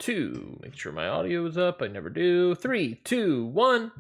2. Make sure my audio is up. I never do. 3, 2, 1.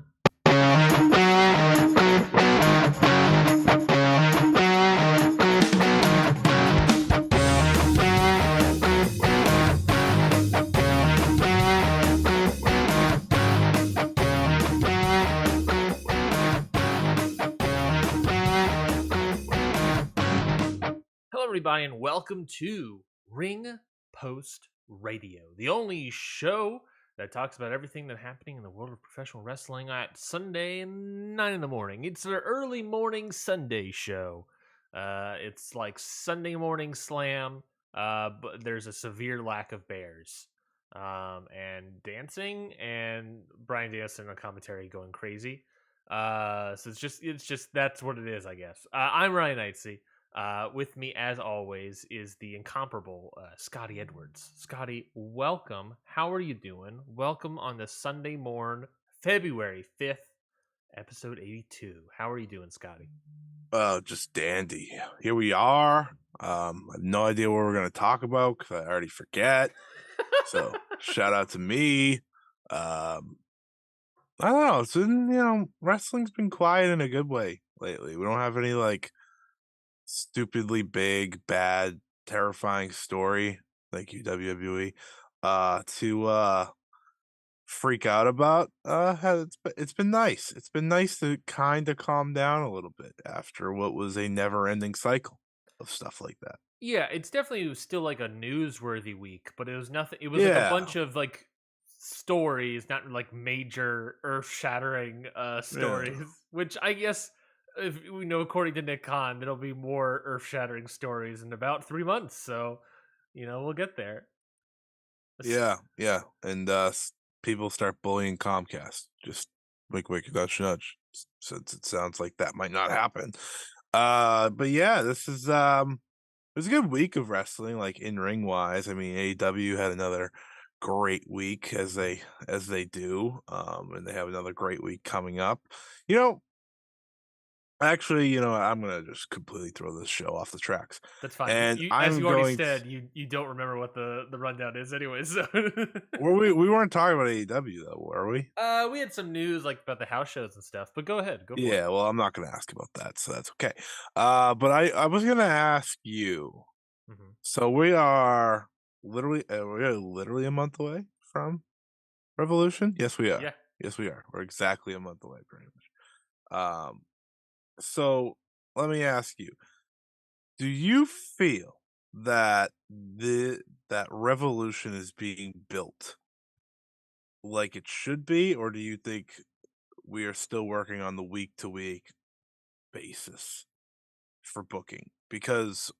Hello, everybody, and welcome to Ring Post Radio, the only show that talks about everything that's happening in the world of professional wrestling at Sunday 9 in the morning. It's an early morning Sunday show. It's like Sunday morning slam, but there's a severe lack of bears and dancing, and Brian Danielson on commentary going crazy. So it's just that's what it is, I guess. I'm Ryan Knightsey. With me, as always, is the incomparable Scotty Edwards. Scotty, welcome. How are you doing? Welcome on the Sunday morn, February 5th, episode 82. How are you doing, Scotty? Just dandy. Here we are. I have no idea what we're going to talk about because I already forget. So shout out to me. I don't know. It's been, wrestling's been quiet in a good way lately. We don't have any like stupidly big, bad, terrifying story like you WWE to freak out about. It's been nice. It's been nice to kind of calm down a little bit after what was a never-ending cycle of stuff like that. Yeah, it's definitely still like a newsworthy week, but it was nothing. It was like a Yeah, bunch of like stories, not like major earth-shattering yeah, stories. Which I guess, if we know, according to Nick Khan, there'll be more earth-shattering stories in about 3 months. So, we'll get there. yeah. And people start bullying Comcast. Just wink, wink, nudge, nudge. Since it sounds like that might not happen. But yeah, this is it was a good week of wrestling, like in ring wise. I mean, AEW had another great week as they do, and they have another great week coming up. You know, actually, I'm gonna just completely throw this show off the tracks, That's fine. and As I'm you already going. said, you don't remember what the rundown is, anyway. So, We weren't talking about AEW though, were we? we had some news like about the house shows and stuff, but go ahead, go for it. Yeah, well, I'm not gonna ask about that, so that's okay. But I was gonna ask you. Hmm. So we are literally a month away from Revolution? Yes, we are. Yeah. Yes, we are. We're exactly a month away, pretty much. So let me ask you: do you feel that that Revolution is being built like it should be, or do you think we are still working on the week to week basis for booking? Because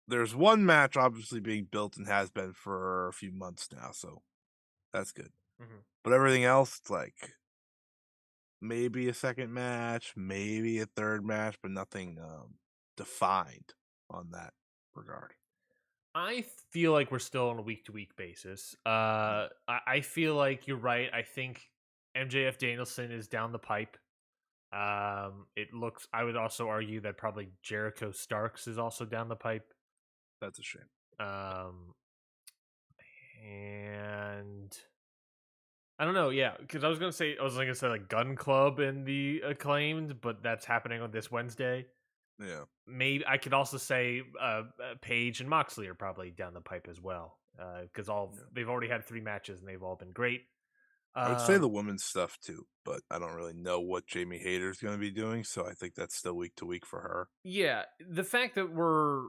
there's one match obviously being built and has been for a few months now, so that's good. Hmm. But everything else, it's like maybe a second match, maybe a third match, but nothing defined on that regard. I feel like we're still on a week to week basis. Mm. I feel like you're right. I think MJF Danielson is down the pipe. It looks. I would also argue that probably Jericho Starks is also down the pipe. That's a shame. Um, and I don't know. Yeah, because I was gonna say like Gun Club and the Acclaimed, but that's happening on this Wednesday. Yeah. Maybe I could also say Page and Moxley are probably down the pipe as well, because Yeah. they've already had 3 matches and they've all been great. I would say the Um, women's stuff too, but I don't really know what Jamie Hayter's going to be doing, so I think that's still week to week for her. yeah, the fact that we're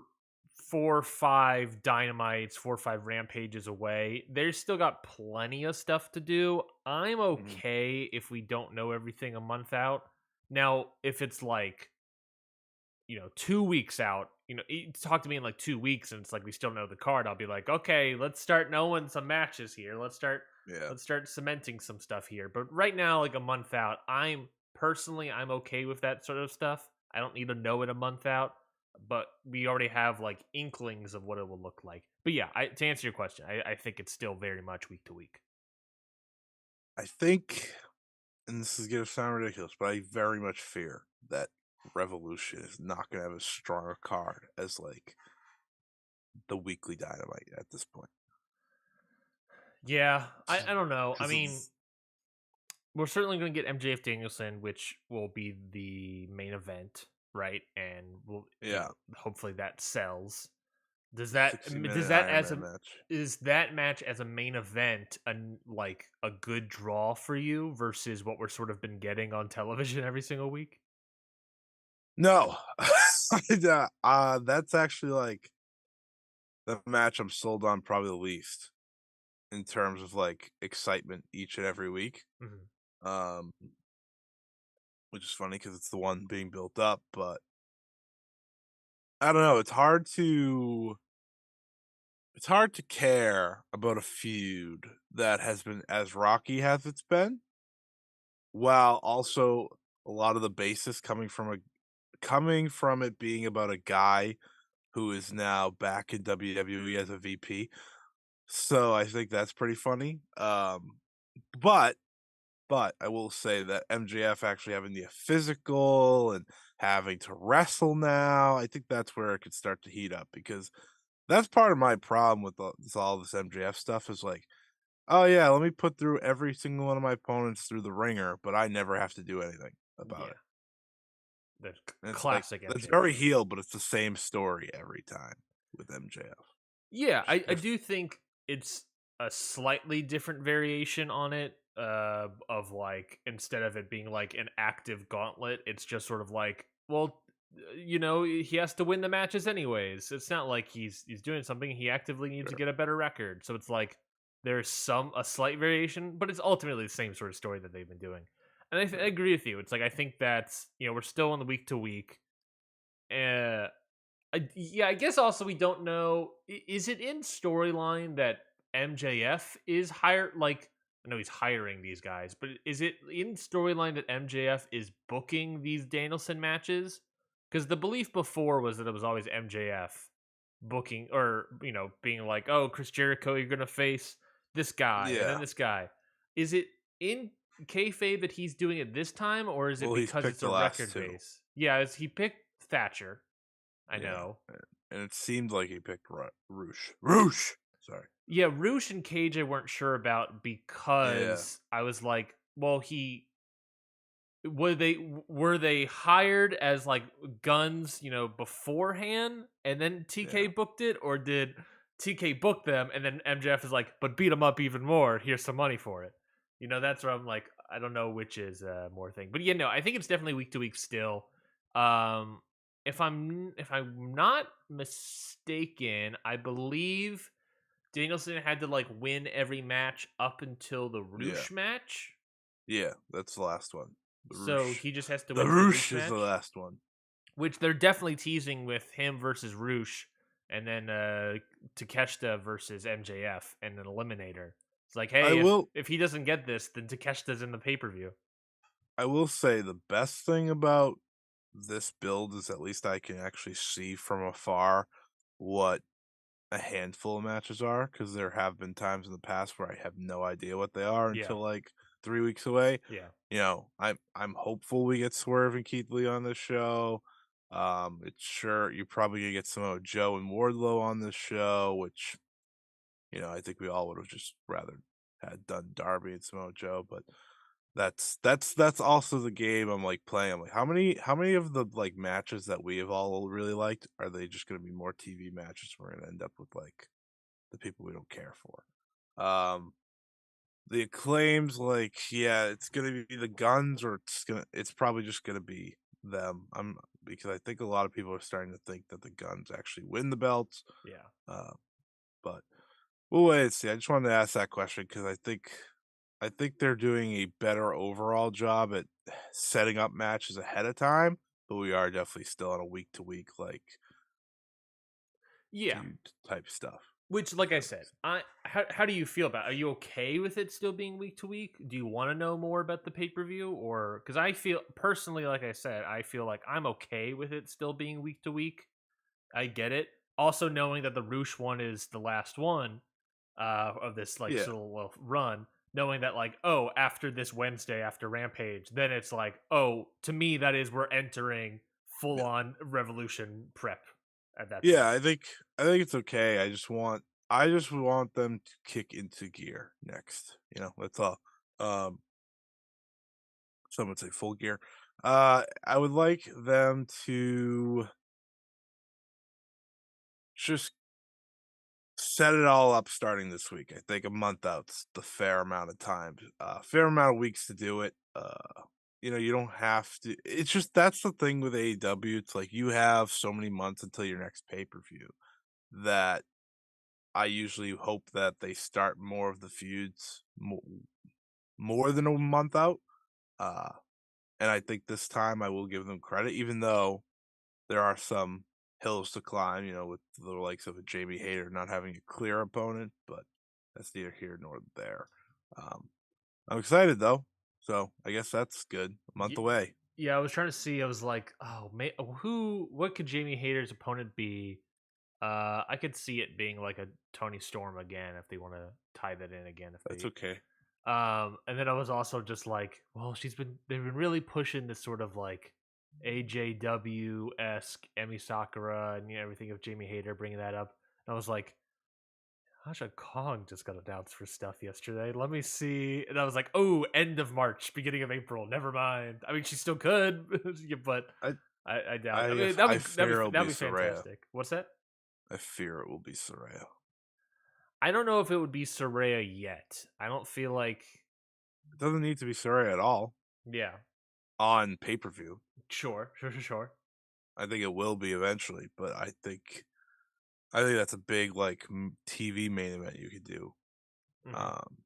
4 or 5 dynamites, 4 or 5 rampages away, there's still got plenty of stuff to do. I'm Mhm. okay if we don't know everything a month out. Now, if it's like 2 weeks out, talk to me in like 2 weeks and it's like we still know the card, I'll be like, okay, let's start knowing some matches here. Yeah. Let's start cementing some stuff here. But right now, like a month out, I'm okay with that sort of stuff. I don't need to know it a month out, but we already have like inklings of what it will look like. But yeah, to answer your question, I think it's still very much week to week. I think, and this is going to sound ridiculous, but I very much fear that Revolution is not going to have as strong a card as like the weekly Dynamite at this point. Yeah, I don't know. I Because mean, we're certainly going to get MJF Danielson, which will be the main event, right? And we'll, yeah, hopefully that sells. Does that 60-minute Iron as Man a match. is that match as a main event like a good draw for you versus what we're sort of been getting on television every single week? No, yeah, that's actually like the match I'm sold on probably the least in terms of like excitement each and every week. Mhm. Um, which is funny because it's the one being built up, but I don't know. It's hard to care about a feud that has been as rocky as it's been, while also a lot of the basis coming from it being about a guy who is now back in WWE as a VP. So I think that's pretty funny. But but I will say that MJF actually having the physical and having to wrestle now, I think that's where it could start to heat up because that's part of my problem with all this MJF stuff is like, oh yeah, let me put through every single one of my opponents through the ringer, but I never have to do anything about Yeah, it. the And it's like classic that's MJF very trope. heel, but it's the same story every time with MJF. Yeah, I If do think it's a slightly different variation on it. Of like instead of it being like an active gauntlet, it's just sort of like, well, he has to win the matches anyways. It's not like he's doing something. He actively needs to sure, get a better record. So it's like there's a slight variation, but it's ultimately the same sort of story that they've been doing. And I sure. agree with you. It's like I think that's we're still on the week to week. Uh, yeah, I guess also we don't know. Is it in storyline that MJF is hired? Like, I know he's hiring these guys, but is it in storyline that MJF is booking these Danielson matches? Because the belief before was that it was always MJF booking, or being like, "Oh, Chris Jericho, you're gonna face this guy and then Yeah. this guy." Is it in kayfabe that he's doing it this time, or is it Well, he's because picked it's the a last record 2. base? Yeah, he picked Thatcher. I Yeah, know. and it seemed like he picked Roosh. Roosh! Sorry. Yeah, Roosh and Cage I weren't sure about Yeah, because I was like, well, he were they hired as like guns, beforehand, and then TK yeah. booked it, or did TK book them and then MJF is like, but beat them up even more. Here's some money for it. That's where I'm like, I don't know which is more thing, but yeah, no, I think it's definitely week to week still. Um, if I'm not mistaken, I believe Danielson had to like win every match up until the Yeah, Roosh match. yeah, that's the last one. The So Roosh. he just has to The win the Roosh Roosh is the match, last one. which they're definitely teasing with him versus Roosh, and then Takeshita versus MJF and an eliminator. It's like, I hey, if will if he doesn't get this, then Takeshita's in the pay per view. I will say the best thing about this build is at least I can actually see from afar what a handful of matches are because there have been times in the past where I have no idea what they are Yeah, until like 3 weeks away. yeah, I'm hopeful we get Swerve and Keith Lee on this show. It's sure you're probably gonna get some of Joe and Wardlow on this show, which I think we all would have just rather had done Darby and Samoa Joe, but that's also the game I'm like playing. I'm like, how many of the like matches that we have all really liked are they just gonna be more TV matches? We're gonna end up with like the people we don't care for. The acclaims, like, yeah, it's gonna be the guns, or it's probably just gonna be them. Because I think a lot of people are starting to think that the guns actually win the belts. yeah. Uh, but we'll wait and see. I just wanted to ask that question because I think they're doing a better overall job at setting up matches ahead of time, but we are definitely still on a week to week like Yeah. feud type stuff. Which, If like I that said, makes how do you feel about? Are you okay with it still being week to week? Do you want to know more about the pay per view, or because I feel personally, like I said, I feel like I'm okay with it still being week to week. I get it. Also, knowing that the Roosh one is the last one of this like yeah, sort of little run, knowing that like, oh, after this Wednesday after Rampage, then it's like, oh, to me that is we're entering full yeah. on Revolution prep at that Yeah, point. I think it's okay. I just want I just want them to kick into gear next. That's all. Um, some would say full gear. I would like them to just set it all up starting this week. I think a month out's the fair amount of time, fair amount of weeks to do it. You don't have to. It's just that's the thing with AEW. It's like you have so many months until your next pay per view that I usually hope that they start more of the feuds more than a month out. Uh, and I think this time I will give them credit, even though there are some hills to climb, with the likes of a Jamie Hayter not having a clear opponent, but that's neither here nor there. Um, I'm excited though, so I guess that's good. A month Ye- away. Yeah, I was trying to see. I was like, oh, what could Jamie Hayter's opponent be? I could see it being like a Tony Storm again if they want to tie that in again. If That's they, okay. and then I was also just like, well, they've been really pushing this sort of like AJW esque Emi Sakura and everything of Jamie Hayter bringing that up. And I was like, Hasha Kong just got announced for stuff yesterday. Let me see. And I was like, oh, end of March, beginning of April. Never mind. I mean, she still could, yeah, but I I doubt. I I mean, I fear it'll be that'd be Soraya. fantastic. What's that? I fear it will be Soraya. I don't know if it would be Soraya yet. I don't feel like. It doesn't need to be Soraya at all Yeah, on pay per view. sure. I think it will be eventually, but I think that's a big like TV main event you could do. Hmm. Um,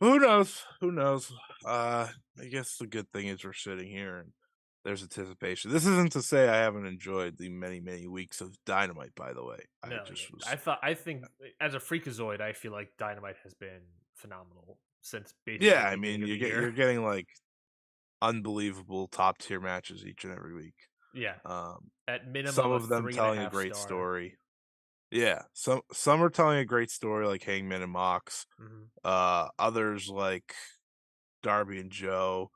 who knows? Who knows? I guess the good thing is we're sitting here and there's anticipation. This isn't to say I haven't enjoyed the many, many weeks of Dynamite, by the way. I No, yeah. just was I think as a freakazoid, I feel like Dynamite has been phenomenal since basically yeah, the I mean beginning of the you're year. getting like unbelievable top tier matches each and every week. Yeah, Um at minimum some a of them three and a telling a half great star. story. Yeah, some are telling a great story like Hangman and Mox. Hmm. Others like Darby and Joe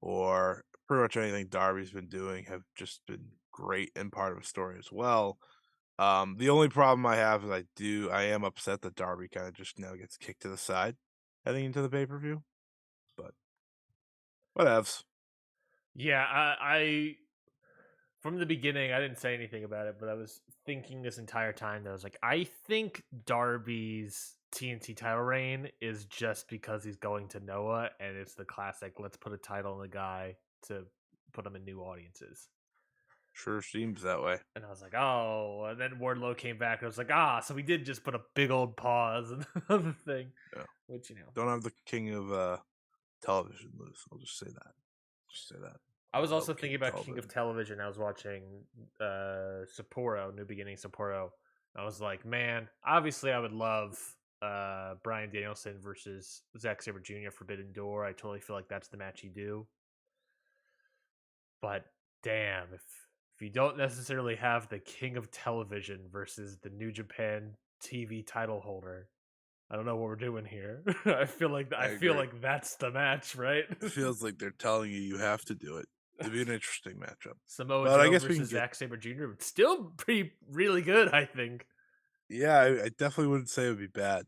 or pretty much anything Darby's been doing have just been great and part of a story as well. The only problem I have is I am upset that Darby kind of just now gets kicked to the side heading into the pay per view, but whatevs. Yeah, I from the beginning I didn't say anything about it, but I was thinking this entire time that I was like, I think Darby's TNT title reign is just because he's going to Noah, and it's the classic. Let's put a title on the guy to put him in new audiences. Sure seems that way. And I was like, oh. And then Wardlow came back, and I was like, ah, so we did just put a big old pause and the thing, Yeah. which Don't have the king of television lose. I'll just say that. Just say that. I I was also love King thinking of about King of Television. Television. I was watching Sapporo, New Beginning Sapporo. I was like, man, obviously I would love Brian Danielson versus Zack Sabre Jr. Forbidden Door. I totally feel like that's the match you do. But damn, if you don't necessarily have the King of Television versus the New Japan TV title holder, I don't know what we're doing here. I I feel agree. like that's the match, right? It feels like they're telling you have to do it. It'd be an interesting matchup. Samoa But I Joe guess we can versus get Zack Sabre Jr. Would still pretty really good, I think. yeah, I definitely wouldn't say it would be bad.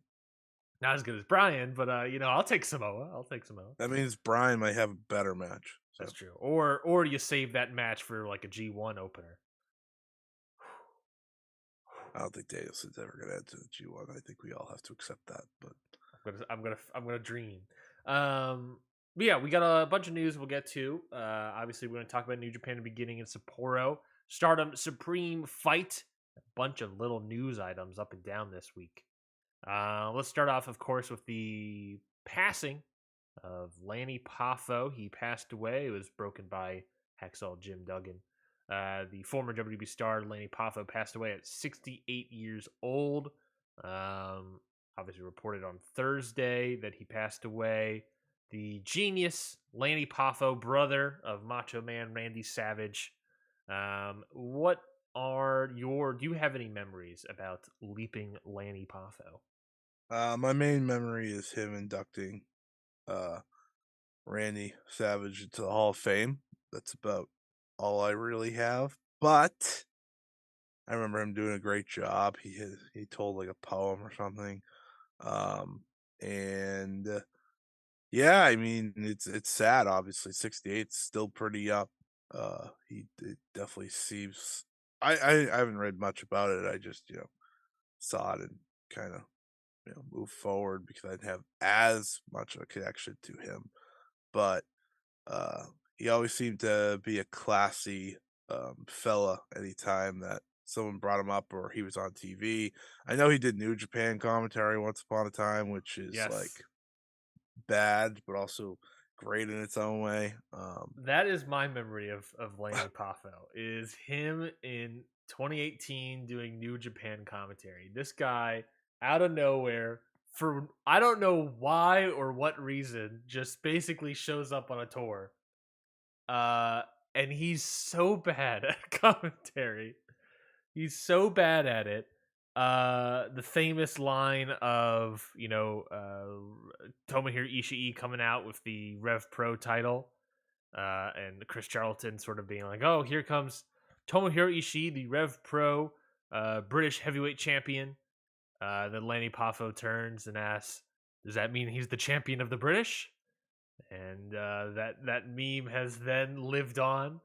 Not as good as Brian, but I'll take Samoa. I'll take Samoa. That means Brian might have a better match. That's So true. Or you save that match for like a G1 opener. I don't think Danielson's ever gonna enter the G1. I think we all have to accept that. But I'm gonna dream. But yeah, we got a bunch of news we'll get to. Obviously, we're gonna talk about New Japan beginning in Sapporo, Stardom Supreme Fight. A bunch of little news items up and down this week. Let's start off, of course, with the passing of Lanny Poffo. He passed away. It was broken by Hacksaw Jim Duggan. The former WWE star Lanny Poffo passed away at 68 years old. Obviously, reported on Thursday that he passed away. The genius Lanny Poffo, brother of Macho Man Randy Savage. What are your? Do you have any memories about leaping Lanny Poffo? my main memory is him inducting uh Randy Savage into the Hall of Fame. That's about all I really have. But I remember him doing a great job. He told like a poem or something. And yeah, I mean it's sad. Obviously, 68's still pretty up. He it definitely seems. I haven't read much about it. I just saw it and kind of move forward because I didn't have as much of a connection to him. But uh, he always seemed to be a classy fella anytime that someone brought him up or he was on TV. I know he did New Japan commentary once upon a time, which is Yes. like bad, but also great in its own way. That is my memory of Lanny Poffo, is him in 2018 doing New Japan commentary. This guy out of nowhere, for I don't know why or what reason, just basically shows up on a tour. Uh and he's so bad at commentary. He's so bad at it. The famous line of, Tomohiro Ishii coming out with the Rev Pro title, and Chris Charlton sort of being like, "Oh, here comes Tomohiro Ishii, the Rev Pro British Heavyweight Champion." Then Lanny Poffo turns and asks, "Does that mean he's the champion of the British?" And that meme has then lived on.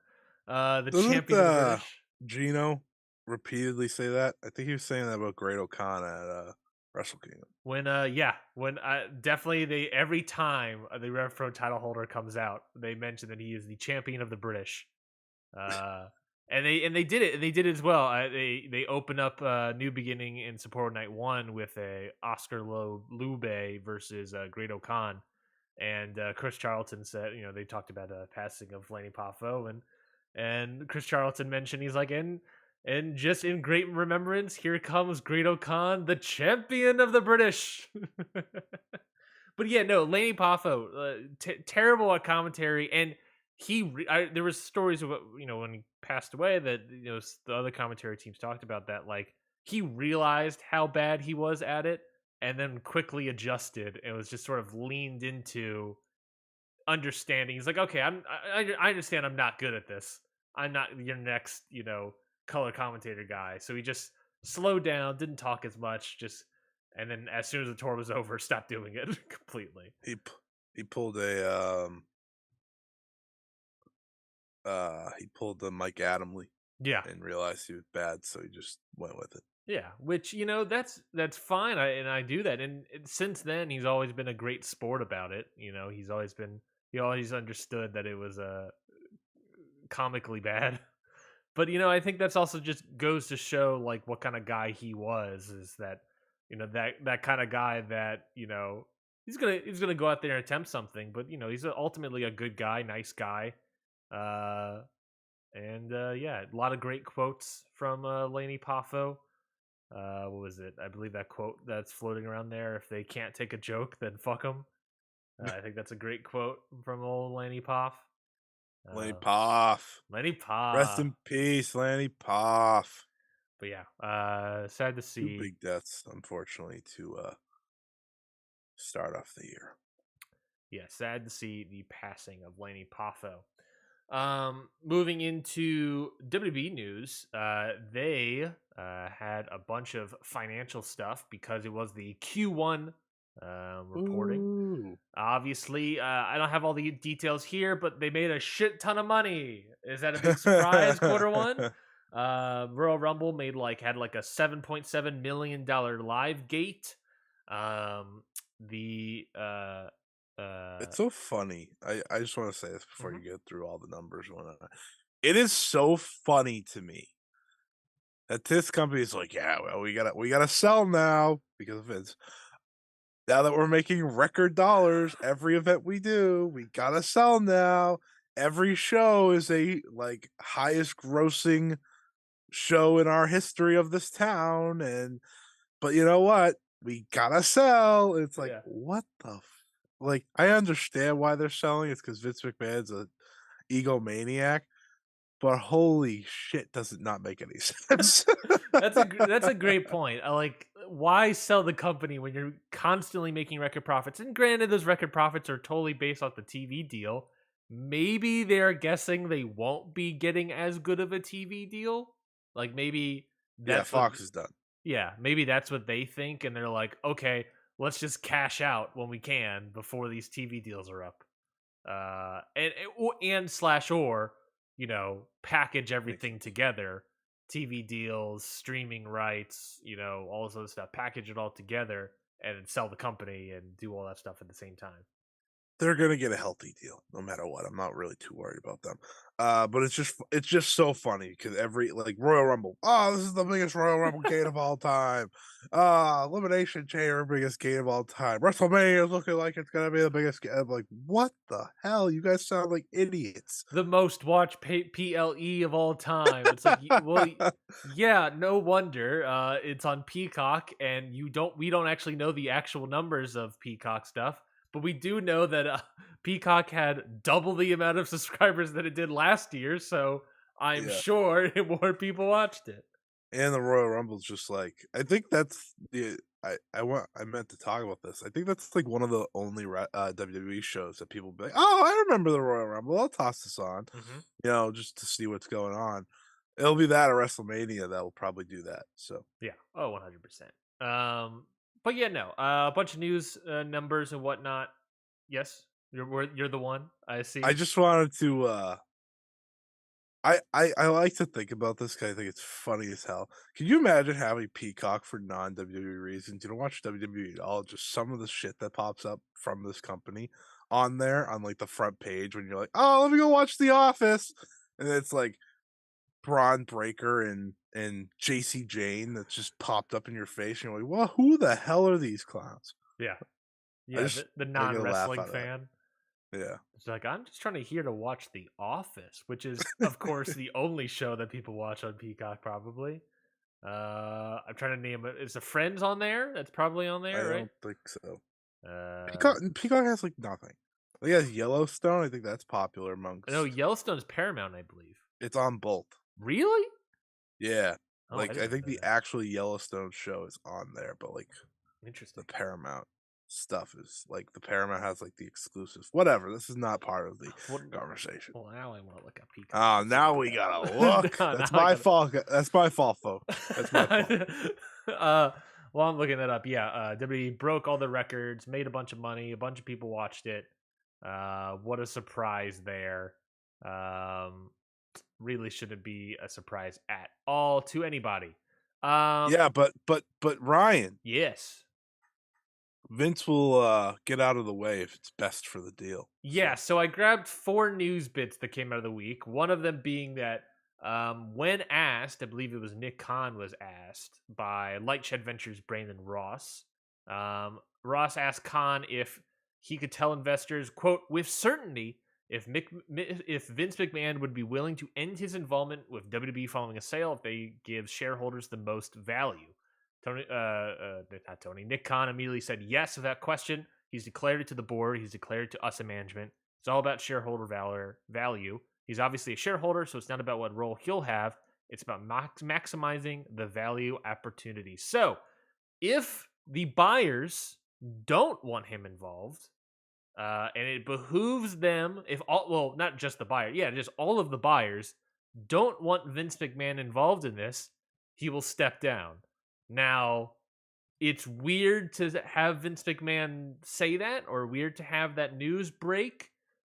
The Doesn't champion of the British. Gino repeatedly say that? I think he was saying that about Great O'Khan at Wrestle Kingdom. When definitely they every time the Rev Pro title holder comes out, they mention that he is the champion of the British. Uh, and they did it. They did it as well. They open up New Beginning in Sapporo Night One with a Oscar Lube versus Great O'Khan, and Chris Charlton said, they talked about passing of Lanny Poffo, and Chris Charlton mentioned, he's like, and just in great remembrance, here comes Great O'Khan, the champion of the British. But yeah, no, Lanny Poffo, terrible at commentary, and there was stories about, when he passed away, that the other commentary teams talked about that, like, he realized how bad he was at it, and then quickly adjusted, and was just sort of leaned into understanding. He's like, okay, I understand I'm not good at this. I'm not your next, color commentator guy. So he just slowed down, didn't talk as much, and then as soon as the tour was over, stopped doing it completely. He pulled he pulled the Mike Adamley Yeah. and realized he was bad, so he just went with it. Yeah, which that's fine. I do that, and since then he's always been a great sport about it. He always understood that it was comically bad. But I think that's also just goes to show like what kind of guy he was. Is that that kind of guy that he's gonna go out there and attempt something, but he's ultimately a good guy, nice guy. Uh, and yeah, a lot of great quotes from Laney Poffo. What was it? I believe that quote that's floating around there. If they can't take a joke, then fuck them. I think that's a great quote from old Lanny Poff. Lanny Uh, Poff. Lanny Rest Poff. in peace, Lanny Poff. But yeah, sad to Two see. big deaths, unfortunately, to start off the year. Yeah, sad to see the passing of Lanny Poffo. Moving into WWE news, they had a bunch of financial stuff because it was the Q1 reporting. Ooh. Obviously, I don't have all the details here, but they made a shit ton of money. Is that a big surprise? Quarter one, Royal Rumble had like a $7.7 million live gate. The It's so funny. I just want to say this before mhm. you get through all the numbers and whatnot. It is so funny to me that this company is like, yeah, well, we gotta sell now because of Vince. Now that we're making record dollars, every event we do, we gotta sell now. Every show is a like highest grossing show in our history of this town, and but you know what? We gotta sell. It's like, Yeah. what the like, I understand why they're selling. It's because Vince McMahon's a egomaniac, but holy shit, does it not make any sense? That's a great point. I like, why sell the company when you're constantly making record profits? And granted, those record profits are totally based off the TV deal. Maybe they're guessing they won't be getting as good of a TV deal. Like maybe Yeah, That's what Fox is done. Yeah, maybe that's what they think, and they're like, "Okay, let's just cash out when we can before these TV deals are up." And slash or package Makes everything sense. together, TV deals, streaming rights, all this other stuff, package it all together and then sell the company and do all that stuff at the same time. They're gonna get a healthy deal no matter what. I'm not really too worried about them. But it's just so funny because every like Royal Rumble. Oh, this is the biggest Royal Rumble gate of all time. Elimination Chamber, biggest gate of all time. WrestleMania is looking like it's gonna be the biggest. I'm like, what the hell? You guys sound like idiots. The most watched PLE of all time. It's like, yeah, no wonder. It's on Peacock, and we don't actually know the actual numbers of Peacock stuff, but we do know that Peacock had double the amount of subscribers that it did last year. So I'm Yeah. sure more people watched it. And the Royal Rumble's just like I think that's the I meant to talk about this. I think that's like one of the only WWE shows that people be like, "Oh, I remember the Royal Rumble. I'll toss this on." Hmm. Just to see what's going on. It'll be that at WrestleMania that will probably do that. So Yeah. Oh, 100%. But yeah, no. A bunch of news numbers and whatnot. Yes, you're the one. I I see. just wanted to I like to think about this because I think it's funny as hell. Can you imagine having Peacock for non-WWE reasons? You don't watch WWE at all, just some of the shit that pops up from this company on there on like the front page when you're like, "Oh, let me go watch The Office." And it's like Braun Breaker and JC Jane that's just popped up in your face, and you're like, "Well, who the hell are these clowns?" Yeah. I Yeah, just the I get non a laugh wrestling out of that. fan. Yeah. It's like, I'm just trying to hear to watch The Office, which is, of course, the only show that people watch on Peacock, probably. I'm trying to name it. Is the Friends on there? That's probably on I there, right? don't think so. Uh, Peacock has, like, nothing. He has Yellowstone, I think that's popular no, amongst Yellowstone's Paramount, I believe. it's on both. Really? Yeah. Oh, I Like, I didn't think know the that. actual Yellowstone show is on there, but, like, the Interesting. Paramount stuff is like, the Paramount has, like, the exclusives. Whatever, this is not part of the What? conversation. Well, now I want to look at Peacock Oh, and see now what we that. gotta look. Now That's I my gotta. fault. That's my fault, folks. That's my fault. uh, while I'm looking that up, yeah, WWE broke all the records, made a bunch of money, a bunch of people watched it. What a surprise there. Um, really shouldn't be a surprise at all to anybody. Yeah, but Ryan, Yes. Vince will, get out of the way if it's best for the deal, Yeah, so so I grabbed 4 news bits that came out of the week. One of them being that when asked, I believe it was Nick Khan was asked by Lightshed Ventures Brandon Ross. Ross asked Khan if he could tell investors, quote, with certainty if Vince McMahon would be willing to end his involvement with WWE following a sale if they give shareholders the most value. Not Tony. Nick Khan immediately said yes to that question. He's declared it to the board. He's declared it to us in management. It's all about shareholder value. He's obviously a shareholder, so it's not about what role he'll have. It's about maximizing the value opportunity. So, if the buyers don't want him involved, and it behooves them, if all, well, not just the buyer, yeah, just all of the buyers don't want Vince McMahon involved in this, he will step down. Now, it's weird to have Vince McMahon say that, or weird to have that news break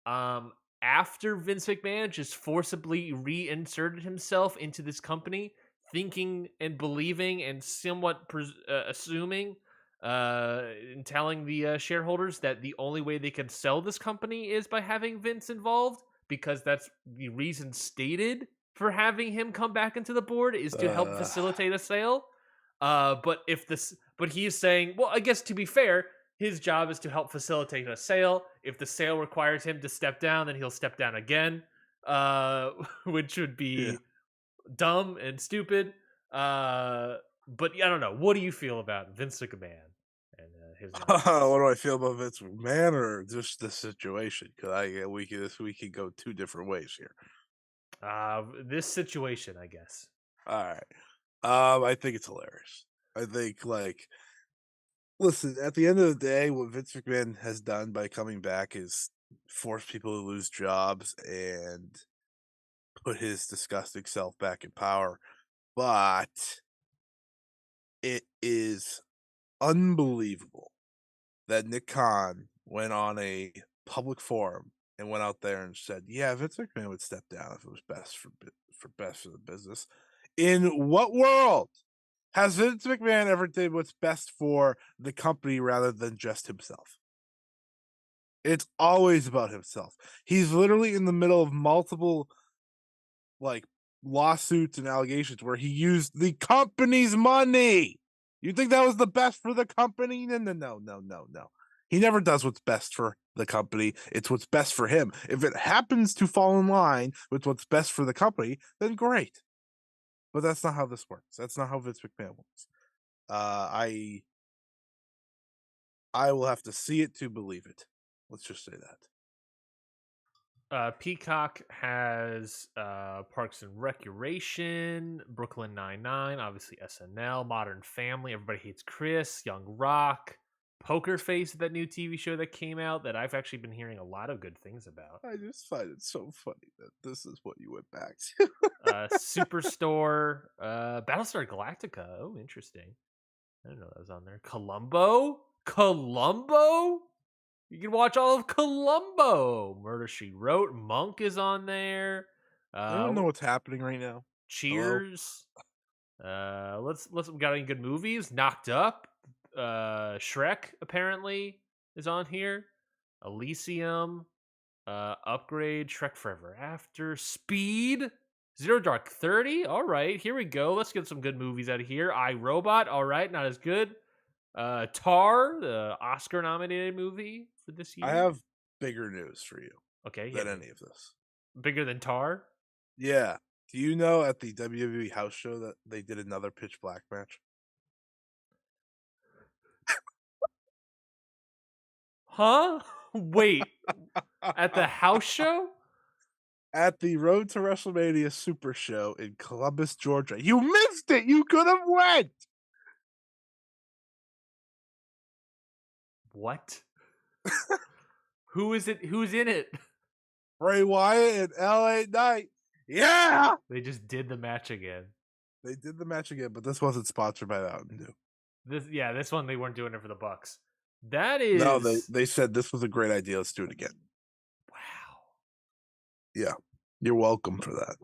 um after Vince McMahon just forcibly reinserted himself into this company, thinking and believing and somewhat assuming and telling the shareholders that the only way they can sell this company is by having Vince involved, because that's the reason stated for having him come back into the board is to help uh facilitate a sale. But he is saying, well, I guess to be fair, his job is to help facilitate a sale. If the sale requires him to step down, then he'll step down again, uh, which would yeah. be dumb and stupid. But I don't know. What do you feel about Vince McMahon and his What nonsense? do I feel about Vince McMahon or just the situation? Because we could go two different ways here. This situation, I guess. All right. I think it's hilarious. I think like listen, at the end of the day, what Vince McMahon has done by coming back is force people to lose jobs and put his disgusting self back in power. But It is unbelievable that Nick Khan went on a public forum and went out there and said, "Yeah, Vince McMahon would step down if it was best for the business." In what world has Vince McMahon ever did what's best for the company rather than just himself? It's always about himself. He's literally in the middle of multiple like lawsuits and allegations where he used the company's money. You think that was the best for the company? No. He never does what's best for the company. It's what's best for him. If it happens to fall in line with what's best for the company, then great. But that's not how this works. That's not how Vince McMahon works. I will have to see it to believe it. Let's just say that. Peacock has Parks and Recreation, Brooklyn Nine-Nine, obviously SNL, Modern Family, Everybody Hates Chris, Young Rock, Poker Face, that new TV show that came out that I've actually been hearing a lot of good things about. I just find it so funny that this is what you went back to. Superstore, Battlestar Galactica. Oh, interesting. I didn't know that was on there. Columbo. You can watch all of Columbo. Murder She Wrote. Monk is on there. I don't know what's happening right now. Hello? Cheers. Let's we got any good movies? Knocked Up. Shrek apparently is on here. Elysium. Upgrade. Shrek Forever After. Speed. Zero Dark 30. All right, here we go. Let's get some good movies out of here. I, Robot. All right, not as good. Tar, the Oscar-nominated movie for this year. I have bigger news for you Okay, than any of this. Bigger than Tar? Yeah. Do you know at the WWE house show that they did another Pitch Black match? Huh? Wait. At the house show? At the Road to WrestleMania Super Show in Columbus, Georgia. You missed it. You could have went. What? Who is it? Who's in it? Bray Wyatt and LA Knight. Yeah. They just did the match again. They did the match again, but this wasn't sponsored by Mountain Dew. This one they weren't doing it for the Bucks. That is No, they said this was a great idea. Let's do it again. Wow. Yeah. You're welcome for that.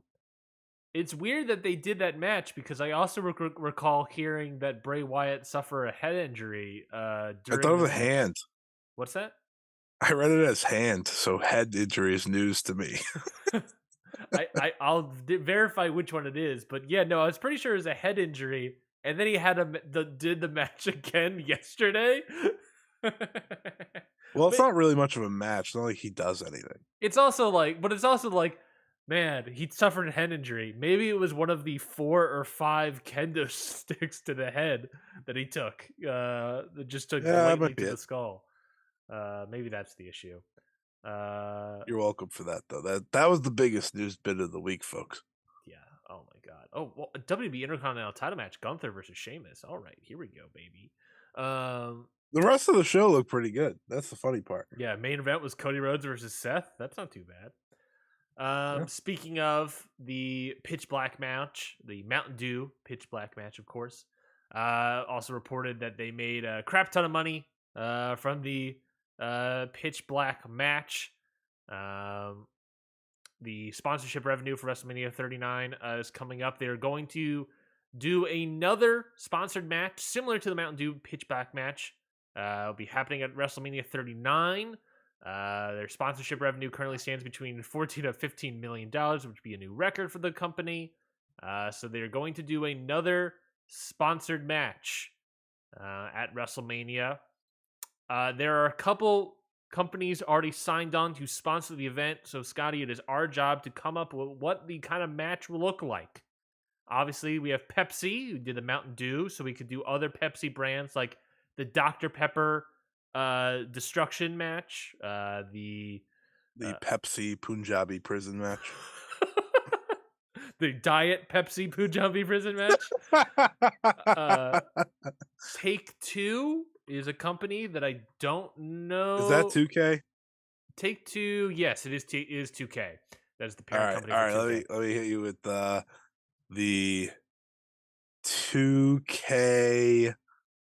It's weird that they did that match because I also recall hearing that Bray Wyatt suffered a head injury I thought it was a hand. What's that? I read it as hand, so head injury is news to me. I'll verify which one it is, but yeah, no, I was pretty sure it was a head injury, and then he had did the match again yesterday. Well, it's not really much of a match. It's not like he does anything. It's also like, man, he suffered a head injury. Maybe it was one of the 4 or 5 kendo sticks to the head that he took. That just took lightly to the skull. Maybe that's the issue. You're welcome for that, though. That was the biggest news bit of the week, folks. Yeah. Oh my god. Oh, well, WWE Intercontinental Title match: Gunther versus Sheamus. All right, here we go, baby. The rest of the show looked pretty good. That's the funny part. Yeah, main event was Cody Rhodes versus Seth. That's not too bad. Speaking of the Pitch Black match, the Mountain Dew Pitch Black match, of course, also reported that they made a crap ton of money from the Pitch Black match. The sponsorship revenue for WrestleMania 39 is coming up. They're going to do another sponsored match similar to the Mountain Dew Pitch Black match. It'll be happening at WrestleMania 39. Their sponsorship revenue currently stands between $14 to $15 million, which would be a new record for the company. So they're going to do another sponsored match at WrestleMania. There are a couple companies already signed on to sponsor the event. So, Scotty, it is our job to come up with what the kind of match will look like. Obviously, we have Pepsi, who did the Mountain Dew, so we could do other Pepsi brands like the Dr. Pepper Destruction match, the Pepsi Punjabi prison match. The Diet Pepsi Punjabi prison match. Take Two is a company that I don't know. Is that 2K? Take Two, yes, it is 2K. That is the parent company. All right. Let me hit you with the 2K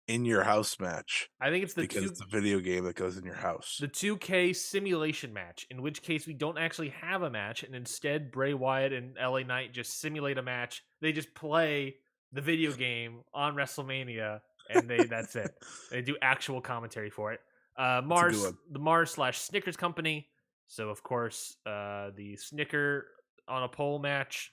in your house match I think it's because it's a video game that goes in your house. the 2K simulation match, in which case we don't actually have a match, and instead Bray Wyatt and LA Knight just simulate a match. They just play the video game on WrestleMania, and that's it. They do actual commentary for it. It's a good Mars, one. the Mars slash Snickers company. So of course, the Snicker on a pole match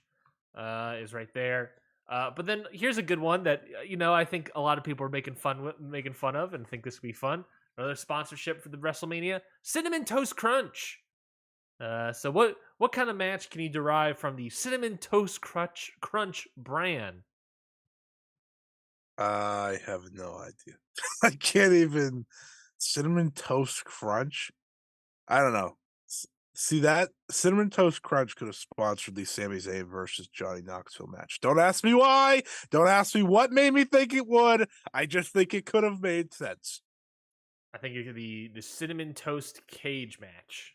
is right there. But then here's a good one that I think a lot of people are making fun of, and think this would be fun. Another sponsorship for the WrestleMania: Cinnamon Toast Crunch. So what kind of match can you derive from the Cinnamon Toast Crunch brand? I have no idea. I can't even cinnamon toast crunch. I don't know. See that cinnamon toast crunch could have sponsored the Sami Zayn versus Johnny Knoxville match. Don't ask me why. Don't ask me what made me think it would. I just think it could have made sense. I think it could be the Cinnamon Toast Cage match.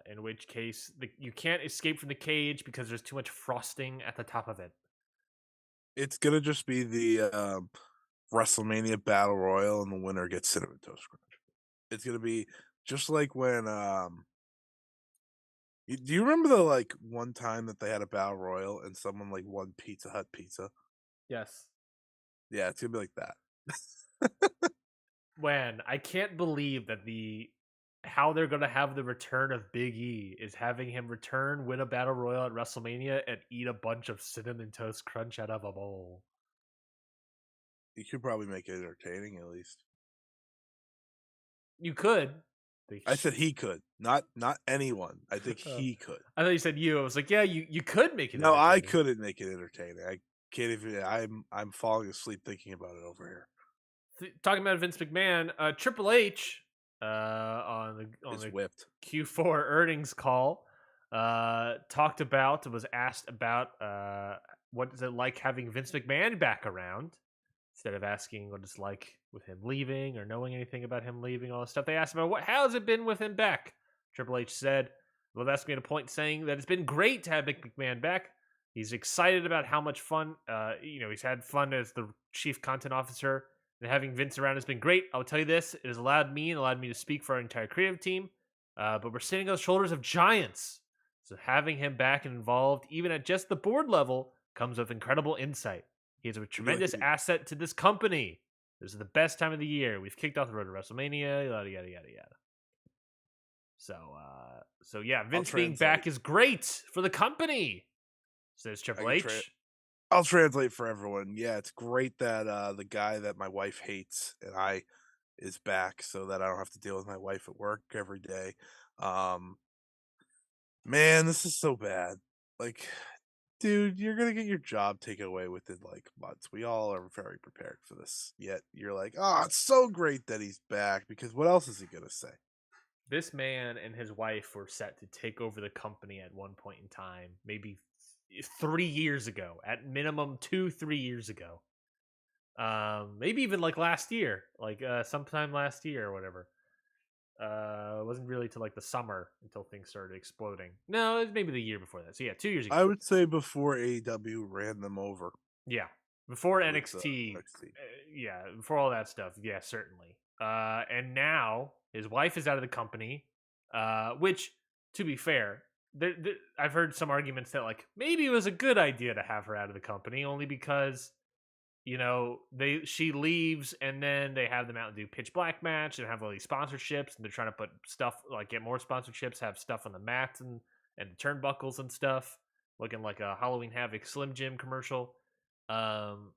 In which case, you can't escape from the cage because there's too much frosting at the top of it. It's gonna just be the WrestleMania Battle Royal, and the winner gets cinnamon toast crunch. It's gonna be just like when do you remember the like one time that they had a battle royal and someone like won Pizza Hut pizza? Yes. Yeah, it's gonna be like that. When I can't believe that how they're gonna have the return of Big E is having him return, win a battle royal at WrestleMania, and eat a bunch of cinnamon toast crunch out of a bowl. You could probably make it entertaining at least. You could. They I sh- said he could, not anyone. I think Oh. he could. I thought you said you. I was like, yeah, you could make it No, I entertaining. couldn't make it entertaining. I can't even. I'm falling asleep thinking about it over here. Talking about Vince McMahon, Triple H on It's the whipped. Q4 earnings call was asked about what is it like having Vince McMahon back around, instead of asking what it's like with him leaving or knowing anything about him leaving, all this stuff. They asked about how's it been with him back. Triple H said, well, that's made a point saying that it's been great to have Mick McMahon back. He's excited about how much fun he's had fun as the chief content officer, and having Vince around has been great. I'll tell you this: it has allowed me to speak for our entire creative team. But we're standing on the shoulders of giants. So having him back and involved, even at just the board level, comes with incredible insight. He is a You feel like tremendous asset to this company. This is the best time of the year. We've kicked off the road to WrestleMania, yada yada yada yada. So yeah, I'll Vince being translate. back is great for the company, says Triple H. I'll translate for everyone. Yeah, it's great that the guy that my wife hates and I is back, so that I don't have to deal with my wife at work every day. Um, Man, this is so bad. Like, dude, you're gonna get your job taken away within like months. We all are very prepared for this. Yet you're like, oh, it's so great that he's back because what else is he gonna say? This man and his wife were set to take over the company at one point in time, maybe 3 years ago, at minimum 2-3 years ago. Maybe even like last year, like sometime last year or whatever. It wasn't really till like the summer until things started exploding. No, it was maybe the year before that. So yeah, 2 years ago. I would say before AEW ran them over Yeah, before with NXT. NXT. Yeah, before all that stuff. Yeah, certainly. And now his wife is out of the company. Which, to be fair, I've heard some arguments that like maybe it was a good idea to have her out of the company, only because she leaves and then they have them out and do Pitch Black match and have all these sponsorships, and they're trying to put stuff, like get more sponsorships, have stuff on the mats and turnbuckles and stuff, looking like a Halloween Havoc Slim Jim commercial. um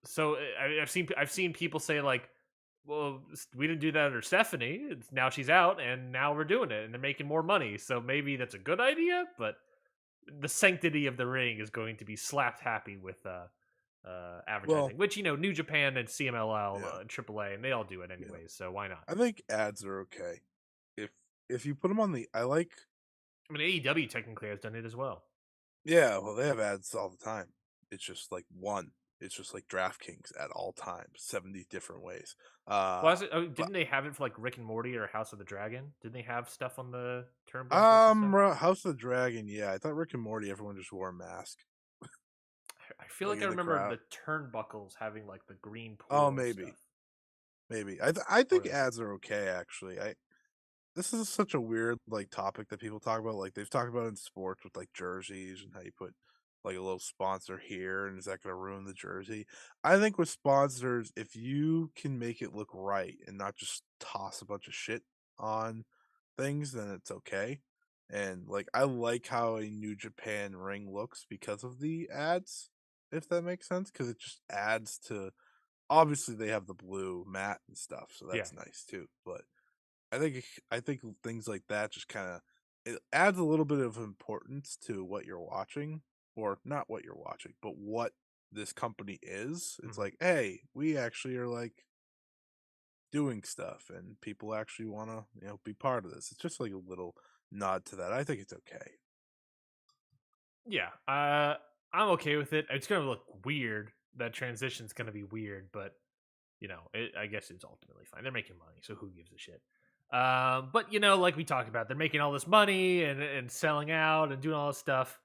so I've seen people say like, well, we didn't do that under Stephanie. Now she's out and now we're doing it and they're making more money, so maybe that's a good idea. But the sanctity of the ring is going to be slapped happy with Well, advertising, which New Japan and CMLL yeah, and AAA, and they all do it yeah. anyways. So why not? I think ads are okay. If if you put them on the, I like. I mean, AEW technically has done it as well. Yeah, well, they have ads all the time. It's just like one. It's just like DraftKings at all times, 70 different ways. Was it? Oh, But didn't they have it for like Rick and Morty or House of the Dragon? Didn't they have stuff on the turnbuckles and stuff? House of the Dragon, yeah. I thought Rick and Morty, everyone just wore a mask. I feel like like I in the remember crowd. the turnbuckles having like the green Oh, portal and maybe, stuff. maybe. I Or think the, ads are okay actually. I This is such a weird like topic that people talk about. Like they've talked about in sports with like jerseys and how you put like a little sponsor here and is that going to ruin the jersey? I think with sponsors, if you can make it look right and not just toss a bunch of shit on things, then it's okay. And like I like how a New Japan ring looks because of the ads, if that makes sense, because it just adds to. Obviously, they have the blue mat and stuff, so yeah. that's nice too. But I think things like that just kind of it adds a little bit of importance to what you're watching, or not what you're watching, but what this company is. It's Hmm. like, hey, we actually are like doing stuff, and people actually want to be part of this. It's just like a little nod to that. I think it's okay. Yeah. I'm okay with it. It's gonna look weird. That transition's gonna be weird, but I guess it's ultimately fine. They're making money, so who gives a shit? But like we talked about, they're making all this money and selling out and doing all this stuff.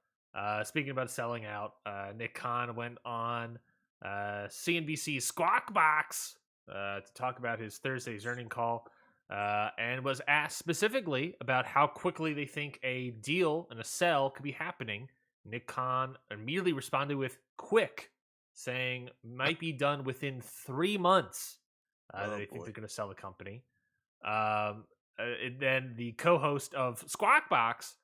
Speaking about selling out, Nick Khan went on CNBC's Squawk Box to talk about his Thursday's earning call, and was asked specifically about how quickly they think a deal and a sell could be happening. Nick Khan immediately responded with "quick," saying might be done within 3 months. That Oh they think boy. they're going to sell the company. And then the co-host of Squawk Box,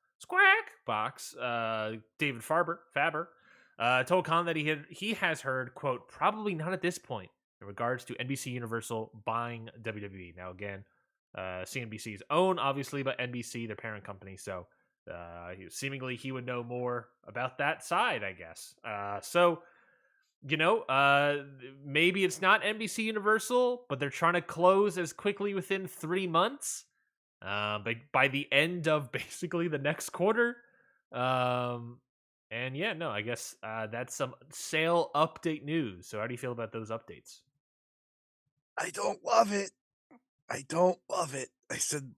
David Faber, told Khan that he has heard, quote, probably not at this point in regards to NBC Universal buying WWE. Now again, CNBC's own, obviously, but NBC, their parent company. So seemingly he would know more about that side, I guess. So maybe it's not NBC Universal, but they're trying to close as quickly within 3 months. But by the end of basically the next quarter. And yeah, no, I guess that's some sale update news. So how do you feel about those updates? I don't love it. I don't love it. I said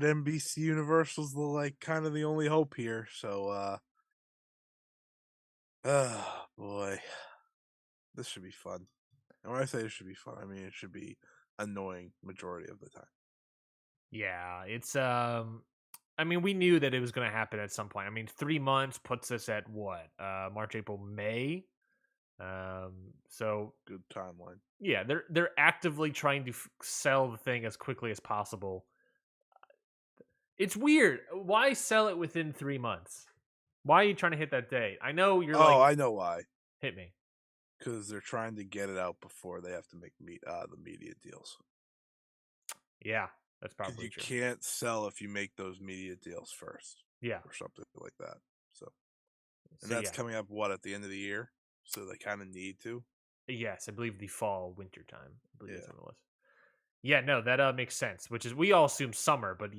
NBC Universal's the like kind of the only hope here. So oh boy. This should be fun. And when I say it should be fun, I mean it should be annoying majority of the time. Yeah, it's I mean, we knew that it was going to happen at some point. I mean, 3 months puts us at what? March, April, May. So Good timeline. yeah, they're actively trying to sell the thing as quickly as possible. It's weird. Why sell it within 3 months? Why are you trying to hit that date? I know you're Oh, like, I know why. hit me. Because they're trying to get it out before they have to make the media deals. Yeah, that's Because probably you true. can't sell if you make those media deals first, Yeah. or something like that. So, and So that's yeah, coming up what at the end of the year. So they kind of need to. yes, I believe the fall winter time. I believe that's Yeah. when it was. Yeah, no, that makes sense. Which is we all assume summer, but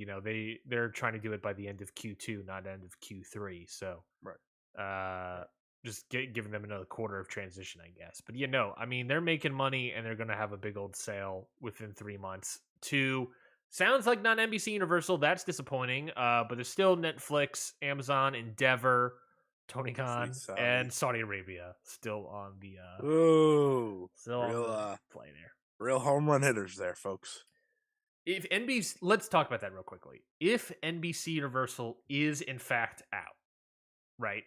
they're trying to do it by the end of Q2, not end of Q3. So Right. uh, Right. just giving them another quarter of transition, I guess. But I mean they're making money and they're going to have a big old sale within 3 months. Sounds like not NBC Universal. That's disappointing. But there's still Netflix, Amazon, Endeavor, Tony Hopefully Khan, and Saudi Arabia still on the Ooh, still on the play there. real home run hitters there, folks. If NBC, let's talk about that real quickly. If NBC Universal is in fact out, right?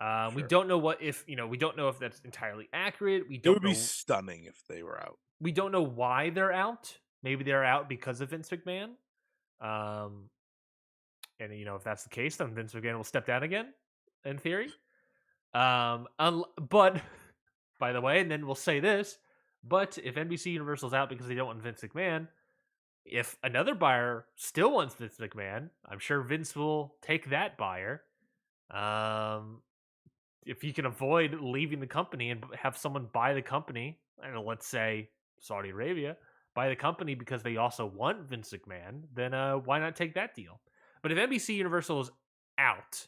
We Sure. don't know we don't know if that's entirely accurate. We It would don't be know. stunning if they were out. We don't know why they're out. Maybe they're out because of Vince McMahon. Um, and if that's the case, then Vince McMahon will step down again, in theory. But by the way, and then we'll say this: but if NBC Universal's out because they don't want Vince McMahon, if another buyer still wants Vince McMahon, I'm sure Vince will take that buyer. Um, if you can avoid leaving the company and have someone buy the company, I don't know, let's say Saudi Arabia, buy the company because they also want Vince McMahon, then why not take that deal? But if NBC Universal is out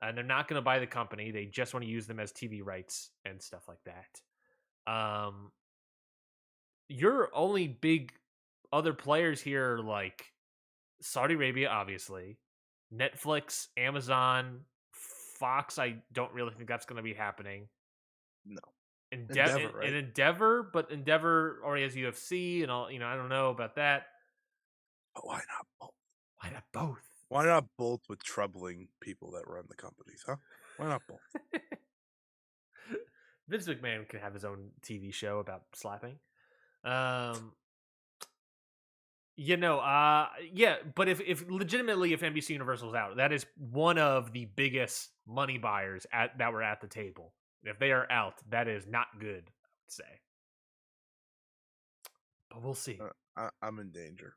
and they're not going to buy the company, they just want to use them as TV rights and stuff like that. Your only big other players here are like Saudi Arabia, obviously, Netflix, Amazon, Fox. I don't really think that's going to be happening. No. Endeavor, An right? Endeavor, but Endeavor already has UFC and all. I don't know about that. But why not both? Why not both? Why not both with troubling people that run the companies, huh? Why not both? Vince McMahon could have his own TV show about slapping. Um, yeah, but if legitimately if NBC Universal's out, that is one of the biggest money buyers that were at the table. If they are out, that is not good, I would say. But we'll see. I'm in danger.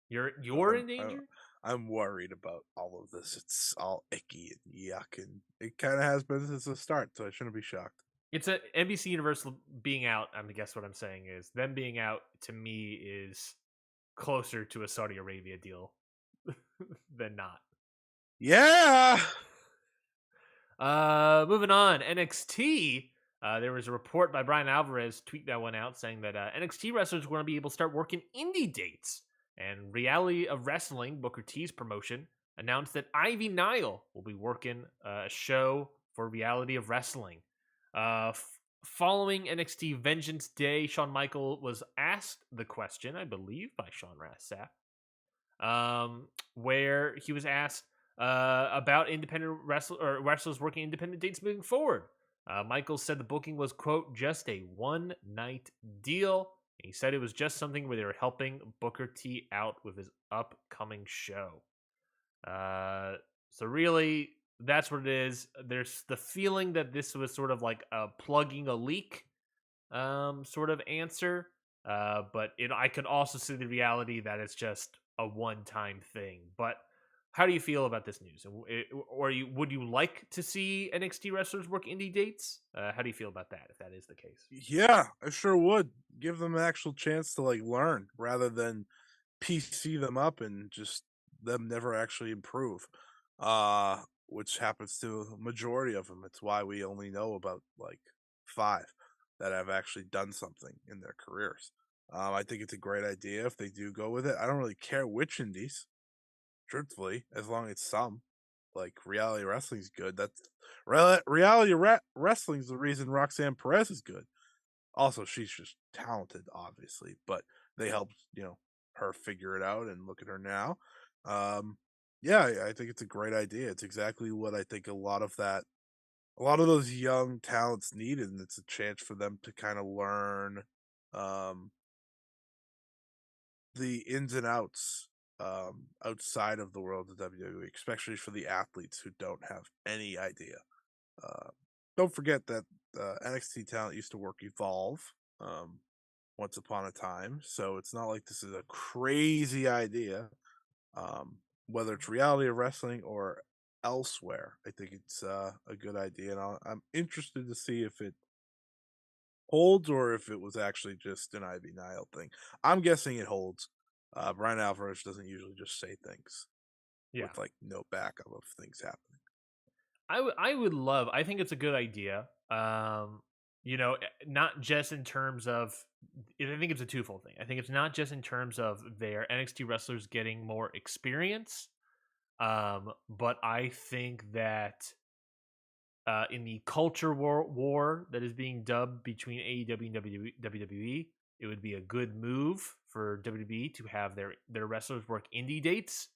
You're in danger? I'm worried about all of this. It's all icky and yuck, and it kind of has been since the start, so I shouldn't be shocked. It's a NBC Universal being out. I guess what I'm saying is them being out to me is closer to a Saudi Arabia deal than not. Yeah. Moving on, NXT. There was a report by Brian Alvarez tweet that went out saying that NXT wrestlers were going to be able to start working indie dates. And Reality of Wrestling, Booker T's promotion, announced that Ivy Nile will be working a show for Reality of Wrestling. Following NXT Vengeance Day, Shawn Michael was asked the question, I believe, by Sean Ross Sapp, where he was asked about independent wrestlers working independent dates moving forward. Michael said the booking was, quote, just a one-night deal. He said it was just something where they were helping Booker T out with his upcoming show. So really, that's what it is. There's the feeling that this was sort of like a plugging a leak sort of answer. But I could also see the reality that it's just a one-time thing. But how do you feel about this news? Would you like to see NXT wrestlers work indie dates? How do you feel about that if that is the case? Yeah, I sure would. Give them an actual chance to learn rather than PC them up and just them never actually improve. Which happens to a majority of them. It's why we only know about 5 that have actually done something in their careers. I think it's a great idea if they do go with it. I don't really care which indies, truthfully, as long as some. Reality wrestling's good. That's wrestling's the reason Roxanne Perez is good. Also, she's just talented, obviously, but they helped, her figure it out and look at her now. Um, yeah, I think it's a great idea. It's exactly what I think a lot of those young talents needed, and it's a chance for them to kind of learn um, the ins and outs outside of the world of WWE, especially for the athletes who don't have any idea. Uh, don't forget that NXT talent used to work Evolve once upon a time, so it's not like this is a crazy idea. Whether it's reality of wrestling or elsewhere, I think it's a good idea, and I'm interested to see if it holds or if it was actually just an Ivy Nile thing. I'm guessing it holds. Brian Alvarez doesn't usually just say things Yeah. with no backup of things happening. I would love. I think it's a good idea. Not just in terms of. I think it's a twofold thing. I think it's not just in terms of their NXT wrestlers getting more experience, but I think that in the culture war that is being dubbed between AEW and WWE, it would be a good move for WWE to have their wrestlers work indie dates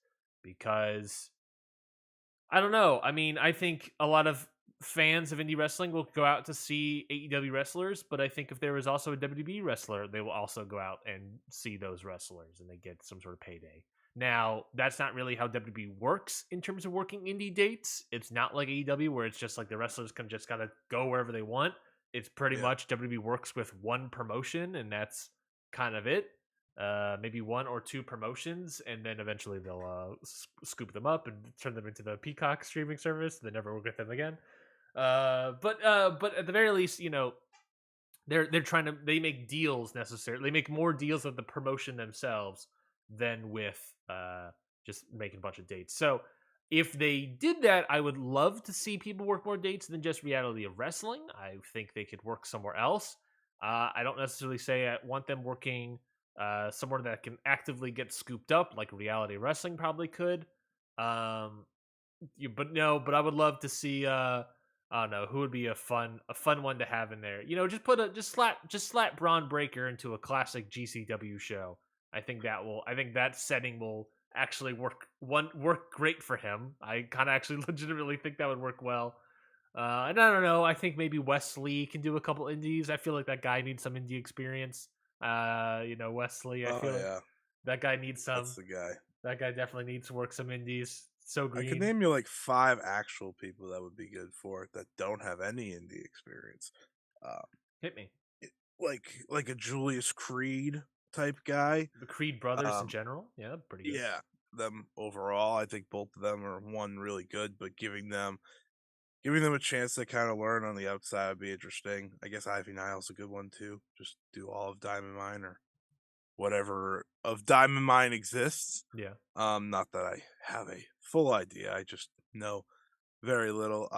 because I don't know. I mean, I think a lot of fans of indie wrestling will go out to see AEW wrestlers, but I think if there was also a WWE wrestler, they will also go out and see those wrestlers and they get some sort of payday. Now, that's not really how WWE works in terms of working indie dates. It's not like AEW where it's just like the wrestlers can just kind of go wherever they want. It's pretty Yeah. much WWE works with one promotion and that's kind of it. Maybe one or two promotions, and then eventually they'll scoop them up and turn them into the Peacock streaming service. They never work with them again. But at the very least, they're trying to they make deals necessarily. They make more deals with the promotion themselves than with just making a bunch of dates. So if they did that, I would love to see people work more dates than just Reality of Wrestling. I think they could work somewhere else. I don't necessarily say I want them working somewhere that can actively get scooped up, like Reality Wrestling probably could. But I would love to see I don't know who would be a fun one to have in there. Just slap Braun Breaker into a classic GCW show. I think that setting will actually work great for him. I kind of actually legitimately think that would work well. And I don't know. I think maybe Wesley can do a couple indies. I feel like that guy needs some indie experience. Wesley. I Oh feel like yeah, that guy needs that's some. the guy. That guy definitely needs to work some indies. So I could green. name you like 5 actual people that would be good for it that don't have any indie experience. Uh, Hit me. like a Julius Creed type guy. The Creed brothers in Um, general. Yeah, pretty good. yeah, them overall, I think both of them are one really good, but giving them a chance to kind of learn on the outside would be interesting. I guess Ivy Nile's a good one too. Just do all of Diamond Mine or whatever of Diamond Mine exists. Yeah. Not that I have a full idea. I just know very little.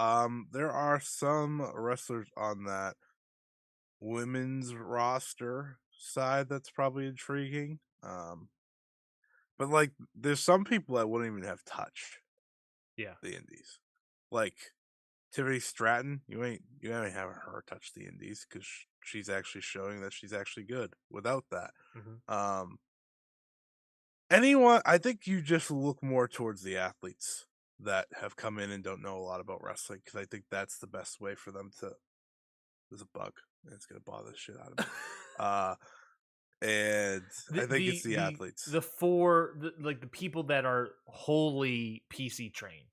There are some wrestlers on that women's roster side that's probably intriguing. But like, there's some people that wouldn't even have touched Yeah. the indies. Like Tiffany Stratton, you ain't having her touch the indies because she's actually showing that she's actually good without that. Hmm. Um, anyone, I think you just look more towards the athletes that have come in and don't know a lot about wrestling because I think that's the best way for them to. There's a bug and it's gonna bother the shit out of me. Uh, and I think it's the athletes. the people that are wholly PC trained.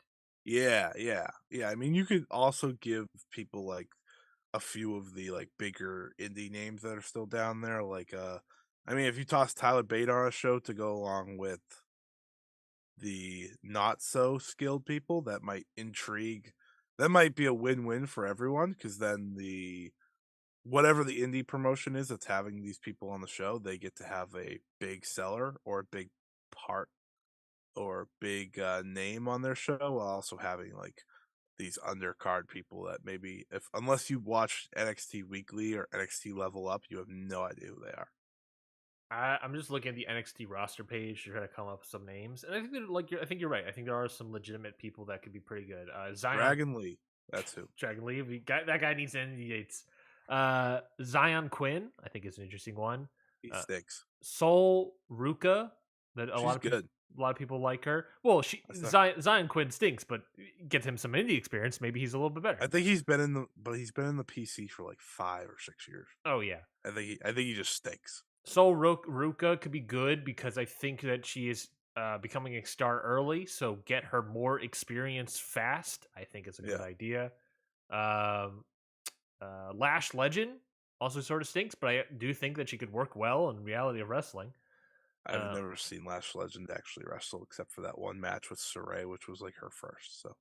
Yeah, yeah, yeah. I mean, you could also give people like a few of the like bigger indie names that are still down there. Like, I mean, if you toss Tyler Bate on a show to go along with the not so skilled people, that might intrigue. That might be a win-win for everyone because then the whatever the indie promotion is that's having these people on the show, they get to have a big seller or a big part or big name on their show while also having like these undercard people that maybe if unless you watch NXT Weekly or NXT Level Up, you have no idea who they are. I'm just looking at the NXT roster page to try to come up with some names, and I think I think you're right. I think there are some legitimate people that could be pretty good. Zion Dragon Lee, that's who. Dragon Lee, that guy needs indie dates. Zion Quinn, I think is an interesting one. He Uh, stinks. Soul Ruka, that She's good. a lot of people like her. Well, That's not, Zion Quinn stinks, but get him some indie experience. Maybe he's a little bit better. I think he's been in the PC for like 5 or 6 years. Oh yeah, I think he just stinks. Ruka could be good because I think that she is becoming a star early. So get her more experience fast. I think is a good Yeah, idea. Um, Lash Legend also sort of stinks, but I do think that she could work well in reality of wrestling. I've Uh, never seen Lash Legend actually wrestle except for that one match with Saray, which was like her first. So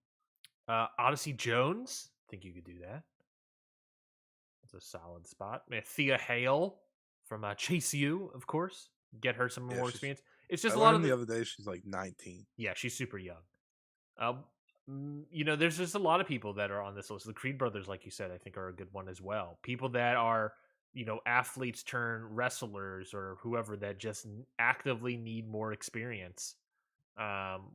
Odyssey Jones, I think you could do that. That's a solid spot. Thea Hale from Chase U, of course. Get her some yeah, more she's. experience. It's I just a lot of learned the the other day she's like 19. yeah, she's super young. Um, there's just a lot of people that are on this list. The Creed brothers, like you said, I think are a good one as well. People that are, athletes turn wrestlers or whoever that just actively need more experience.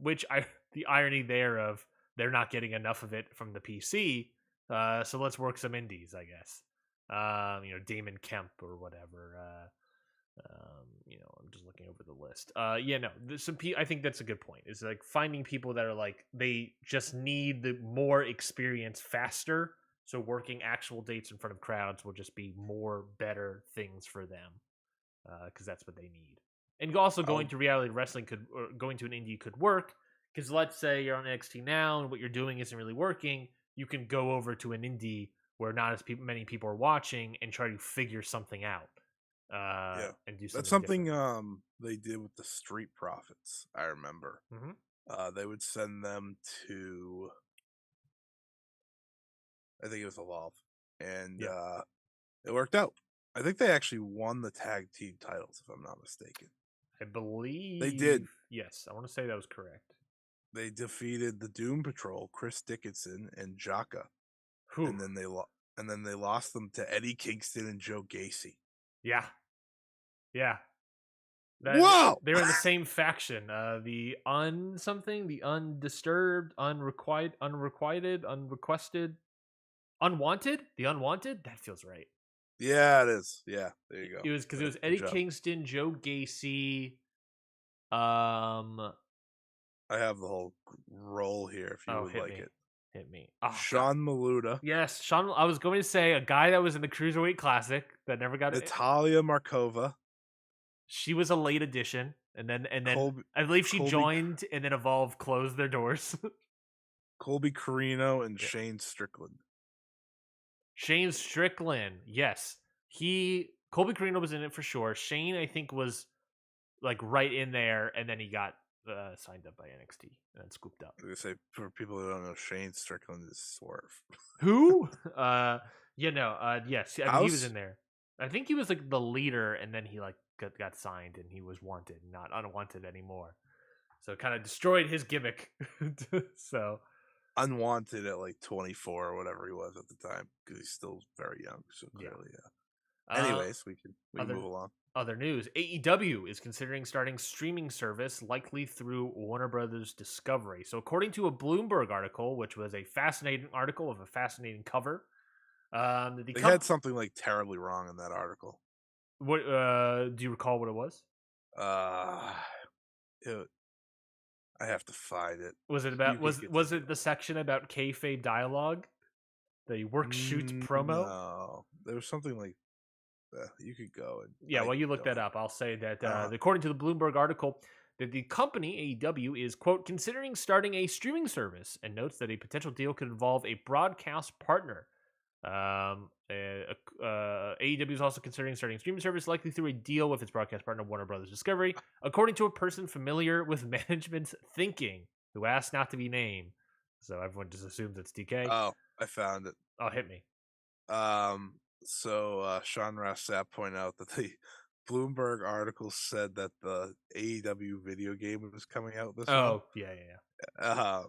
Which I the irony there of they're not getting enough of it from the PC. So let's work some indies, I guess. Damon Kemp or whatever. I'm just looking over the list. Yeah, no, there's some. I think that's a good point. Is like finding people that are like they just need the more experience faster. So working actual dates in front of crowds will just be more better things for them because that's what they need. And also going I'll to reality wrestling or going to an indie could work because let's say you're on NXT now and what you're doing isn't really working. You can go over to an indie where not as many people are watching and try to figure something out Yeah. and do That's something something different. they did with the Street Profits, I remember. Hmm. They would send them to I think it was Evolve. And Yeah, it worked out. I think they actually won the tag team titles, if I'm not mistaken. I They did. believe yes. I want to say that was correct. They defeated the Doom Patrol, Chris Dickinson and Jaka. Whew. And then they lost them to Eddie Kingston and Joe Gacy. Yeah, yeah. That Whoa! they were in the same faction. The un something, the undisturbed, unrequited, unrequested. Unwanted? The Unwanted? That feels right. Yeah, it is. Yeah, there you go. It was because it was Good Eddie job. Kingston, Joe Gacy. Um. I have the whole role here if you Oh, would like it. hit me. Oh God. Sean Maluda, Yes, Sean. I was going to say a guy that was in the Cruiserweight Classic that never got it. Natalia Markova, She was a late addition, and then Colby, I believe she Colby, joined, and then Evolve closed their doors. Colby Carino, and Yeah. Shane Strickland. Shane Strickland, yes, Colby Carino was in it for sure. Shane, I think, was like right in there, and then he got signed up by NXT and then scooped up. I'm gonna say for people who don't know, Shane Strickland is Swerve. Who? Yes. I mean, he was House in there. I think he was like the leader, and then he like got signed, and he was wanted, not unwanted anymore. So it kind of destroyed his gimmick. So unwanted at like 24 or whatever he was at the time because he's still very young. So yeah. clearly, yeah. Uh, Anyways, we can other move along. other news: AEW is considering starting streaming service, likely through Warner Brothers Discovery. So according to a Bloomberg article, which was a fascinating article of a fascinating cover, the They had comp. something like terribly wrong in that article. What do you recall? What it was? Uh, it, I have to find it. Was it You about could was continue. it the section about kayfabe dialogue? The work shoot promo? No, there was something like you could go and Yeah, I well, you look don't that have. up. I'll say that Uh, according to the Bloomberg article, that the company AEW is quote considering starting a streaming service, and notes that a potential deal could involve a broadcast partner. AEW is also considering starting a streaming service, likely through a deal with its broadcast partner Warner Brothers Discovery, according to a person familiar with management's thinking, who asked not to be named. So everyone just assumes it's DK. oh, I found it. Oh, hit me. Sean Rossap pointed out that the Bloomberg article said that the AEW video game was coming out this month. Oh, yeah.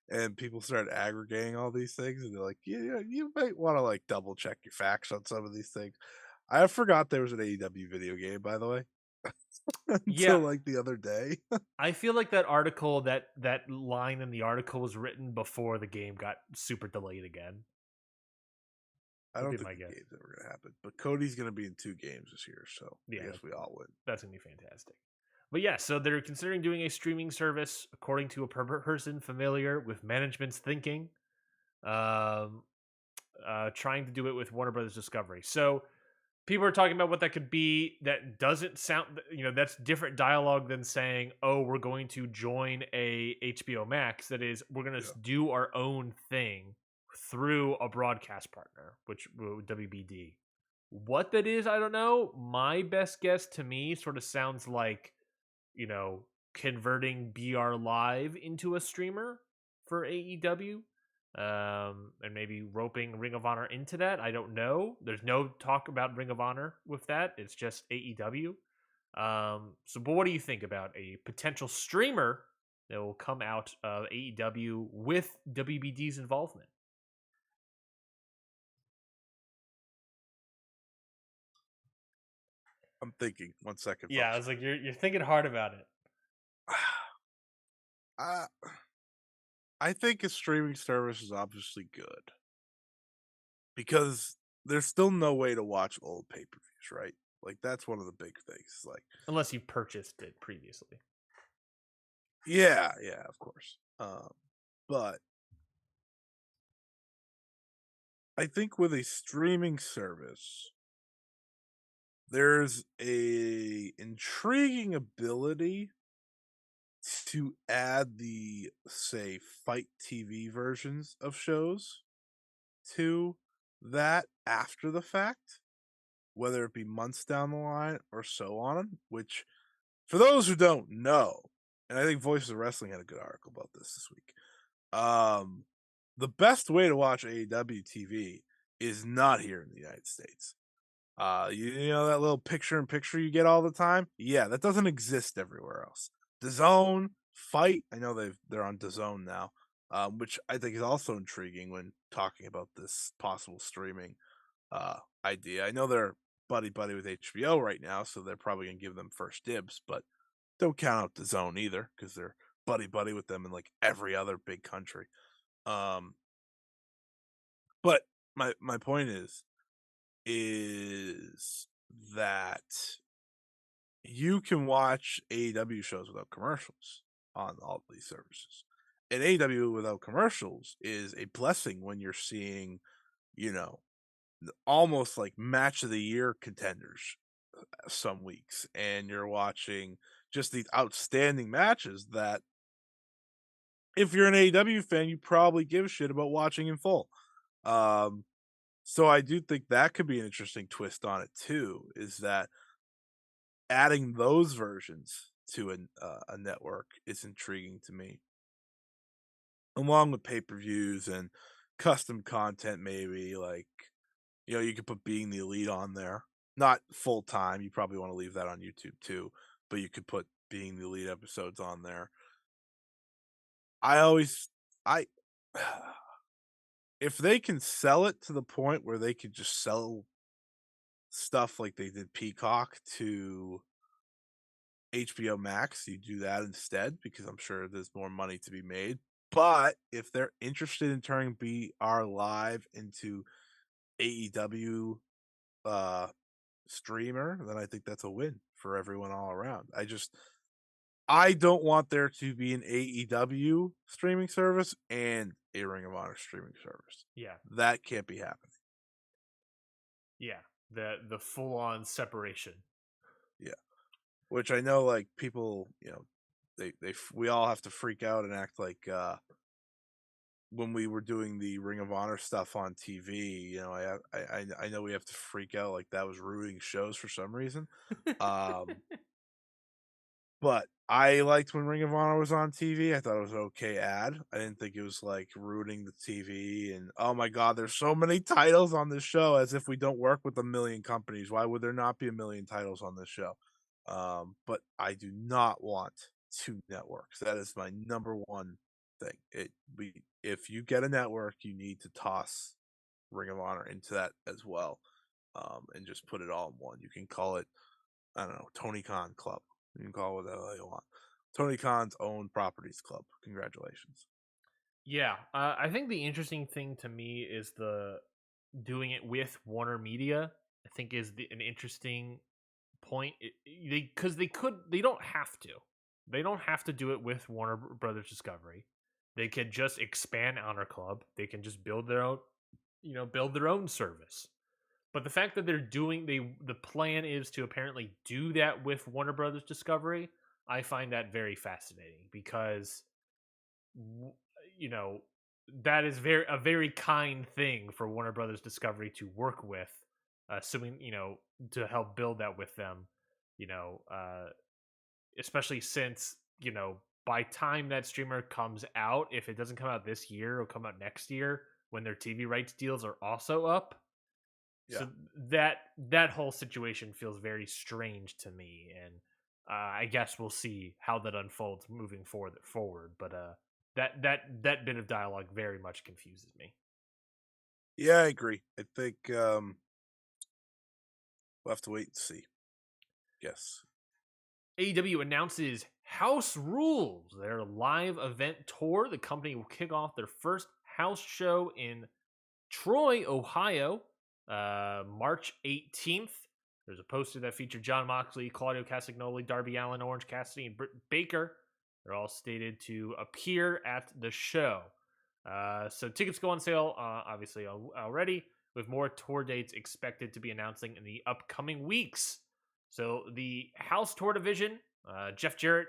And people started aggregating all these things, and they're like, "Yeah, you might want to like double check your facts on some of these things." I forgot there was an AEW video game, by the way, Yeah, until like the other day. I feel like that article, that line in the article was written before the game got super delayed again. I Would don't be think my the guess. game's ever gonna happen, but Cody's gonna be in 2 games this year, so I Yeah, guess we all win. that's gonna be fantastic. But yeah, so they're considering doing a streaming service, according to a person familiar with management's thinking. Um, Trying to do it with Warner Brothers Discovery. So people are talking about what that could be. That doesn't sound, that's different dialogue than saying, "Oh, we're going to join a HBO Max." That is, we're going to Yeah. do our own thing through a broadcast partner, which WBD. What that is, I don't know. My best guess to me sort of sounds like, you know, converting BR Live into a streamer for AEW, and maybe roping Ring of Honor into that. I don't know. There's no talk about Ring of Honor with that. It's just AEW. But what do you think about a potential streamer that will come out of AEW with WBD's involvement? I'm thinking. 1 second, Yeah, I folks. was like, you're thinking hard about it. uh, I think a streaming service is obviously good because there's still no way to watch old pay per views, right? Like that's one of the big things. Like, Unless you purchased it previously. yeah, of course. But I think with a streaming service, there's a intriguing ability to add the say fight TV versions of shows to that after the fact, whether it be months down the line or so on, which for those who don't know, and I think Voices of Wrestling had a good article about this week. The best way to watch AEW TV is not here in the United States. You know that little picture in picture you get all the time? Yeah, that doesn't exist everywhere else. DAZN, Fight, I know they're on DAZN now, which I think is also intriguing when talking about this possible streaming idea. I know they're buddy with HBO right now, so they're probably gonna give them first dibs, but don't count out DAZN either because they're buddy with them in like every other big country. Um, But my point is that you can watch AEW shows without commercials on all these services. And AEW without commercials is a blessing when you're seeing, you know, almost like match of the year contenders some weeks, and you're watching just these outstanding matches that if you're an AEW fan, you probably give a shit about watching in full. Um, so I do think that could be an interesting twist on it too, is that adding those versions to a network is intriguing to me, along with pay-per-views and custom content maybe, like, you could put Being the Elite on there. Not full time, you probably wanna leave that on YouTube too, but you could put Being the Elite episodes on there. I always I if they can sell it to the point where they could just sell stuff like they did Peacock to HBO Max, you do that instead because I'm sure there's more money to be made. But if they're interested in turning BR Live into AEW uh streamer, then I think that's a win for everyone all around. I don't want there to be an AEW streaming service and a Ring of Honor streaming service. Yeah, That can't be happening. yeah. The full on separation. Yeah. Which I know like people, we all have to freak out and act like when we were doing the Ring of Honor stuff on TV, I know we have to freak out like that was ruining shows for some reason. Um But I liked when Ring of Honor was on TV. I thought it was an okay ad. I didn't think it was like ruining the TV. And oh my God, there's so many titles on this show as if we don't work with a million companies. Why would there not be a million titles on this show? But I do not want two networks. That is my number one thing. If you get a network, you need to toss Ring of Honor into that as well. And just put it all in one. You can call it, I don't know, Tony Khan Club. You can call it whatever you want. Tony Khan's own properties club. Congratulations. Yeah, I think the interesting thing to me is the doing it with Warner Media. I think is an interesting point. They don't have to. They don't have to do it with Warner Brothers Discovery. They could just expand Honor Club. They can just build their own, build their own service. But the fact that the plan is to apparently do that with Warner Brothers Discovery, I find that very fascinating because w- you know that is a very kind thing for Warner Brothers Discovery to work with, assuming to help build that with them. You know, especially since by time that streamer comes out, if it doesn't come out this year, it'll come out next year when their TV rights deals are also up. Yeah. So that whole situation feels very strange to me, and I guess we'll see how that unfolds moving forward. But that bit of dialogue very much confuses me. Yeah, I agree. I think we'll have to wait and see. Yes. AEW announces House Rules, their live event tour. The company will kick off their first house show in Troy, Ohio, March 18th. There's a poster that featured John Moxley, Claudio Castagnoli, Darby Allin, Orange Cassidy, and Britt Baker. They're all stated to appear at the show. So tickets go on sale, obviously, already, with more tour dates expected to be announcing in the upcoming weeks. So the House Tour division, Jeff Jarrett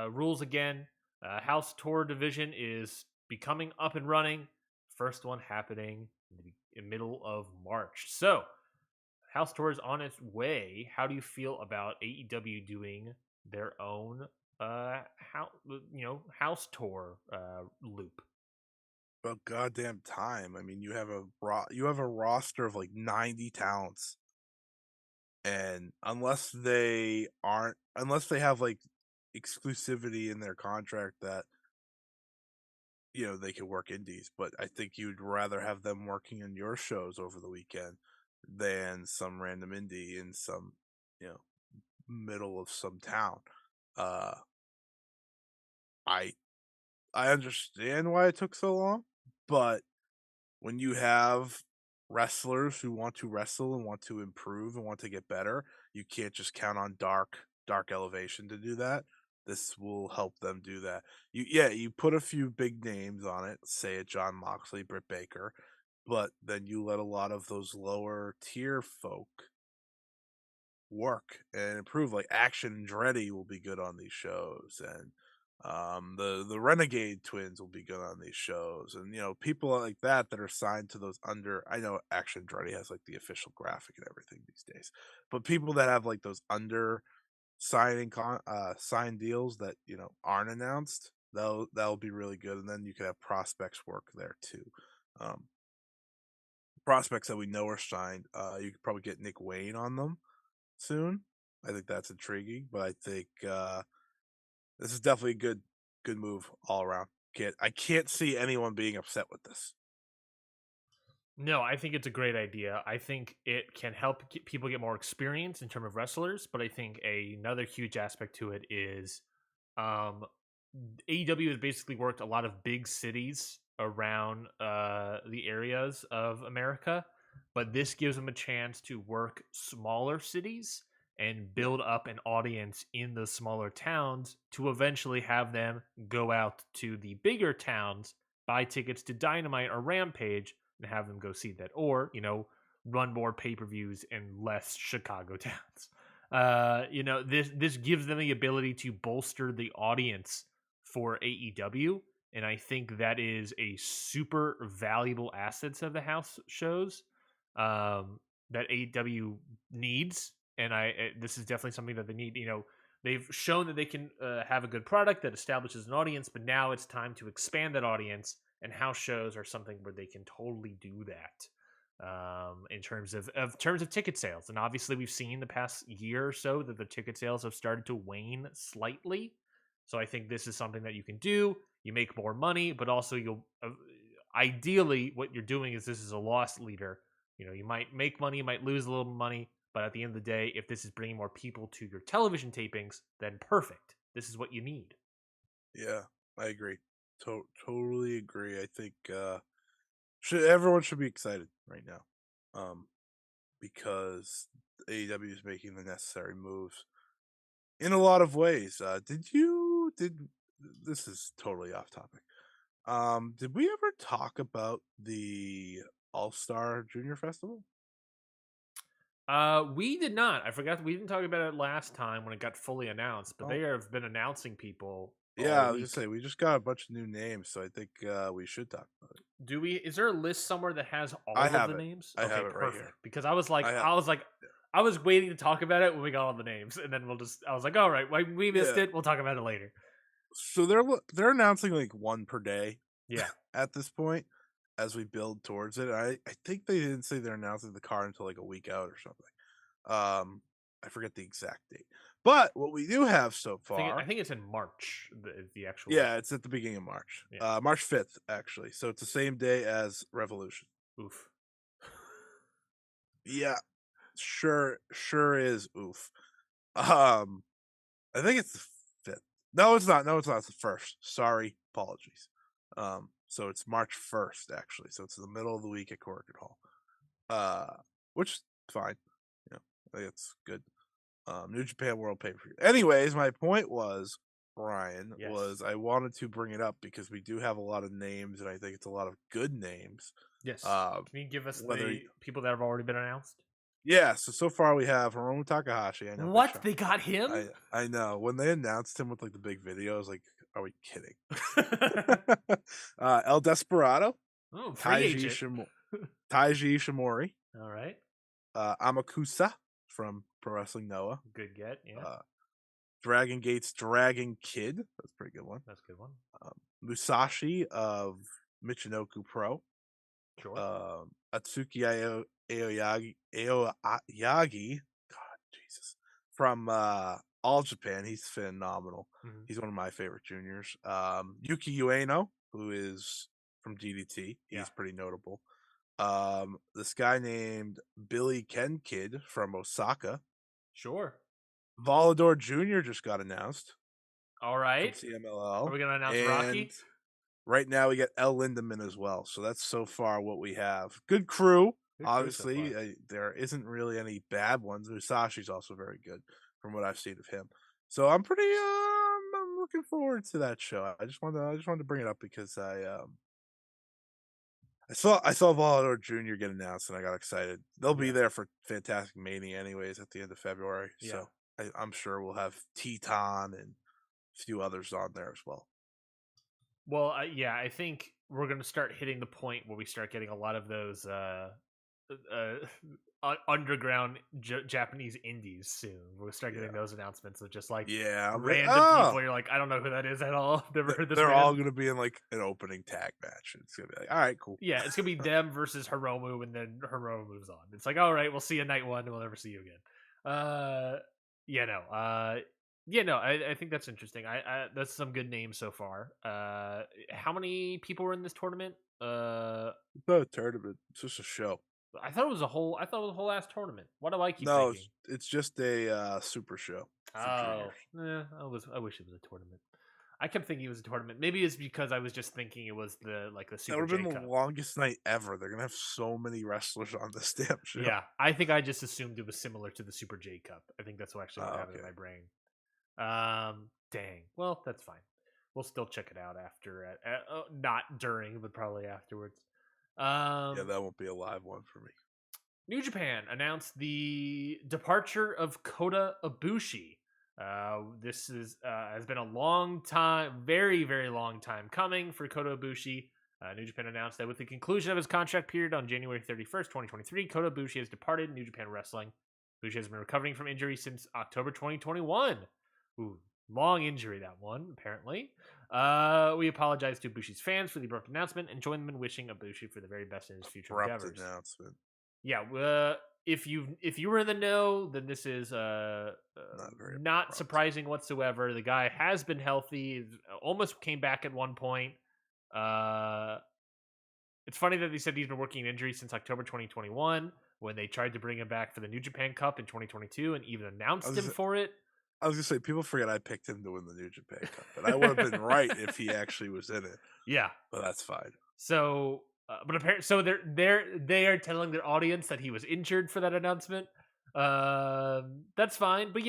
rules again. House Tour division is becoming up and running. First one happening in the middle of March. So House Tour is on its way. How do you feel about AEW doing their own house tour loop? About goddamn time. I mean, you have a roster of like 90 talents, and unless they have like exclusivity in their contract that they could work indies, but I think you'd rather have them working in your shows over the weekend than some random indie in some, you know, middle of some town. Uh I I understand why it took so long, but when you have wrestlers who want to wrestle and want to improve and want to get better, you can't just count on Dark Elevation to do that. This will help them do that. You put a few big names on it, say a John Moxley, Britt Baker, but then you let a lot of those lower tier folk work and improve. Like Action Andretti will be good on these shows, and the Renegade Twins will be good on these shows, and people like that are signed to those under. I know Action Andretti has like the official graphic and everything these days, but people that have like those under sign deals that aren't announced, that'll be really good, and then you could have prospects work there too. Um, Prospects that we know are signed. You could probably get Nick Wayne on them soon. I think that's intriguing, but I think this is definitely a good move all around. I can't see anyone being upset with this. No, I think it's a great idea. I think it can help people get more experience in terms of wrestlers, but I think another huge aspect to it is um, AEW has basically worked a lot of big cities around the areas of America, but this gives them a chance to work smaller cities and Yeah, build up an audience in the smaller towns to eventually have them go out to the bigger towns, buy tickets to Dynamite or Rampage, and have them go see that, or run more pay-per-views in less Chicago towns. This gives them the ability to bolster the audience for AEW, and I think that is a super valuable assets of the house shows that AEW needs, and this is definitely something that they need. They've shown that they can have a good product that establishes an audience, but now it's time to expand that audience, and house shows are something where they can totally do that. In terms of ticket sales, and obviously we've seen the past year or so that the ticket sales have started to wane slightly. So I think this is something that you can do. You make more money, but also you'll ideally what you're doing is this is a loss leader. You might make money, you might lose a little money, but at the end of the day, if this is bringing more people to your television tapings, then perfect. This is what you need. yeah, I agree. Totally agree. I think everyone should be excited right now, um, because AEW is making the necessary moves in a lot of ways. Did this is totally off topic. Did we ever talk about the All Star Junior Festival? We did not. I forgot we didn't talk about it last time when it got fully announced, but Oh, they have been announcing people all yeah, I was just week. saying we just got a bunch of new names, so I think we should talk about it. Do we? Is there a list somewhere that has I all of have the it. names? I Okay, have it right here. perfect. Because I was like, I have. I was waiting to talk about it when we got all the names, and then we'll just. I was like, all right, we missed Yeah. it. We'll talk about it later. So they're announcing like one per day Yeah. at this point as we build towards it. I think they didn't say they're announcing the car until like a week out or something. I forget the exact date. But what we do have so I far, think it's in March. The actual. yeah, it's at the beginning of March. Yeah. March 5th actually. So it's the same day as Revolution. Oof. Yeah, sure is oof. Um I think it's the 5th. No, it's not. No, it's not. It's the 1st. Sorry. Apologies. So it's March 1st, actually. So it's the middle of the week at Corrigan Hall. Which is fine. I think it's good. New Japan World Pay Per View. Anyways, my point was, Brian, Yes. was I wanted to bring it up because we do have a lot of names, and I think it's a lot of good names. Yes. Uh, Can you give us whether the people that have already been announced? Yeah, so far we have Hiromu Takahashi. I know, big What? shock. They got him? I know. When they announced him with like the big video, I was like, "Are we kidding?" El Desperado, Oh, free Taiji agent. Shimo- Taiji Ishimori, All right. Amakusa from Pro Wrestling Noah, Good get. Yeah. uh, Dragon Gate's Dragon Kid. That's a pretty good one. That's a good one. Musashi of Michinoku Pro, Sure. Atsuki Aoyagi. God, Jesus, from All Japan. He's phenomenal. Mhm. He's one of my favorite juniors. Yuki Ueno, who is from DDT. Yeah. He's pretty notable. This guy named Billy Ken Kid from Osaka. Sure. Volador Jr. just got announced All from right. Are CMLL. we gonna announce And Rocky? Right now, we got El Lindemann as well, so that's so far what we have. Good crew, Good crew so obviously. far. There isn't really any bad ones. Musashi's also very good from what I've seen of him. So I'm pretty. I'm looking forward to that show. I just wanted to bring it up because I saw Volador Jr. get announced and I got excited. They'll be Yeah. there for Fantastic Mania anyways at the end of February, Yeah. so I'm sure we'll have Teton and a few others on there as well. Well, yeah, I think we're gonna start hitting the point where we start getting a lot of those uh, underground Japanese indies soon. We'll start getting Yeah. those announcements of just like Yeah, I'm like, random "Oh!" people. You're like, I don't know who that is at all. Never heard this They're all band. gonna be in, like, an opening tag match. It's gonna be like, "Alright, cool." Yeah, it's gonna be them versus Hiromu, and then Hiromu moves on. It's like, all right, we'll see you night one, and we'll never see you again. Uh, yeah, no, yeah, no, I think that's interesting. That's some good names so far. How many people were in this tournament? It's not a tournament, it's just a show. I thought it was a whole. I thought it was a whole ass tournament. What do I keep No, thinking? it's just a, super show for juniors. Oh, I wish it was a tournament. I kept thinking it was a tournament. Maybe it's because I was just thinking it was the That Super would've been J the Cup. longest night ever. They're gonna have so many wrestlers on this damn show. Yeah, I think I just assumed it was similar to the Super J Cup. I think that's actually what Oh, happened in okay. my brain. Dang. Well, that's fine. We'll still check it out after, not during, but probably afterwards. Yeah, Um, that won't be a live one for me. New Japan announced the departure of Kota Ibushi. This is has been a long time, very very long time coming for Kota Ibushi. New Japan announced that with the conclusion of his contract period on January 31st, 2023, Kota Ibushi has departed New Japan Wrestling. Ibushi has been recovering from injury since October 2021. Ooh, long injury that one, apparently. We apologize to Ibushi's fans for the abrupt announcement and join them in wishing Ibushi for the very best in his future Abrupt endeavors. announcement. Yeah, if you were in the know, then this is Not very not abrupt. surprising whatsoever. The guy has been healthy, almost came back at one point. Uh, it's funny that they said he's been working an injury since October 2021 when they tried to bring him back for the New Japan Cup in 2022 and even I announced was him for it. I was gonna say, people forget I picked him to win the New Japan Cup, and I would have been right if he actually was in it, Yeah. but that's fine. So, but apparently, so they are telling their audience that he was injured for that announcement. That's fine, but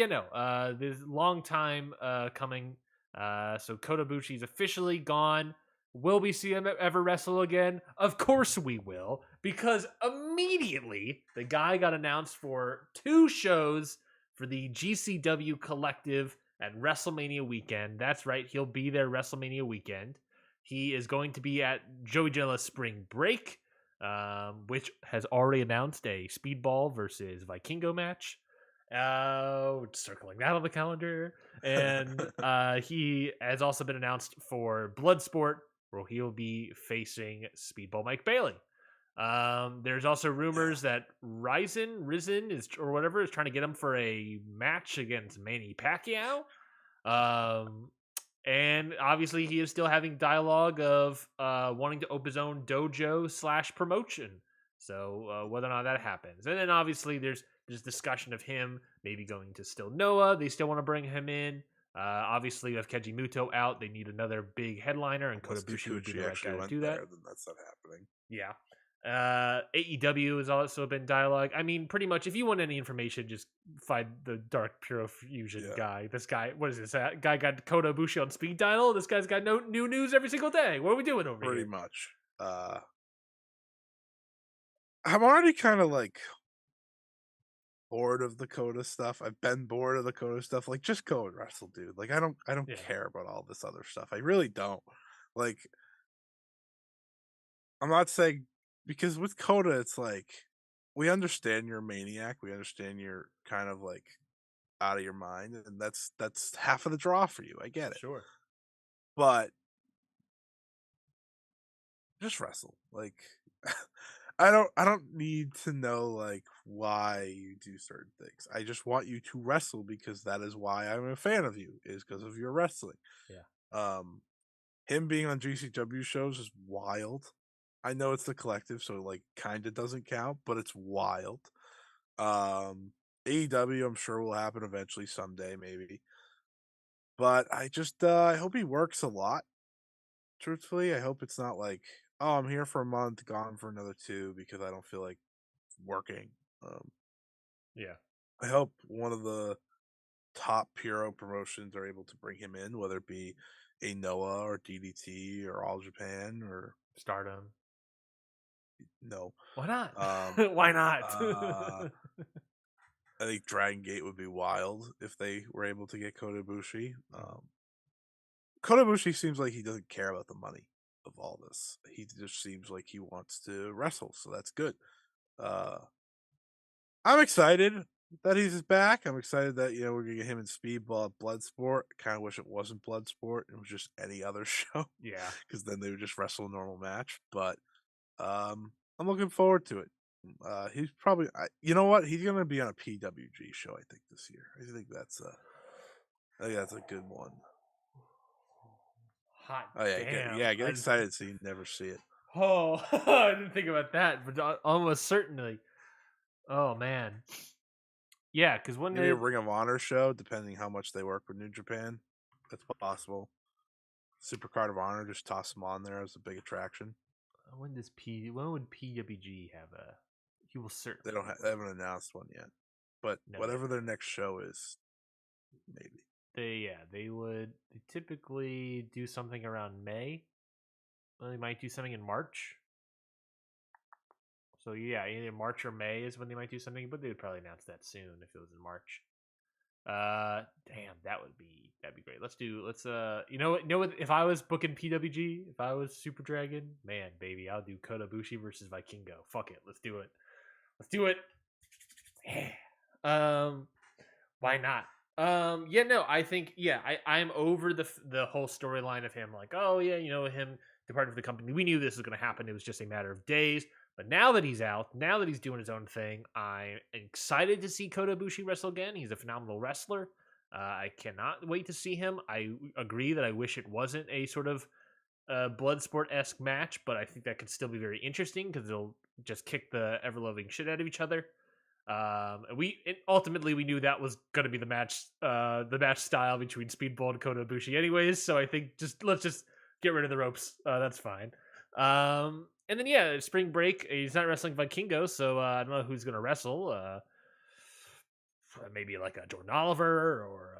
this long time coming. So Kota Ibushi's officially gone. Will we see him ever wrestle again? Of course we will, because immediately the guy got announced for two shows for the GCW Collective at WrestleMania weekend. That's right, he'll be there WrestleMania weekend. He is going to be at Joey Janela's Spring Break, which has already announced a Speedball versus Vikingo match. Circling that on the calendar. And he has also been announced for Bloodsport, where he'll be facing Speedball Mike Bailey. There's also Yeah. rumors that Risen is or whatever is trying to get him for a match against Manny Pacquiao. Um, and obviously, he is still having dialogue of wanting to open his own dojo slash promotion. So whether or not that happens, and then obviously there's discussion of him maybe going to still Noah. They still want to bring him in. Obviously, with Keiji Muto out, they need another big headliner, and Kota Unless Ibushi would be Kikuchi the right actually guy to went do that. there, then that's not happening. Yeah. AEW has also been dialogue. I mean, pretty much if you want any information, just find the Dark Puro Fusion Yeah, guy. This guy, what is this? Guy got Kota Ibushi on speed dial. This guy's got no new news every single day. What are we doing over pretty here? much. I'm already kinda, like, bored of the Coda stuff. I've been bored of the Coda stuff. Like, just go and wrestle, dude. Like, I don't Yeah, care about all this other stuff. I really don't. Like, I'm not saying because with Coda, it's like we understand you're a maniac. We understand you're kind of like out of your mind, and that's half of the draw for you. I get it. sure. But just wrestle. Like I don't need to know like why you do certain things. I just want you to wrestle because that is why I'm a fan of you, is because of your wrestling. Yeah, Um him being on GCW shows is wild. I know it's the collective, so like kind of doesn't count, but it's wild. AEW, I'm sure will happen eventually someday, maybe. But I just I hope he works a lot. truthfully, I hope it's not like, oh, I'm here for a month, gone for another 2 because I don't feel like working. Um, Yeah, I hope one of the top Puro promotions are able to bring him in, whether it be a Noah or DDT or All Japan or Stardom. no. Why not? Um, Why not? uh, I think Dragon Gate would be wild if they were able to get Kota Ibushi. Kota Ibushi seems like he doesn't care about the money of all this. He just seems like he wants to wrestle, so that's good. Uh, I'm excited that he's back. I'm excited that we're gonna get him in Speedball at Bloodsport. I kind of wish it wasn't Bloodsport; it was just any other show, Yeah. because then they would just wrestle a normal match. But I'm looking forward to it. He's probably, you know what? He's gonna be on a PWG show, I think, this year. I think that's a good one. Hot Oh yeah, damn. get excited so you never see it. Oh, I didn't think about that, but almost certainly. Oh man. Yeah, because when Maybe a did Ring of Honor show, depending how much they work with New Japan. That's possible. Supercard of Honor, just toss them on there as a big attraction. when would PWG have a? He will They certainly don't have they one. haven't announced one yet, but No, they whatever haven't. their next show is, maybe. They would. They typically do something around May. Well, they might do something in March. So yeah, either March or May is when they might do something, but they would probably announce that soon if it was in March. Damn, that'd be great. Let's if I was booking PWG, if I was Super Dragon, man, baby, I'll do Kota Ibushi versus Vikingo. Fuck it, let's do it. Let's do it. Yeah. Why not? Yeah, no, I think I'm over the whole storyline of him like, oh yeah, him departing from the company. We knew this was going to happen. It was just a matter of days. But now that he's out, now that he's doing his own thing, I'm excited to see Kota Ibushi wrestle again. He's a phenomenal wrestler. I cannot wait to see him. I agree that I wish it wasn't a sort of Bloodsport esque match, but I think that could still be very interesting because they'll just kick the ever loving shit out of each other. Ultimately we knew that was going to be the match style between Speedball and Kota Ibushi, anyways. So I think let's just get rid of the ropes. That's fine. And then spring break. He's not wrestling Vikingo, so I don't know who's going to wrestle. Maybe like a Jordan Oliver or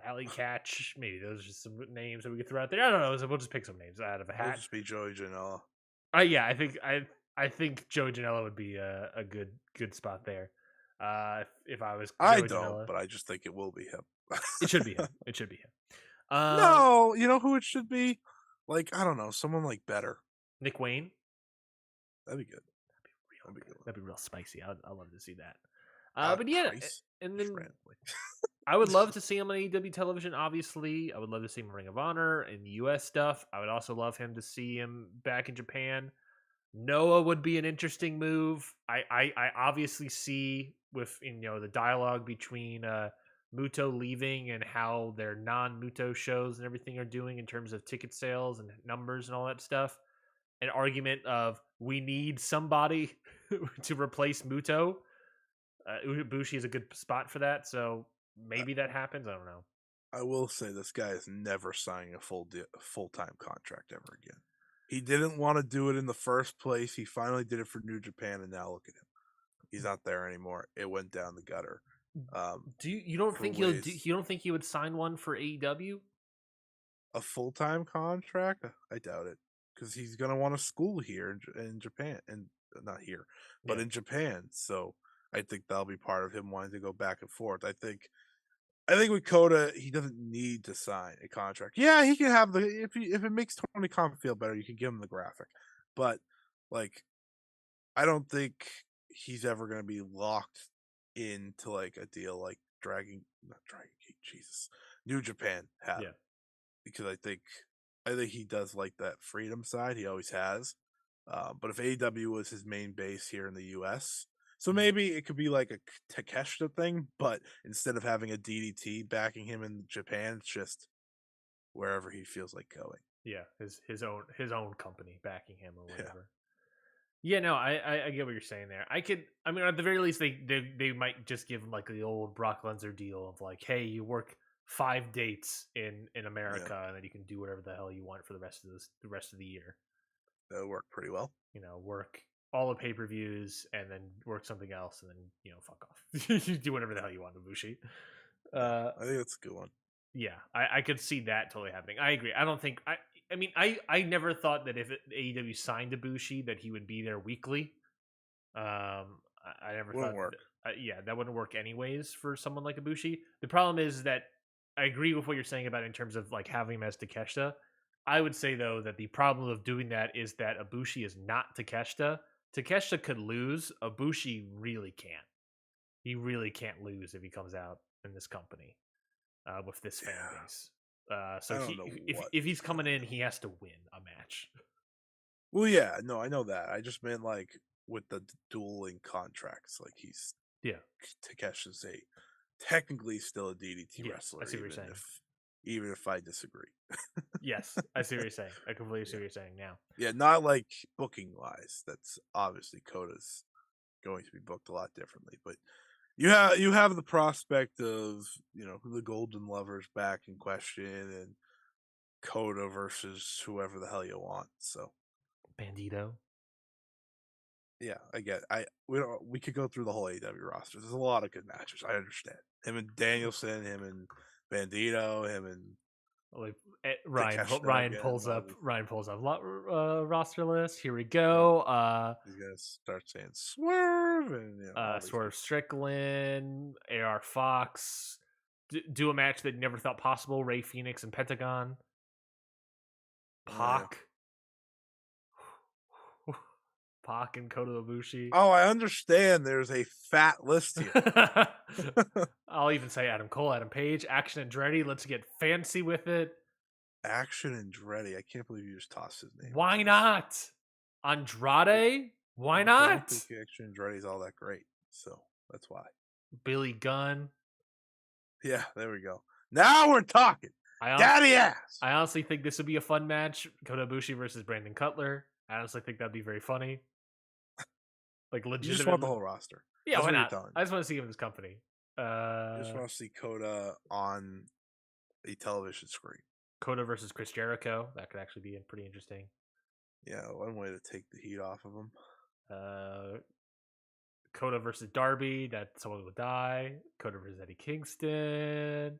Alley Catch. Maybe those are just some names that we could throw out there. I don't know. So we'll just pick some names out of a It'll hat. just be Joey Janela. Yeah, I think Joe Janela would be a good spot there. If I was I Joey don't, Janela, but I just think it will be him. it should be him. It should be him. No, you know who it should be? Like, I don't know, someone like better. Nick Wayne. That'd be good. That'd be That'd real be good. good. That'd be real spicy. I'd love to see that. Alec But yeah, Price, and just then randomly. I would love to see him on AEW television. Obviously, I would love to see him in Ring of Honor and US stuff. I would also love him to see him back in Japan. Noah would be an interesting move. I obviously see with the dialogue between Muto leaving and how their non-Muto shows and everything are doing in terms of ticket sales and numbers and all that stuff. An argument of we need somebody to replace Muto. Ibushi is a good spot for that, so Uh, maybe that happens. I don't know. I will say this guy is never signing a full-time contract ever again. He didn't want to do it in the first place. He finally did it for New Japan, and now look at him. He's not there anymore. It went down the gutter. Do you don't For think ways you don't think he would sign one for AEW? a full-time contract, I doubt it, because he's gonna want to school here in Japan, and not here, but Yeah. in Japan. So I think that'll be part of him wanting to go back and forth. I think with Coda, he doesn't need to sign a contract. Yeah, he can have if it makes Tony Khan feel better, you can give him the graphic. But like, I don't think he's ever going to be locked into like a deal like not Dragon Gate, Jesus, New Japan had, Yeah. because I think he does like that freedom side. He always has. But if AEW was his main base here in the US, so Mhm. maybe it could be like a Takeshita thing, but instead of having a DDT backing him in Japan, it's just wherever he feels like going. Yeah, his own company backing him or Yeah. whatever. Yeah, no, I get what you're saying there. I mean, at the very least, they might just give him like the old Brock Lesnar deal of like, hey, you work 5 dates in Yeah, America, and then you can do whatever the hell you want for the rest of the year. that worked pretty well. Work all the pay-per-views and then work something else, and then fuck off. You do whatever the hell you want, Ibushi. Yeah, Uh, I think that's a good one. yeah, I could see that totally happening. I agree. I don't think I mean, I never thought that if AEW signed Ibushi that he would be there weekly. I never Wouldn't thought, work. yeah, that wouldn't work anyways for someone like Ibushi. The problem is that I agree with what you're saying about in terms of like having him as Takeshita. I would say though that the problem of doing that is that Ibushi is not Takeshita. Takeshita could lose. Ibushi really can't. He really can't lose if he comes out in this company with this fan Yeah, base. I So don't know what if he's he's coming gonna in, do. he has to win a match. Well, yeah, no, I know that. I just meant like with the dueling contracts, like he's Yeah. Takeshi's a technically still a DDT Yes, I wrestler, see what you're saying. even if I disagree. Yes, I see what you're saying. I completely see Yeah, what you're saying now. yeah, not like booking wise. That's obviously Coda's going to be booked a lot differently, but you have the prospect of the Golden Lovers back in question and Coda versus whoever the hell you want. So Bandito. yeah, I get. We could go through the whole AEW roster. There's a lot of good matches. I understand him and Danielson, him and Bandito, him and Like Takeshita again. Ryan pulls up roster list. Here we Yeah, go. he's gonna start saying swerve and all these Swerve people. Strickland, AR Fox, do a match that you never thought possible. Ray Phoenix and Pentagon. Yeah. Pac. Pac and Kota Ibushi. Oh, I understand. There's a fat list here. I'll even say Adam Cole, Adam Page, Action Andretti. Let's get fancy with it. Action Andretti. I can't believe you just tossed his name. Why not? Andrade? Why I don't not? think Action Andretti's all that great, so that's why. Billy Gunn. Yeah, there we go. Now we're talking. I Daddy ass. honestly think this would be a fun match. Kota Ibushi versus Brandon Cutler. I honestly think that'd be very funny. Like You just want the legitimately. whole roster. Yeah, That's why what you're not? telling I me. just want to see him in this company. You just want to see Coda on a television screen. Kota versus Chris Jericho. That could actually be pretty interesting. Yeah, one way to take the heat off of him. Kota versus Darby. That someone would die. Kota versus Eddie Kingston.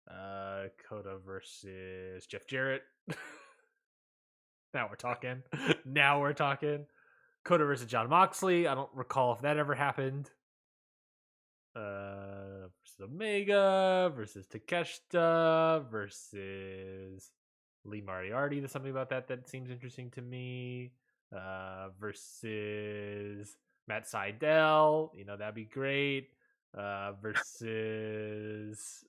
Kota versus Jeff Jarrett. Now we're talking. Now we're talking. Kota versus John Moxley. I don't recall if that ever happened. Versus Omega versus Takeshita versus Lee Moriarty. There's something about that seems interesting to me. Versus Matt Sydal. That'd be great. Versus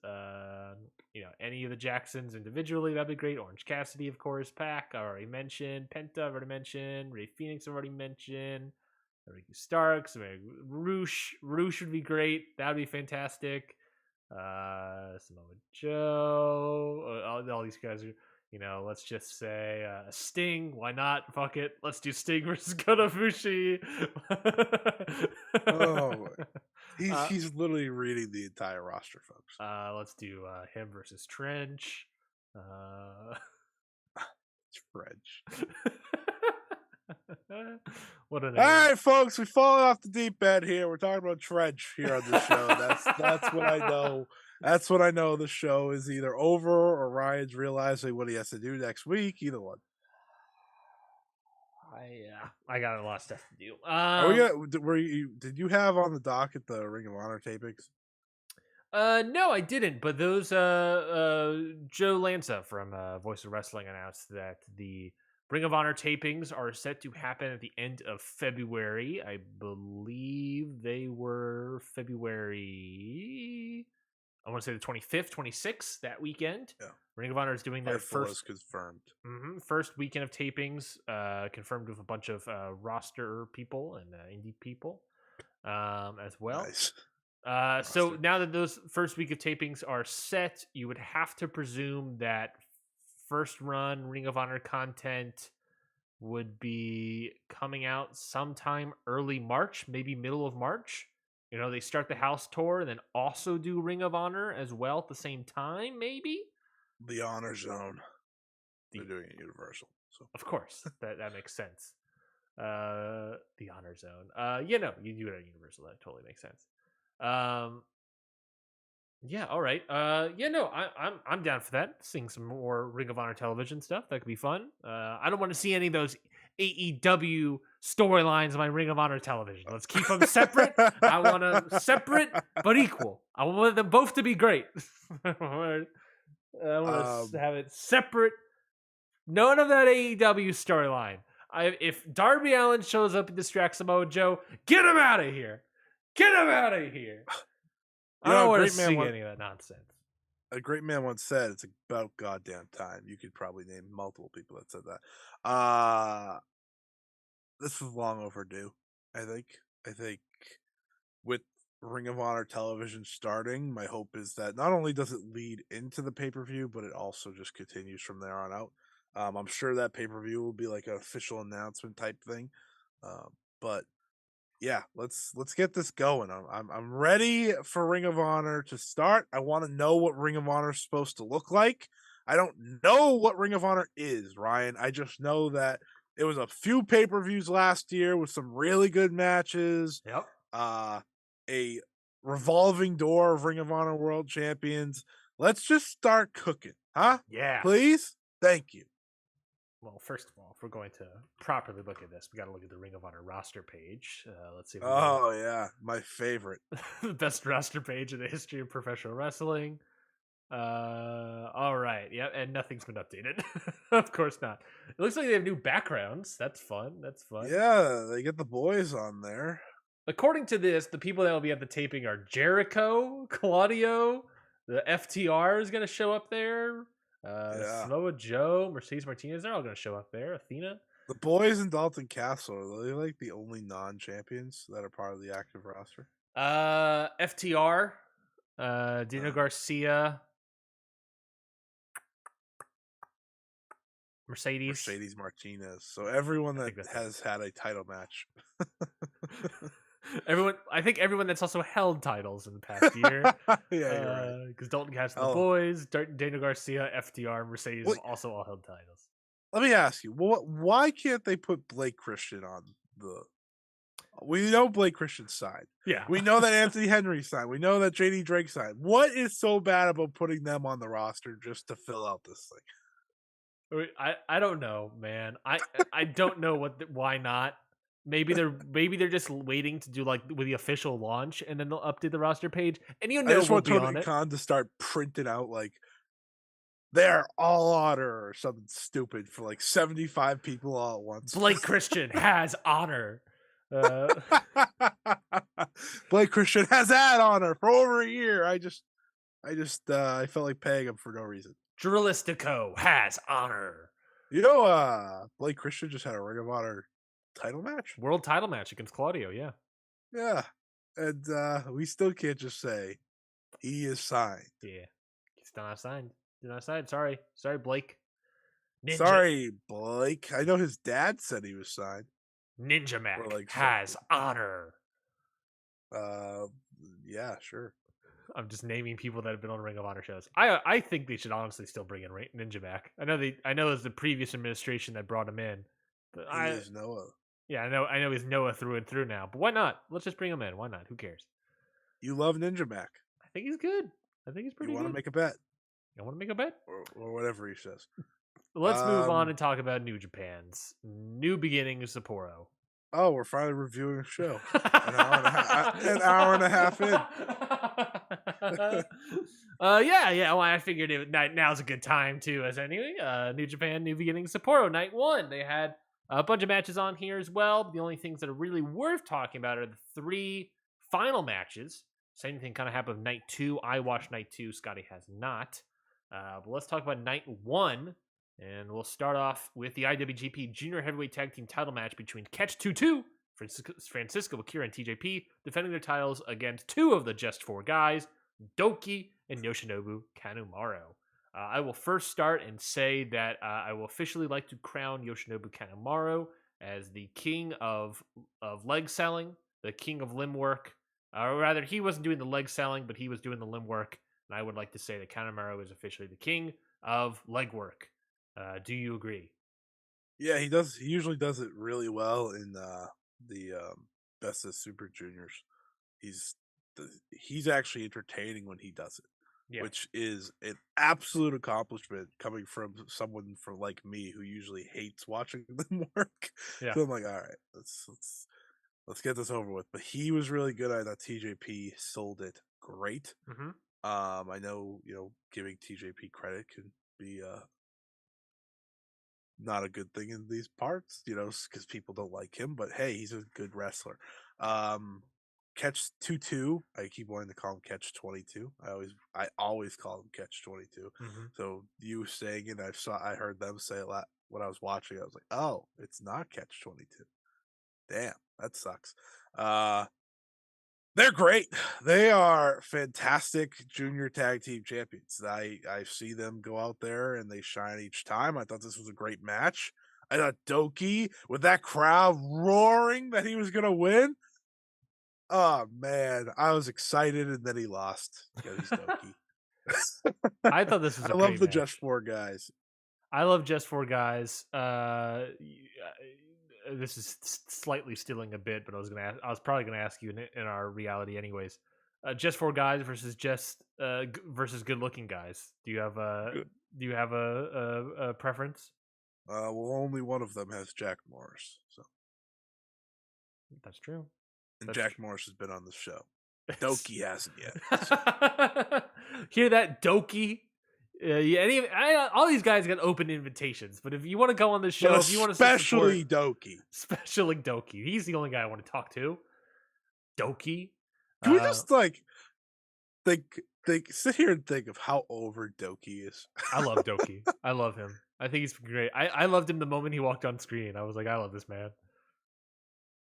any of the Jacksons individually, that'd be great. Orange Cassidy, of course. Pac, I already mentioned. Penta, I've already mentioned. Ray Phoenix, I've already mentioned. Ricky Starks, Roosh would be great. That would be fantastic. Samoa Joe, all these guys are. Let's just say Sting. Why not? Fuck it. Let's do Sting versus Kota Ibushi. Oh, he's literally reading the entire roster, folks. Let's do him versus Trench. It's French. What a name! All right, folks, we fallen off the deep end here. We're talking about Trench here on the show. That's what I know. That's what I know. The show is either over or Ryan's realizing what he has to do next week. Either one. I got a lot of stuff to do. Are we gonna? Did you have on the docket the Ring of Honor tapings? No, I didn't. But those Joe Lanza from Voice of Wrestling announced that the Ring of Honor tapings are set to happen at the end of February. I believe they were February. I want to say the 25th, 26th, that weekend. Yeah. Ring of Honor is doing their first confirmed. First weekend of tapings, confirmed with a bunch of roster people and indie people as well. Nice. So now that those first week of tapings are set, you would have to presume that first run Ring of Honor content would be coming out sometime early March, maybe middle of March. They start the house tour and then also do Ring of Honor as well at the same time, maybe? The Honor Zone. They're The, doing it Universal. So of course, that makes sense. The Honor Zone. You do it at Universal. That totally makes sense. Yeah, all right. I'm down for that. Seeing some more Ring of Honor television stuff. That could be fun. I don't want to see any of those AEW storylines on my Ring of Honor television. Let's keep them separate. I want them separate but equal. I want them both to be great. I want to have it separate. None of that AEW storyline. If Darby Allin shows up and distracts Samoa Joe, get him out of here. Get him out of here. I don't want to see any of that nonsense. A great man once said, "It's about goddamn time." You could probably name multiple people that said that. This was long overdue. I think with Ring of Honor television starting, my hope is that not only does it lead into the pay-per-view, but it also just continues from there on out. I'm sure that pay-per-view will be like an official announcement type thing. But yeah, let's get this going. I'm ready for Ring of Honor to start. I want to know what Ring of Honor is supposed to look like. I don't know what Ring of Honor is, Ryan. I just know that it was a few pay-per-views last year with some really good matches. Yep. A revolving door of Ring of Honor World Champions. Let's just start cooking, huh? Yeah. Please? Thank you. Well, first of all, if we're going to properly look at this, we got to look at the Ring of Honor roster page. Let's see. Yeah, my favorite. The best roster page in the history of professional wrestling. All right. Yeah, and nothing's been updated. Of course not. It looks like they have new backgrounds. That's fun. Yeah, they get the boys on there. According to this, the people that will be at the taping are Jericho, Claudio, the FTR is going to show up there. Samoa Joe, Mercedes Martinez, they're all going to show up there. Athena. The boys and Dalton Castle, are they like the only non-champions that are part of the active roster? FTR, Dino Garcia, Mercedes Martinez. So everyone that has had a title match. I think everyone that's also held titles in the past year. Yeah, because Dalton Castle, the boys, Daniel Garcia, FTR, Mercedes have also all held titles. Let me ask you, why can't they put Blake Christian on the? We know Blake Christian's side. Yeah, we know that Anthony Henry's side. We know that JD Drake's side. What is so bad about putting them on the roster just to fill out this thing? I don't know, man. I don't know why not. Maybe they're just waiting to do like with the official launch, and then they'll update the roster page. And I just want Tony Khan to start printing out like they're all honor or something stupid for like 75 people all at once. Blake Christian has honor. Blake Christian has had honor for over a year. I felt like paying him for no reason. Drilistico has honor. Blake Christian just had a Ring of Honor title match, world title match against Claudio. Yeah, and we still can't just say he is signed. Yeah, he's not signed. He's not signed. Sorry, Blake. Ninja. Sorry, Blake. I know his dad said he was signed. Ninja Mac has honor. Yeah, sure. I'm just naming people that have been on Ring of Honor shows. I think they should honestly still bring in Ninja Mac. I know it was the previous administration that brought him in. But he is Noah. Yeah, I know he's Noah through and through now. But why not? Let's just bring him in. Why not? Who cares? You love Ninja Mac. I think he's good. I think he's pretty good. You want to make a bet? I want to make a bet? Or whatever he says. Let's move on and talk about New Japan's New Beginning of Sapporo. Oh, we're finally reviewing a show. An hour and a half in. Yeah. Well, I figured now's a good time too. As anyway, New Japan, New Beginning, Sapporo, night 1. They had a bunch of matches on here as well. But the only things that are really worth talking about are the 3 final matches. Same thing kind of happened with night 2. I watched night 2. Scotty has not. But let's talk about night 1. And we'll start off with the IWGP Junior Heavyweight Tag Team title match between Catch 2-2, Francisco Akira and TJP, defending their titles against 2 of the Just 4 guys, Doki and Yoshinobu Kanemaru. I will first start and say that I will officially like to crown Yoshinobu Kanemaru as the king of leg selling, the king of limb work, Or rather, he wasn't doing the leg selling, but he was doing the limb work. And I would like to say that Kanemaru is officially the king of leg work. Do you agree? Yeah, he does. He usually does it really well in the Best of Super Juniors. He's he's actually entertaining when he does it, Yeah. which is an absolute accomplishment coming from someone from like me who usually hates watching them work. Yeah. So I'm like, all right, let's get this over with. But he was really good. I thought TJP sold it great. Hmm. I know giving TJP credit can be not a good thing in these parts, because people don't like him. But hey, he's a good wrestler. Um, Catch 22. I keep wanting to call him Catch 22. I always call him Catch 22. Hmm. So you saying it, I heard them say a lot when I was watching. I was like, oh, it's not Catch 22. Damn, that sucks. Uh, they're great. They are fantastic junior tag team champions. I see them go out there and they shine each time. I thought this was a great match. I thought Doki with that crowd roaring that he was gonna win. Oh man, I was excited and then he lost. He's Doki. I thought this was a I love great the Just match. Four guys. I love Just Four Guys. This is slightly stealing a bit, but I was probably gonna ask you in our reality, anyways. Just Four Guys versus versus Good Looking Guys. Good. Do you have a preference? Well, only one of them has Jack Morris. So, That's true. and That's Jack true. Morris has been on the show. It's- Doki hasn't yet. So. Hear that, Doki? Yeah, all these guys got open invitations, but if you want to go on this But show, if you want to support, especially Doki. especially Doki, he's the only guy I want to talk to. Doki. Can we Uh, just think sit here and think of how over Doki is? I love Doki. I love him. I think he's great. I loved him the moment he walked on screen. I was like, I love this man.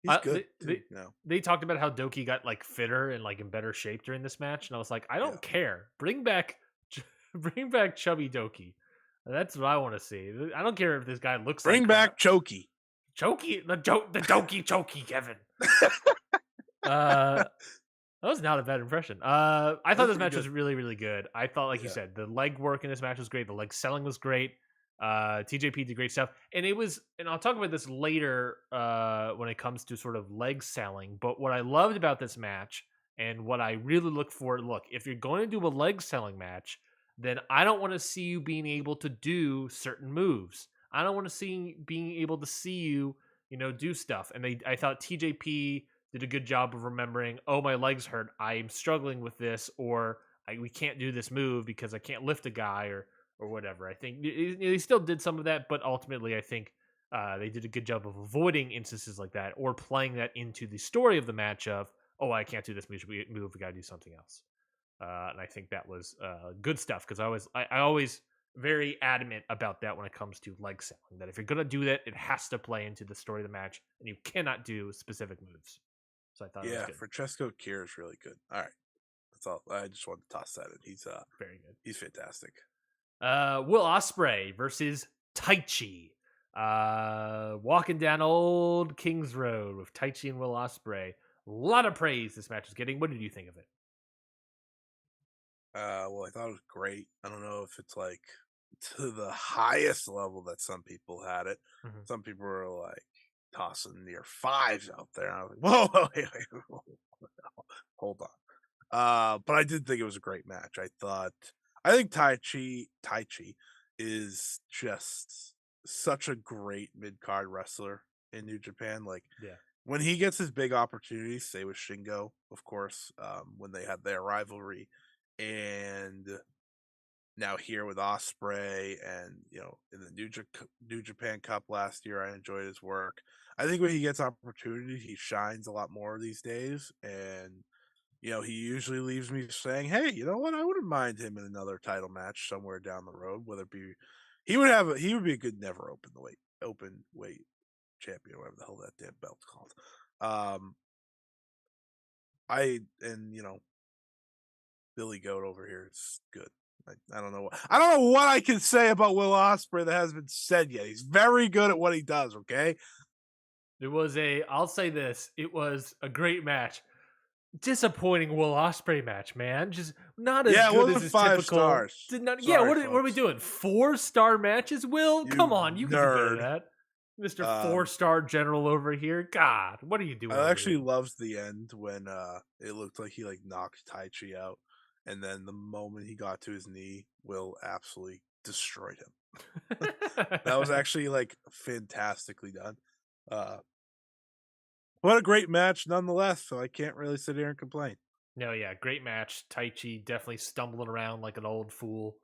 He's Uh, good they, too, they they talked about how Doki got like fitter and like in better shape during this match, and I was like, I Yeah. don't care. Bring back, bring back chubby Doki. That's what I want to see. I don't care if this guy looks like Bring back Choki. Chokey, the Doki Chokey, Kevin. Uh, that was not a bad impression. I thought That's this pretty match good. was really, really good. I thought, like you Yeah. said, the leg work in this match was great. The leg selling was great. TJP did great stuff, and I'll talk about this later when it comes to sort of leg selling. But what I loved about this match, and what I really look, if you're going to do a leg selling match, then I don't want to see you being able to do certain moves. I don't want to see being able to see you, do stuff. And I thought TJP did a good job of remembering, oh, my legs hurt, I'm struggling with this, or we can't do this move because I can't lift a guy, or whatever. I think they still did some of that, but ultimately I think they did a good job of avoiding instances like that, or playing that into the story of the match of, oh, I can't do this move, we got to do something else. And I think that was good stuff, because I always very adamant about that when it comes to leg selling, that if you're going to do that, it has to play into the story of the match, and you cannot do specific moves. So I thought it was Yeah, good. Francesco Kier is really good. All right. That's all. I just wanted to toss that in. Very good. He's fantastic. Will Ospreay versus Taichi. Walking down old Kings Road with Taichi and Will Ospreay. A lot of praise this match is getting. What did you think of it? Well, I thought it was great. I don't know if it's like to the highest level that some people had it. Mhm. Some people were like tossing near fives out there. I was like, whoa, whoa, hold on. But I did think it was a great match. I think Tai Chi is just such a great mid card wrestler in New Japan. Like Yeah. when he gets his big opportunities, say with Shingo, of course, when they had their rivalry, and now here with Osprey, and in the New Japan Cup last year, I enjoyed his work. I think when he gets opportunities, he shines a lot more these days, and he usually leaves me saying, "Hey, you know what? I wouldn't mind him in another title match somewhere down the road. Whether it be he would be a good never open weight champion, whatever the hell that damn belt's called." Um, I and Billy Goat over here is good. I don't know what I can say about Will Ospreay that hasn't been said yet. He's very good at what he does. Okay, I'll say this, it was a great match. disappointing Will Ospreay match, man. Just not as Yeah, it good as wasn't his 5 typical. stars. Did not. Yeah, Sorry, what are we folks. doing? 4-star matches, Will? Come You on, you could do better than nerd. that, Mister Um, 4-star General over here. God, what are you doing I over actually here? loved the end when it looked like he like knocked Tai Chi out, and then the moment he got to his knee, Will absolutely destroyed him. That was actually like fantastically done. Uh, what a great match nonetheless. So I can't really sit here and complain. No, yeah, great match. Taichi definitely stumbling around like an old fool.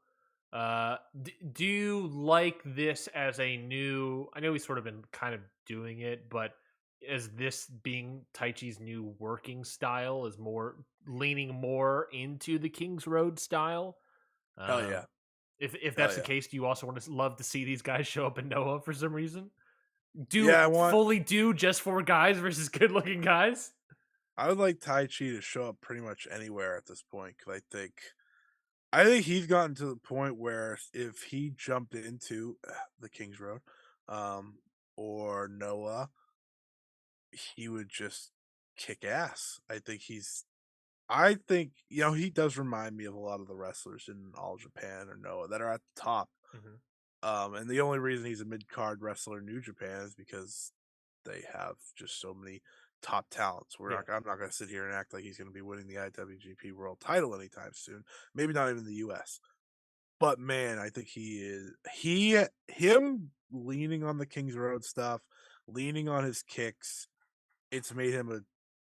Do you like this as a new? I know he's sort of been kind of doing it, but is this being Taichi's new working style? Is more leaning more into the King's Road style? Hell Um, yeah, if hell that's the yeah, case, do you also want to love to see these guys show up in Noah for some reason? Do yeah. fully do just for guys versus good looking guys? I would like Tai Chi to show up pretty much anywhere at this point because I think he's gotten to the point where if he jumped into the King's Road, um, or Noah, he would just kick ass. I think he does remind me of a lot of the wrestlers in All Japan or Noah that are at the top. Hmm. And the only reason he's a mid card wrestler in New Japan is because they have just so many top talents. Yeah. I'm not going to sit here and act like he's going to be winning the IWGP World Title anytime soon. Maybe not even the US. But man, I think him leaning on the King's Road stuff, leaning on his kicks. It's made him a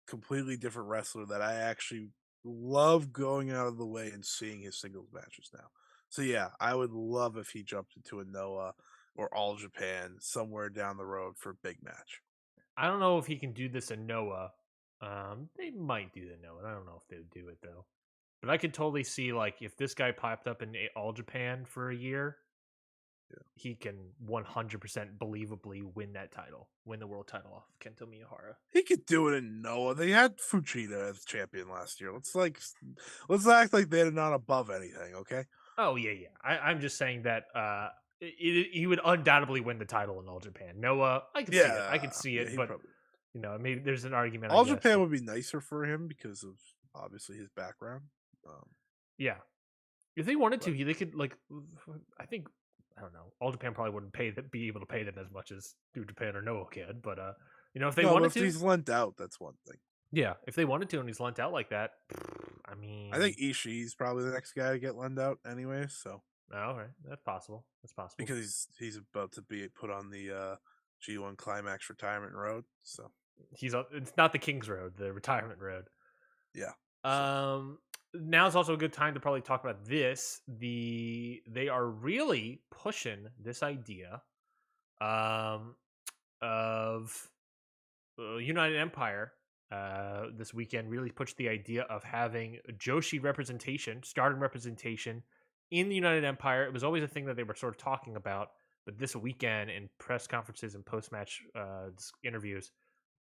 completely different wrestler that I actually love going out of the way and seeing his singles matches now. So yeah, I would love if he jumped into a Noah or All Japan somewhere down the road for a big match. I don't know if he can do this in Noah. They might do the Noah. I don't know if they would do it though. But I could totally see like if this guy popped up in All Japan for a year, Yeah. he can 100% believably win that title, win the world title off of Kento Miyahara. He could do it in Noah. They had Fujita as champion last year. Let's act like they're not above anything, okay? Oh yeah, yeah. I'm just saying that he would undoubtedly win the title in All Japan. Noah, I could see it. I Yeah, could see yeah, it, he but probably. maybe there's an argument, I All guess. Japan That would be nicer for him because of obviously his background. Um, yeah, if they wanted but to, they could like. I think I don't know. All Japan probably wouldn't be able to pay them as much as New Japan or Noah could, but if they no, but wanted if to, he's lent out, that's one thing. yeah, if they wanted to, and he's lent out like that, I I mean, think Ishii's probably the next guy to get lent out anyway. So all right, that's possible. That's possible. because he's about to be put on the G1 Climax retirement road. So It's not the King's Road, the retirement road. yeah, so Now's also a good time to probably talk about this. They are really pushing this idea um of United Empire this weekend really pushed the idea of having Joshi representation, Stardom representation in the United Empire. It was always a thing that they were sort of talking about, but this weekend in press conferences and post match interviews,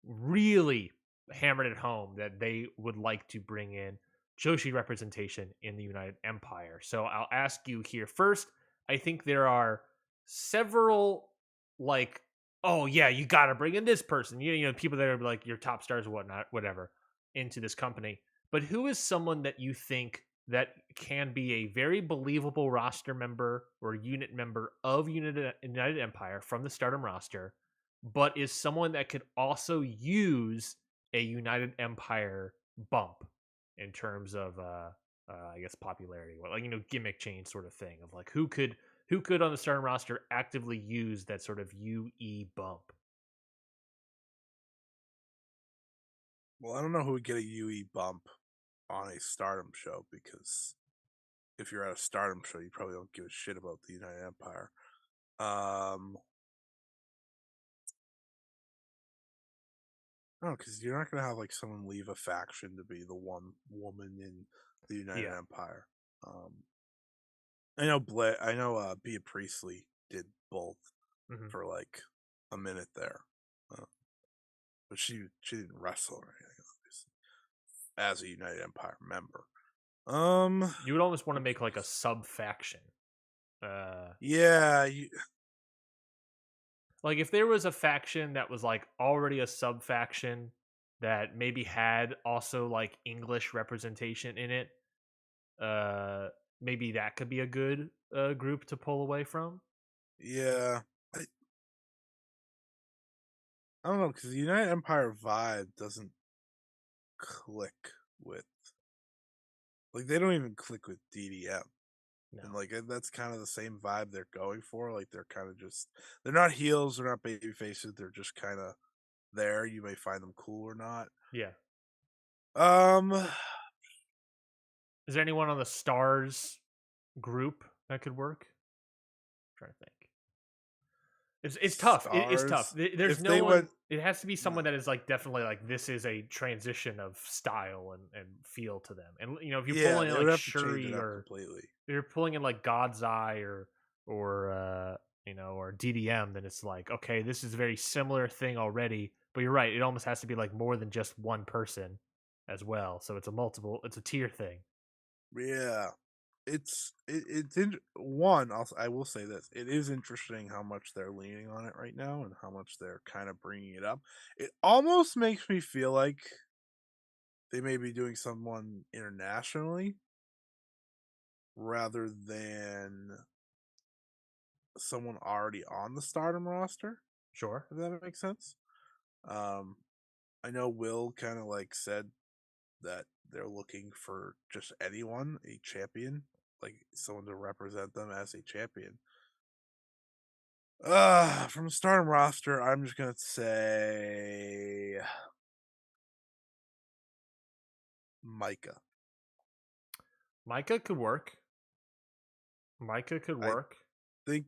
really hammered it home that they would like to bring in Joshi representation in the United Empire. So I'll ask you here first. I think there are several like, oh yeah, you got to bring in this person. People that are like your top stars or whatnot, whatever, into this company. But who is someone that you think that can be a very believable roster member or unit member of United Empire from the Stardom roster, but is someone that could also use a United Empire bump in terms of I guess popularity, or like gimmick change sort of thing of like who could on the Stardom roster actively use that sort of UE bump? well, I don't know who would get a UE bump on a Stardom show because if you're at a Stardom show, you probably don't give a shit about the United Empire. Um, no, because you're not gonna have like someone leave a faction to be the one woman in the United Yeah. Empire. Um, I know Bea Priestley did both Hmm. for like a minute there, uh, but she didn't wrestle or anything obviously, as a United Empire member. Um, You would almost want to make like a sub faction. yeah, Like if there was a faction that was like already a sub faction that maybe had also like English representation in it, uh, maybe that could be a good group to pull away from. Yeah, I don't know because the United Empire vibe doesn't click with like they don't even click with DDM. And No. like that's kind of the same vibe they're going for. Like they're kind of just they're not heels, they're not baby faces, they're just kind of there. You may find them cool or not. Yeah. Um Is there anyone on the Stars group that could work? trying to think. It's tough. It's tough. Stars. There's If no they one. went It has to be someone no. that is like definitely like this is a transition of style and feel to them. And if you're Yeah, pulling in they would like have to change it Shuri, up or completely. if you're pulling in like God's Eye, or or DDM, then it's like okay, this is a very similar thing already. But you're right. It almost has to be like more than just one person as well. So it's a tier thing. Yeah. It's one. I will say this: it is interesting how much they're leaning on it right now, and how much they're kind of bringing it up. It almost makes me feel like they may be doing someone internationally rather than someone already on the Stardom roster. Sure. If that makes sense. Um, I know Will kind of like said that they're looking for just anyone, a champion, like someone to represent them as a champion. From the Stardom roster, I'm just gonna say Micah. Micah could work. Micah could I work. think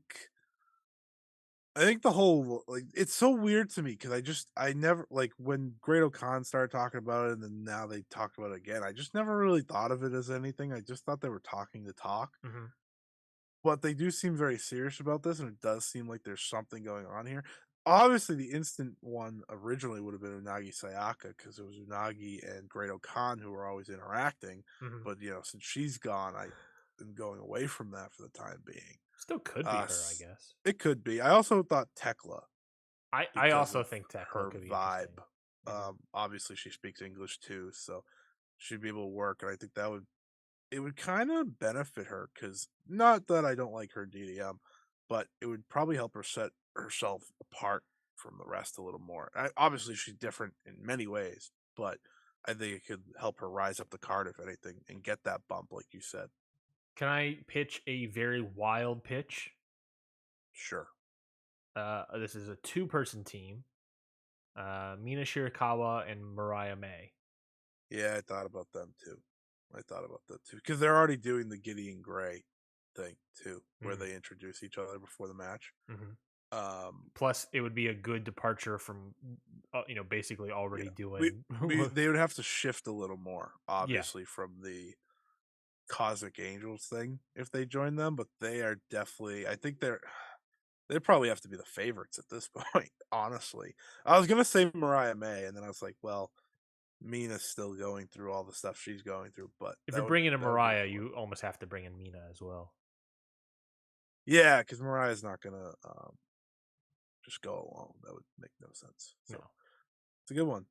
I think the whole like it's so weird to me because I never like when Great O'Khan started talking about it and then now they talk about it again. I just never really thought of it as anything. I just thought they were talking to talk. Hmm. But they do seem very serious about this, and it does seem like there's something going on here. Obviously, the instant one originally would have been Unagi Sayaka because it was Unagi and Great O'Khan who were always interacting. Hmm. But since she's gone, I am going away from that for the time being. Still could be Uh, her, I guess. it could be. I also thought Tekla I because also of think Tekla her could be vibe. interesting. Hmm. Obviously, she speaks English too, so she'd be able to work, and I think that would kind of benefit her because not that I don't like her DDM, but it would probably help her set herself apart from the rest a little more. Obviously, she's different in many ways, but I think it could help her rise up the card if anything and get that bump, like you said. Can I pitch a very wild pitch? Sure. This is a two-person team. Mina Shirakawa and Mariah May. Yeah, I thought about them too. I thought about that too because they're already doing the Gideon Gray thing too, where Hmm. they introduce each other before the match. Hmm. Um, Plus, it would be a good departure from, basically yeah, already we doing. they would have to shift a a more, Yeah. obviously, from the Cosmic Angels thing if they join them, but they are definitely. I think they probably have to be the favorites at this point. Honestly, I was gonna say Mariah May, and then I was like, well, Mina's still going through all the stuff she's going through, but If you're bringing in that would be a Mariah, good one. you almost have to bring in Mina as well. Yeah, because Mariah's not gonna just go alone. That would make no sense. So No. it's a good one.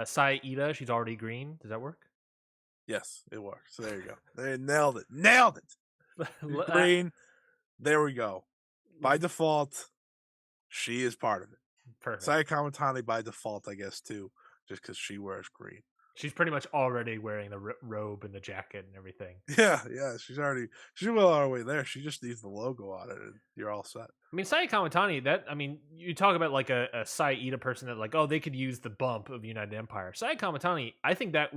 Sai Ida, she's already green. Does that work? Yes, it works. So there you go. They nailed it. Nailed it. She's green. There we go. By default, she is part of it. Perfect. Saya Kamatani by default, I guess, too, just because she wears green. She's pretty much already wearing the robe and the jacket and everything. Yeah, yeah, she's well on her way there. She just needs the logo on it, and you're all set. I mean, Saya Kamatani, you talk about like a Sai Ida person that like, oh, they could use the bump of United Empire. Saya Kamatani, I think that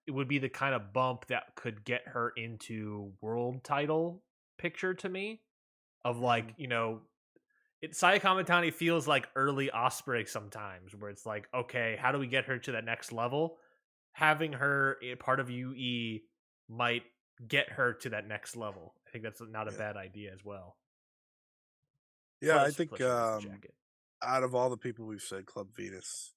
it would be the kind of bump that could get her into world title picture to me. Of like, Mhm. Saya Kamatani feels like early Osprey sometimes, where it's like, okay, how do we get her to that next level? Having her a part of UE might get her to that next level. I think that's not a Yeah, bad idea as well. yeah. I Plus, think she wears the jacket. out of all the people we've said, Club Venus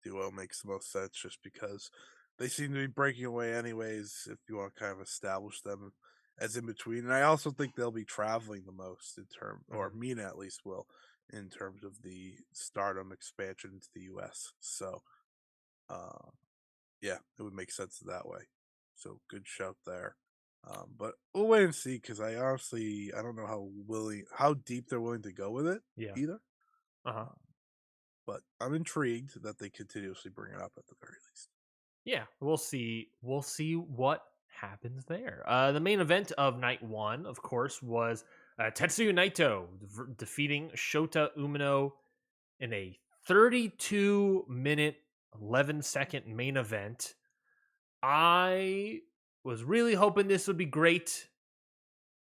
duo makes the most sense, just because they seem to be breaking away anyways. If you want to kind of establish them as in between. And I also think they'll be traveling the most in term, or Mhm. Mina at least will, in terms of the Stardom expansion into the US. So, uh, yeah, it would make sense that way. So good shout there. But we'll wait and see because I don't know how deep they're willing to go with it Yeah. either. Uh-huh. Uh, but I'm intrigued that they continuously bring it up at the very least. Yeah, we'll see. We'll see what happens there. The main event of night one, of course, was Tetsuya Naito defeating Shota Umino in a 32-minute, 11-second main event. I was really hoping this would be great.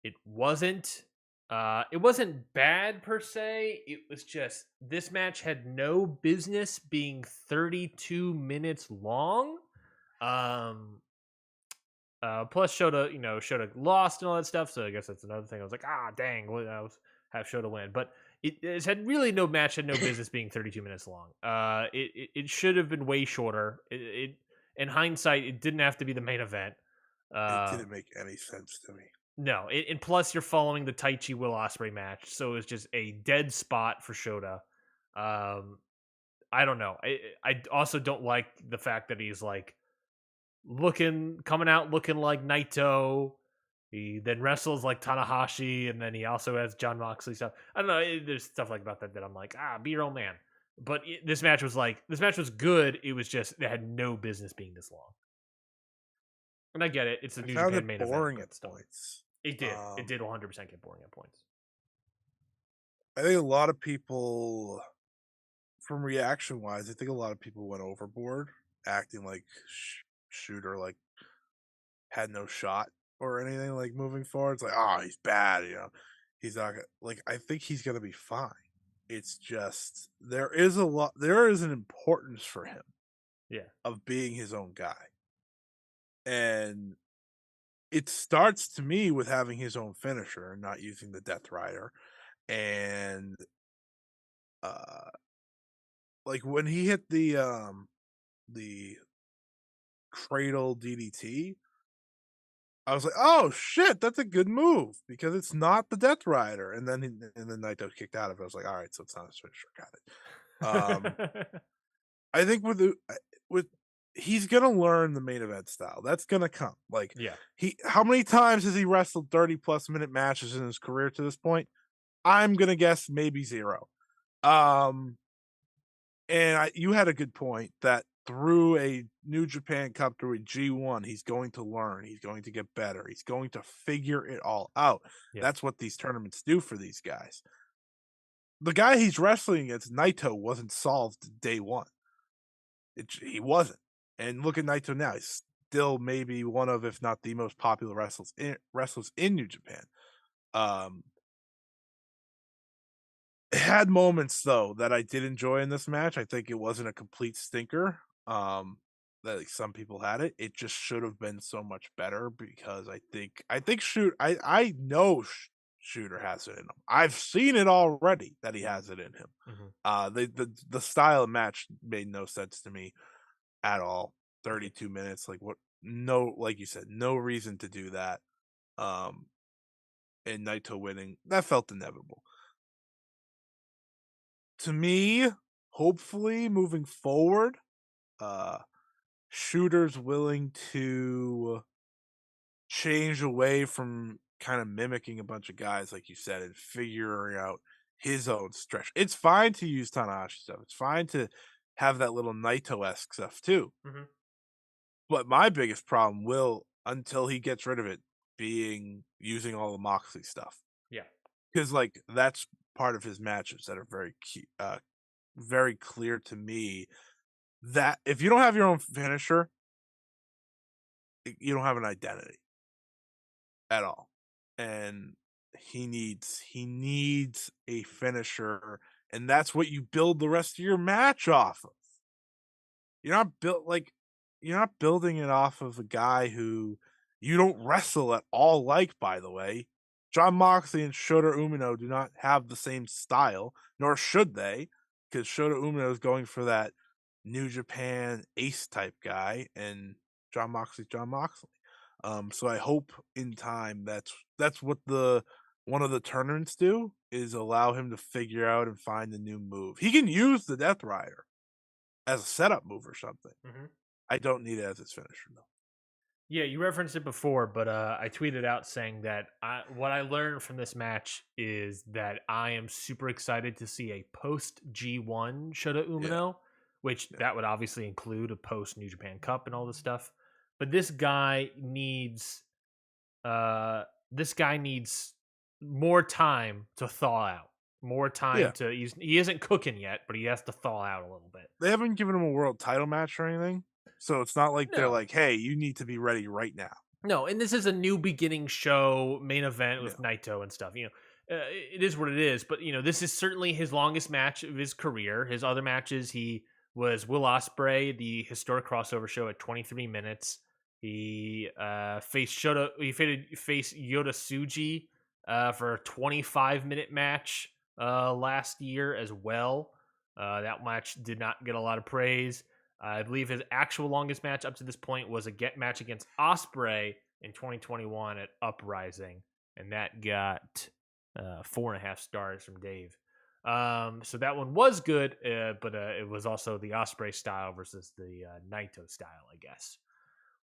It wasn't. It wasn't bad per se. It was just this match had no business being 32 minutes long. Um, Plus Shota, Shota lost and all that stuff. So I guess that's another thing. I was like, dang, I was have Shota win, but it had really no match had no business being 32 minutes long. It should have been way shorter. In hindsight, it didn't have to be the main event. It Uh, didn't make any sense to me. no, and plus you're following the Taichi Will Osprey match, so it was just a dead spot for Shota. Um, I don't know. I also don't like the fact that he's like coming out looking like Naito. He then wrestles like Tanahashi, and then he also has John Moxley stuff. I don't know. There's stuff like about that I'm like, be your own man. But this match was good. It was just it had no business being this long. And I get it. It's a I New found Japan it main event, boring but at still, points. it did. It did 100% get boring at points. I think a lot of people, from reaction wise, I think a lot of people went overboard, acting like Shooter like had no shot or anything like moving forward. It's like, oh, he's bad, he's not gonna, like. I think he's gonna be fine. It's just there is an importance for him Yeah. of being his own guy, and it starts to me with having his own finisher and not using the Death Rider, and uh like when he hit the cradle DDT, I was like, "Oh shit, that's a good move because it's not the Death Rider." And then Naito kicked out of it. I was like, "All right, so it's not a finisher. Got it." I think with he's gonna learn the main event style. That's gonna come. Like Yeah. he, how many times has he wrestled 30+ minute matches in his career to this point? I'm gonna guess maybe zero. Um, And you had a good point that through a New Japan Cup, through a G1, he's going to learn. He's going to get better. He's going to figure it all out. Yeah. That's what these tournaments do for these guys. The guy he's wrestling against, Naito, wasn't solved day one. He wasn't. And look at Naito now. He's still maybe one of, if not the most popular wrestlers in New Japan. Um, It had moments though that I did enjoy in this match. I think it wasn't a complete stinker. That like some people had it. It just should have been so much better because I know Shooter has it in him. I've seen it already that he has it in him. Mhm. The style of match made no sense to me at all. Yeah. 32 minutes, like what? No, like you said, no reason to do that. Um, and Naito winning, that felt inevitable to me. Hopefully, moving forward, uh, Shooter's willing to change away from kind of mimicking a bunch of guys, like you said, and figuring out his own stretch. It's fine to use Tanahashi stuff. It's fine to have that little Naito esque stuff too. Mhm. But my biggest problem will, until he gets rid of it, being using all the Moxley stuff Yeah. because like that's part of his matches that are very clear to me that if you don't have your own finisher, you don't have an identity at all. And he needs a finisher, and that's what you build the rest of your match off of. You're not built like you're not building it off of a guy who you don't wrestle at all like, by the way. John Moxley and Shota Umino do not have the same style, nor should they, because Shota Umino is going for that New Japan ace type guy, and John Moxley's John Moxley. So I hope in time that's what the one of the tournaments do is allow him to figure out and find a new move. He can use the Death Rider as a setup move or something. Mm-hmm. I don't need it as his finisher though. Yeah, you referenced it before, but I tweeted out saying that what I learned from this match is that I am super excited to see a post G1 Shota Yeah, Umino, which yeah, that would obviously include a post New Japan Cup and all this stuff. But uh, this guy needs more time to thaw out, more time yeah. to. He isn't cooking yet, but he has to thaw out a little bit. They haven't given him a world title match or anything, so it's not like they're No, like, "Hey, you need to be ready right now." No, and this is a new beginning show main event Yeah, with Naito and stuff. It is what it is. But this is certainly his longest match of his career. His other matches, he was Will Ospreay, the historic crossover show at 23 minutes. He faced Shota. He faced Yota Tsuji for a 25-minute match last year as well. That match did not get a lot of praise. I believe his actual longest match up to this point was a match against Osprey in 2021 at Uprising, and that got 4.5 stars from Dave. So that one was good, but it was also the Osprey style versus the Naito style, I guess.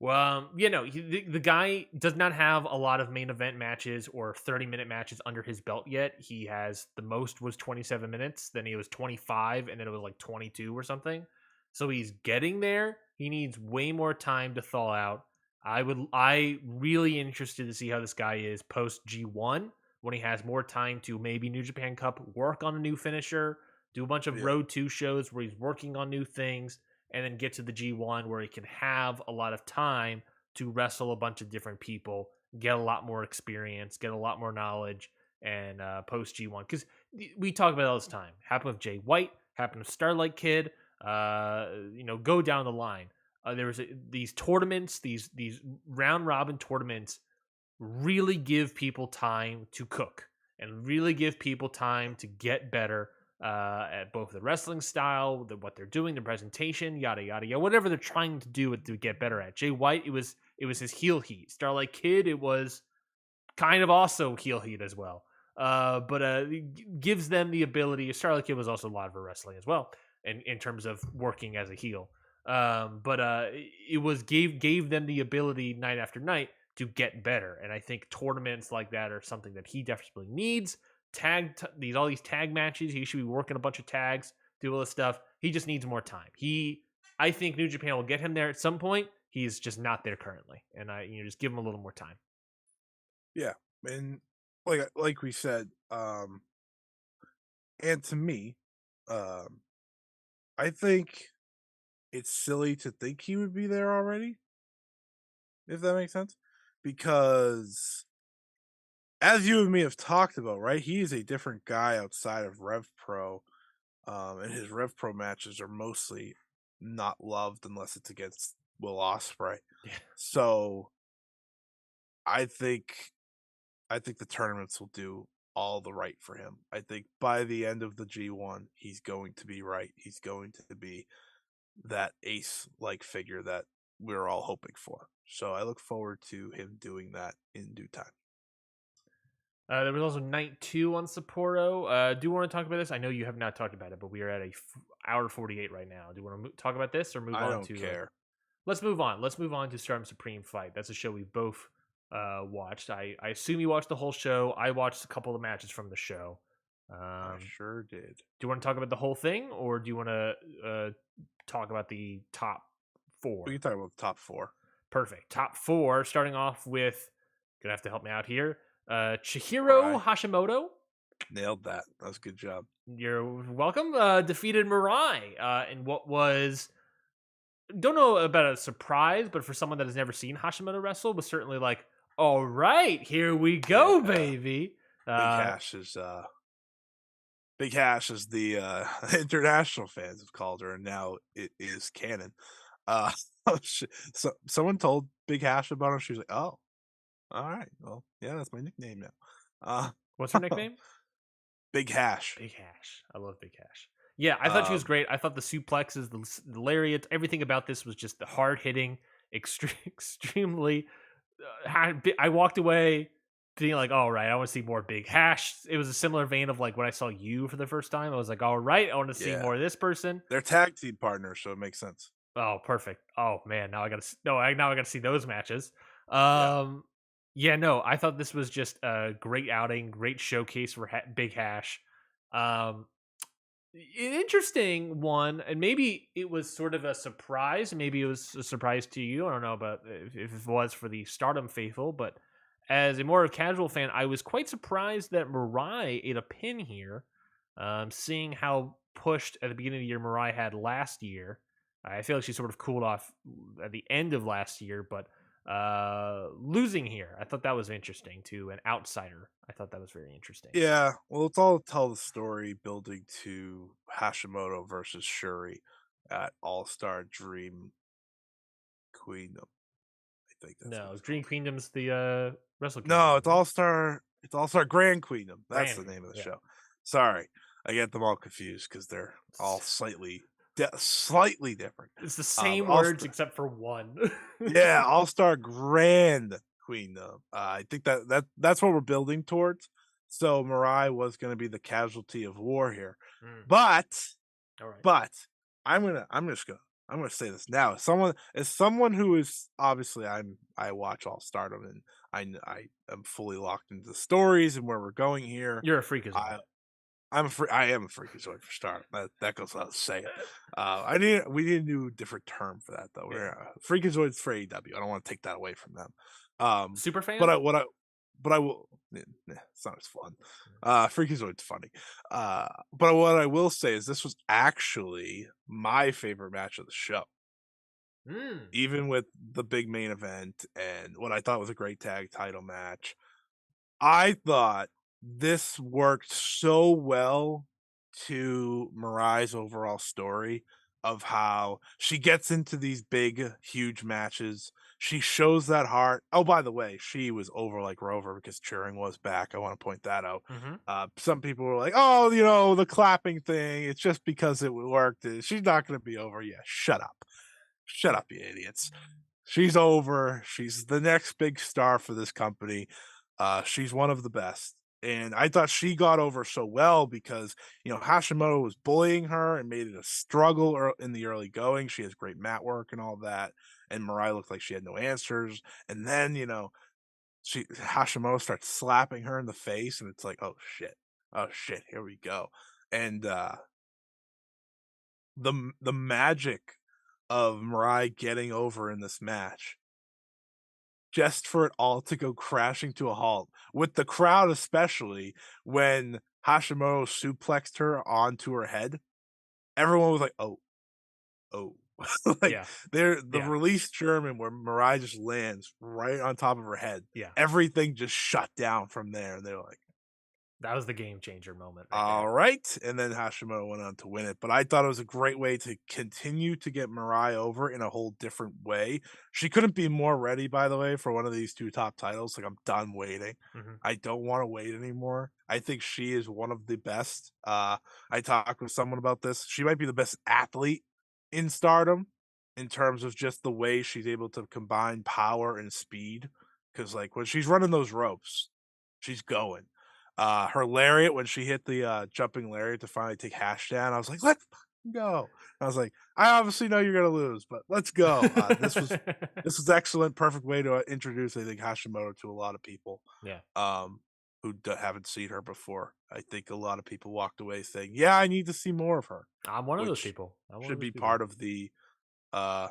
Well, the guy does not have a lot of main event matches or 30-minute matches under his belt yet. He has the most was 27 minutes, then he was 25, and then it was like 22 or something. So he's getting there. He needs way more time to thaw out. I really interested to see how this guy is post G1 when he has more time to maybe New Japan Cup, work on a new finisher, do a bunch of yeah, Road 2 shows where he's working on new things, and then get to the G1 where he can have a lot of time to wrestle a bunch of different people, get a lot more experience, get a lot more knowledge, and post G1. Because we talk about it all this time. Happened with Jay White, happened with Starlight Kid, go down the line. There was these tournaments, these round robin tournaments really give people time to cook and really give people time to get better at both the wrestling style, what they're doing, the presentation, yada yada yada, whatever they're trying to do to get better at. Jay White, it was his heel heat. Starlight Kid, it was kind of also heel heat as well. But gives them the ability. Starlight Kid was also a lot of wrestling as well, in terms of working as a heel. But it was gave them the ability night after night to get better, and I think tournaments like that are something that he desperately needs. All these tag matches, he should be working a bunch of tags, do all this stuff. He just needs more time. I think New Japan will get him there at some point. He's just not there currently, and just give him a little more time. yeah. And like we said, and to me, um, I think it's silly to think he would be there already, if that makes sense. Because as you and me have talked about, right, he is a different guy outside of Rev Pro. And his Rev Pro matches are mostly not loved unless it's against Will Ospreay. Yeah. So I think I think the tournaments will do all the right for him. I think by the end of the G1, he's going to be right. He's going to be that ace like figure that we're all hoping for. So I look forward to him doing that in due time. There was also night 2 on Sapporo. Do you want to talk about this? I know you have not talked about it, but we are at hour 48 right now. Do you want to talk about this or move I on don't to? care. Let's move on. Let's move on to Stardom Supreme Fight. That's a show we both watched. I assume you watched the whole show. I watched a couple of matches from the show. I Do sure did. you want to talk about the whole thing, or do you want to talk about the top We 4? can talk about the top 4. Perfect. Top 4. Starting off with, gonna have to help me out here. Chihiro Right. Hashimoto. Nailed that. That was a good job. You're welcome. Defeated Mirai in what was, don't know about a surprise, but for someone that has never seen Hashimoto wrestle, was certainly like, all right, here we go, Yeah. baby. Big Uh, Hash is Big Hash as the international fans have called her, and now it is canon. Uh, so someone told Big Hash about her. She was like, "Oh, all right, well, yeah, that's my nickname now." what's her nickname? Big Hash. Big Hash. I love Big Hash. Yeah, I thought she was Um, great. I thought the suplexes, the lariats, everything about this was just the hard hitting, extremely I walked away being like, all right, I want to see more Big Hash. It was a similar vein of like when I saw you for the first time. I was like, all right, I want to see Yeah, more of this person. they're tag team partners, so it makes sense. Oh, perfect. Oh man, now I gotta now I gotta see those matches. Yeah, Um, yeah, no, I thought this was just a great outing, great showcase for Big Hash. Um, an interesting one, and maybe it was sort of a surprise. Maybe it was a surprise to you. I don't know about if it was for the Stardom faithful, but as a more casual fan, I was quite surprised that Mirai ate a pin here. Seeing how pushed at the beginning of the year Mirai had last year, I feel like she sort of cooled off at the end of last year, but losing here, I thought that was interesting to an outsider. I thought that was very interesting. yeah. Well, it's all tell the story building to Hashimoto versus Shuri at All Star Dream Queendom. I think that's what No, it's Dream called. Kingdom's the Wrestle Kingdom, No, right? It's All Star Grand Queendom. That's Grand the name Kingdom, of the yeah. show. Sorry, I get them all confused because they're all slightly different. It's the same All words Star, except for one. yeah, All Star Grand Queendom. I think that's what we're building towards. So Mirai was going to be the casualty of war here, Mm, but all right. but I'm gonna say this now. As someone who is obviously I watch all Stardom and I am fully locked into the stories and where we're going here. You're a freakazoid. I I am a freakazoid for Stardom. That goes without saying. I need we need a new different term for that though. Yeah. We're freakazoids for AEW. I don't want to take that away from them. Super But fan? I what I but I will. It's not as fun. Freakazoid's funny. But what I will say is this was actually my favorite match of the show, Mm. even with the big main event and what I thought was a great tag title match. I thought this worked so well to Mirai's overall story of how she gets into these big, huge matches. She shows that heart. Oh, by the way, she was over like Rover because cheering was back. I want to point that out. Mhm. Some people were like, "Oh, the clapping thing. It's just because it worked. She's not going to be over." Yeah, shut up, you idiots. She's over. She's the next big star for this company. She's one of the best. And I thought she got over so well because, Hashimoto was bullying her and made it a struggle in the early going. She has great mat work and all that. And Mariah looked like she had no answers. And then, Hashimoto starts slapping her in the face, and it's like, oh shit. Oh shit, here we go. And the magic of Mariah getting over in this match just for it all to go crashing to a halt, with the crowd especially when Hashimoto suplexed her onto her head, everyone was like, "Oh, oh." Like, Yeah. the Yeah. release German where Mariah just lands right on top of her head, Yeah. everything just shut down from there, and they're like, That was the game changer moment right there. all right. And then Hashimoto went on to win it. But I thought it was a great way to continue to get Mariah over in a whole different way. She couldn't be more ready, by the way, for one of these two top titles. Like, I'm done waiting. Mhm. I don't want to wait anymore. I think she is one of the best. I talked with someone about this. She might be the best athlete in Stardom in terms of just the way she's able to combine power and speed. Because, like, when she's running those ropes, she's going. Her lariat when she hit the jumping lariat to finally take Hash down, I was like, "Let's fucking go!" I was like, "I obviously know you're gonna lose, but let's go." This was excellent, perfect way to introduce I think Hashimoto to a lot of people Yeah. um, who haven't seen her before. I think a lot of people walked away saying, "Yeah, I need to see more of her," I'm one of those which people. I'm one of should those be people. part of the. Uh,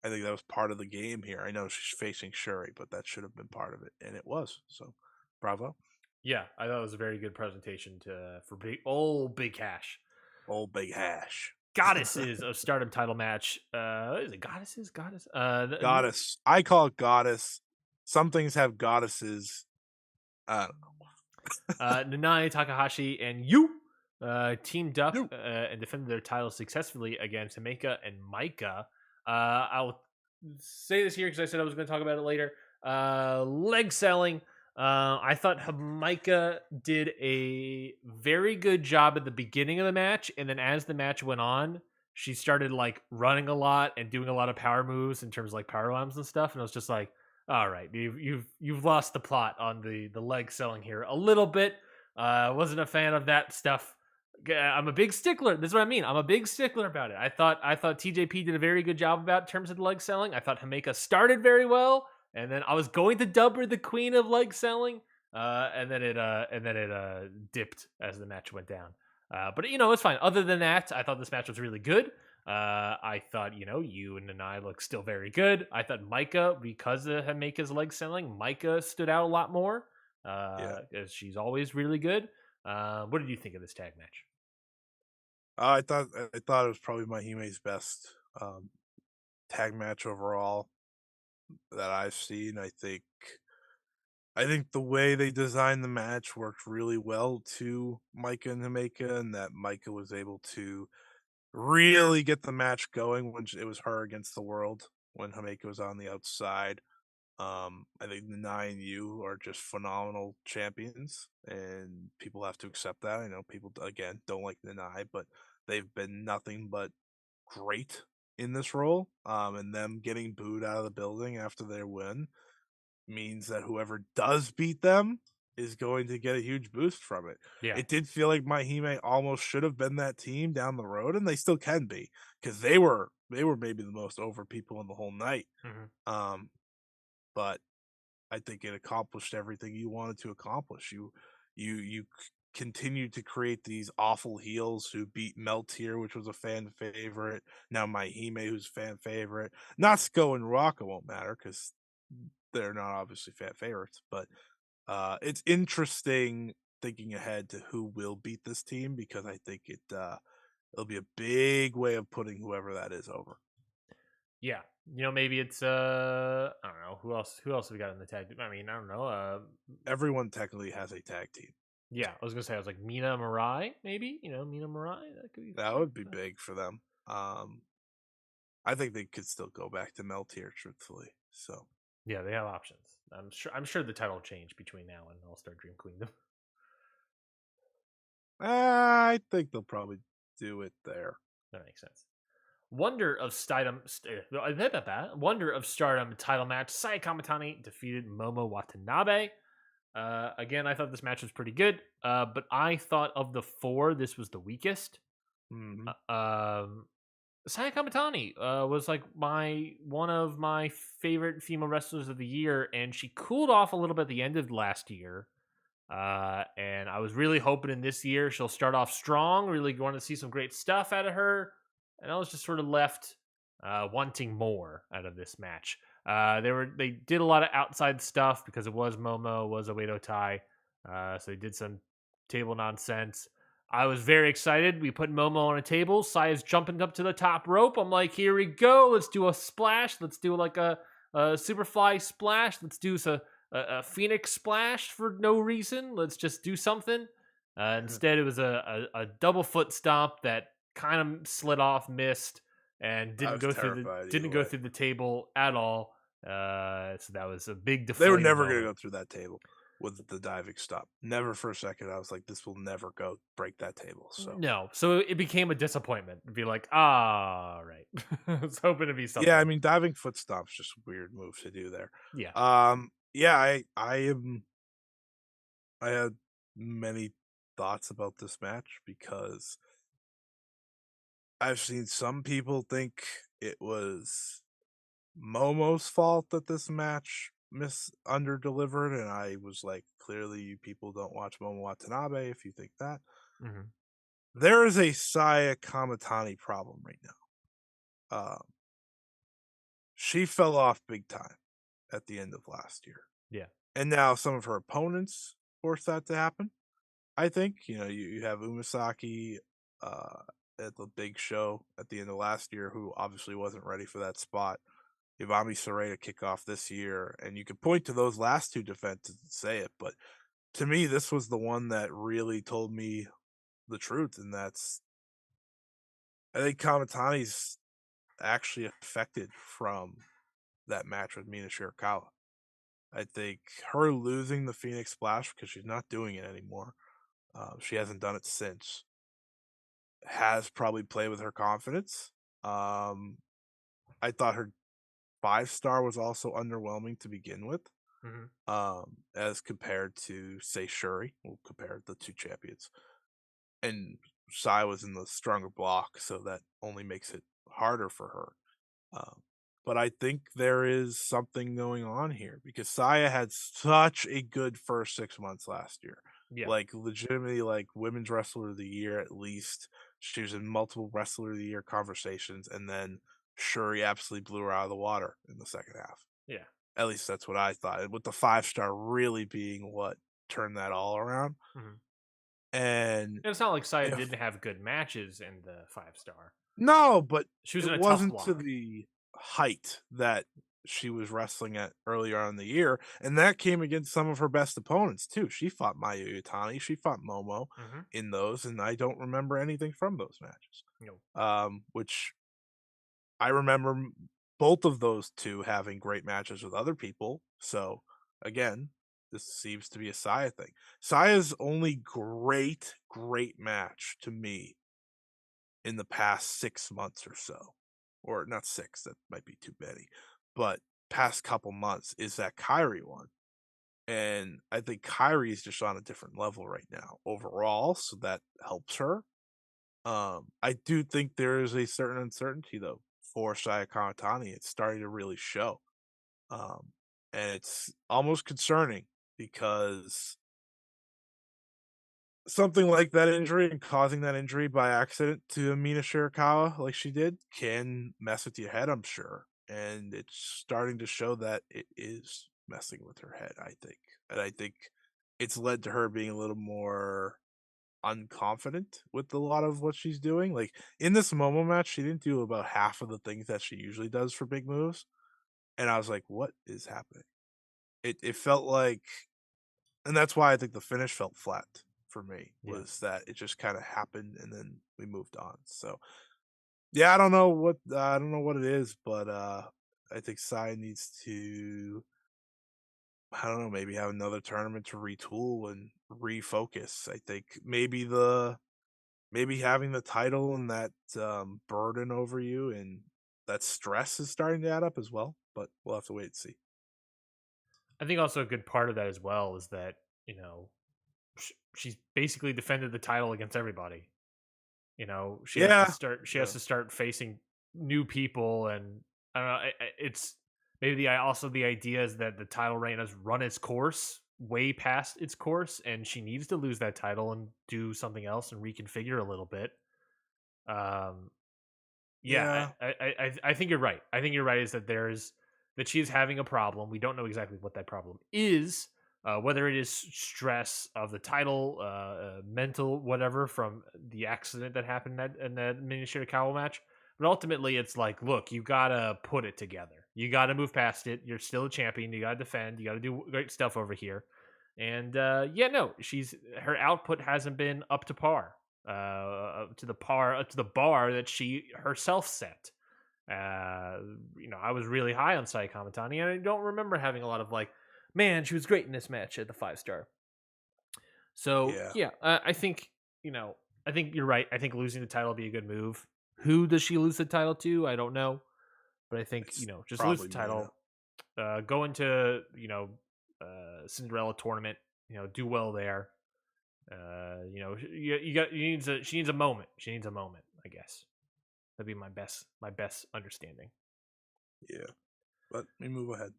I think that was part of the game here. I know she's facing Shuri, but that should have been part of it, and it was. So, bravo, Yeah, I thought it was a very good presentation for Big Cash. old big Hash. Goddesses of Stardom title match. Is it goddesses? Goddess. Goddess. I call it goddess. Some things have goddesses. I don't Nanae Takahashi and you teamed up know. and defended their titles successfully against Hameka and Micah. I'll say this here because I said I was going to talk about it later. Leg selling. I thought Micah did a very good job at the beginning of the match, and then as the match went on, she started like running a lot and doing a lot of power moves in terms of like power bombs and stuff. And I was just like, All right, you've lost the plot on the leg selling here a little bit. Wasn't a fan of that stuff. I'm a big stickler. This is what I mean. I'm a big stickler about it. I thought TJP did a very good job about in terms of the leg selling. I thought Hameka started very well, and then I was going to dub her the queen of leg selling, and then it dipped as the match went down. But it's fine. Other than that, I thought this match was really good. I thought, you and I look still very good. I thought Micah, because of Hameka's leg selling, Micah stood out a lot more, Yeah. as she's always really good. What did you think of this tag match? I thought it was probably Mahime's best tag match overall that I've seen. I think the way they designed the match worked really well to Micah and Hameka, and that Micah was able to really get the match going when it was her against the world when Hameka was on the outside. I think Nanai and you are just phenomenal champions, and people have to accept that. I know people again don't like Nanai, but they've been nothing but great in this role. And them getting booed out of the building after their win means that whoever does beat them is going to get a huge boost from it. Yeah. It did feel like Mahime almost should have been that team down the road, and they still can be because they were maybe the most over people in the whole night. Mhm. Um, but I think it accomplished everything you wanted to accomplish. You continued to create these awful heels who beat Meltier, which was a fan favorite. Now Mahime, who's fan favorite. Natsuko and Ruaka won't matter because they're not obviously fan favorites, but it's interesting thinking ahead to who will beat this team because I think it'll be a big way of putting whoever that is over. Yeah. Maybe it's I don't know who else have we got in the tag. I mean, I don't know. Everyone technically has a tag team. Yeah, I was gonna say I was like Mina Mirai, maybe. Mina Mirai, that could be That fun. would be big for them. I think they could still go back to Meltier, truthfully. So Yeah, they have options. I'm sure the title will change between now and All Star Dream Kingdom. I think they'll probably do it there. That makes sense. Wonder of Stardom title match. Saya Kamatani defeated Momo Watanabe. Again, I thought this match was pretty good, but I thought of the four, this was the weakest. Hmm. Saya Kamatani was like one of my favorite female wrestlers of the year, and she cooled off a little bit at the end of last year. And I was really hoping in this year she'll start off strong. Really want to see some great stuff out of her, and I was just sort of left wanting more out of this match. They did a lot of outside stuff because it was Momo, it was a Oedo Tai, so they did some table nonsense. I was very excited. We put Momo on a table. Saya's jumping up to the top rope. I'm like, here we go. Let's do a splash. Let's do like a Superfly splash. Let's do a Phoenix splash for no reason. Let's just do something. Instead, it was a double foot stomp that kind of slid off, missed, and I didn't was go through the terrified didn't either go way. through the table at all. So that was a big They were deflating never going to moment. go through that table with the diving stop. Never for a second. I was like, this will never go break that table. So No, so it became a disappointment. Be like, ah, right. I was hoping to be yeah, I something. mean, diving foot stomp's just a weird move to do there. Yeah. Yeah, I had many thoughts about this match because I've seen some people think it was Momo's fault that this match under delivered, and I was like, clearly you people don't watch Momo Watanabe if you think that. Hmm. There is a Saya Kamatani problem right now. She fell off big time at the end of last year. Yeah. And now some of her opponents forced that to happen. I think, you have Umasaki uh, at the big show at the end of last year, who obviously wasn't ready for that spot. Ivami Saray to kick off this year, and you could point to those last two defenses and say it, but to me, this was the one that really told me the truth, and that's I think Kamatani's actually affected from that match with Mina Shirakawa. I think her losing the Phoenix Splash because she's not doing it anymore. She hasn't done it since. Has probably played with her confidence. I thought her 5-star was also underwhelming to begin with, Mhm. as compared to, say, Shuri. We'll compare the two champions. And Sai was in the stronger block, so that only makes it harder for her. Um, but I think there is something going on here because Saya had such a good first 6 months last year. Yeah. Like legitimately like women's wrestler of the year at least. She was in multiple wrestler of the year conversations, and then Shuri absolutely blew her out of the water in the second half. Yeah. At least that's what I thought. And with the 5-star really being what turned that all around. Mhm. And And it's not like Saya if didn't have good matches in the 5-star. no, but She was it in a tough wasn't to block. the height that she was wrestling at earlier on in the year, and that came against some of her best opponents too. She fought Mayu Iwatani, she fought Momo Mhm. in those, and I don't remember anything from those matches. No. Which I remember both of those two having great matches with other people. So again, this seems to be a Saya thing. Saya's only great match to me in the past 6 months or so, or not six, that might be too many, but past couple months is that Kyrie one. And I think Kyrie is just on a different level right now overall, so that helps her. I do think there is a certain uncertainty though for Saya Kamatani. It's starting to really show. Um, and it's almost concerning because something like that injury and causing that injury by accident to Amina Shirakawa, like she did, can mess with your head, I'm sure. And it's starting to show that it is messing with her head, I think. And I think it's led to her being a little more unconfident with a lot of what she's doing. Like in this Momo match, she didn't do about half of the things that she usually does for big moves. And I was like, what is happening? It felt like, and that's why I think the finish felt flat for me, Yeah. was that it just kind of happened and then we moved on. So yeah, I don't know what it is, but I think Sai needs to, I don't know, maybe have another tournament to retool and refocus. I think maybe having the title and that burden over you and that stress is starting to add up as well, but we'll have to wait and see. I think also a good part of that as well is that, she's basically defended the title against everybody. Yeah. She has Yeah. to start facing new people, and I don't know. It's maybe also the idea is that the title reign has run its course, way past its course, and she needs to lose that title and do something else and reconfigure a little bit. Um, yeah, Yeah. I think you're right. I think you're right. Is that that she's having a problem. We don't know exactly what that problem is. Whether it is stress of the title, mental, whatever, from the accident that happened in that mini Shirakawa match. But ultimately, it's like, look, you gotta put it together. You gotta move past it. You're still a champion. You gotta defend. You gotta do great stuff over here. And yeah, no, she's her output hasn't been up to par, to the bar that she herself set. I was really high on Sai Kamatani, and I don't remember having a lot of like, man, she was great in this match at the 5-star. So Yeah. yeah, I think you're right. I think losing the title would be a good move. Who does she lose the title to? I don't know, but I think It's just lose the probably Mina. title, go into Cinderella tournament, do well there. She needs a moment. She needs a moment, I guess. That'd be my best understanding. Yeah. But we move ahead.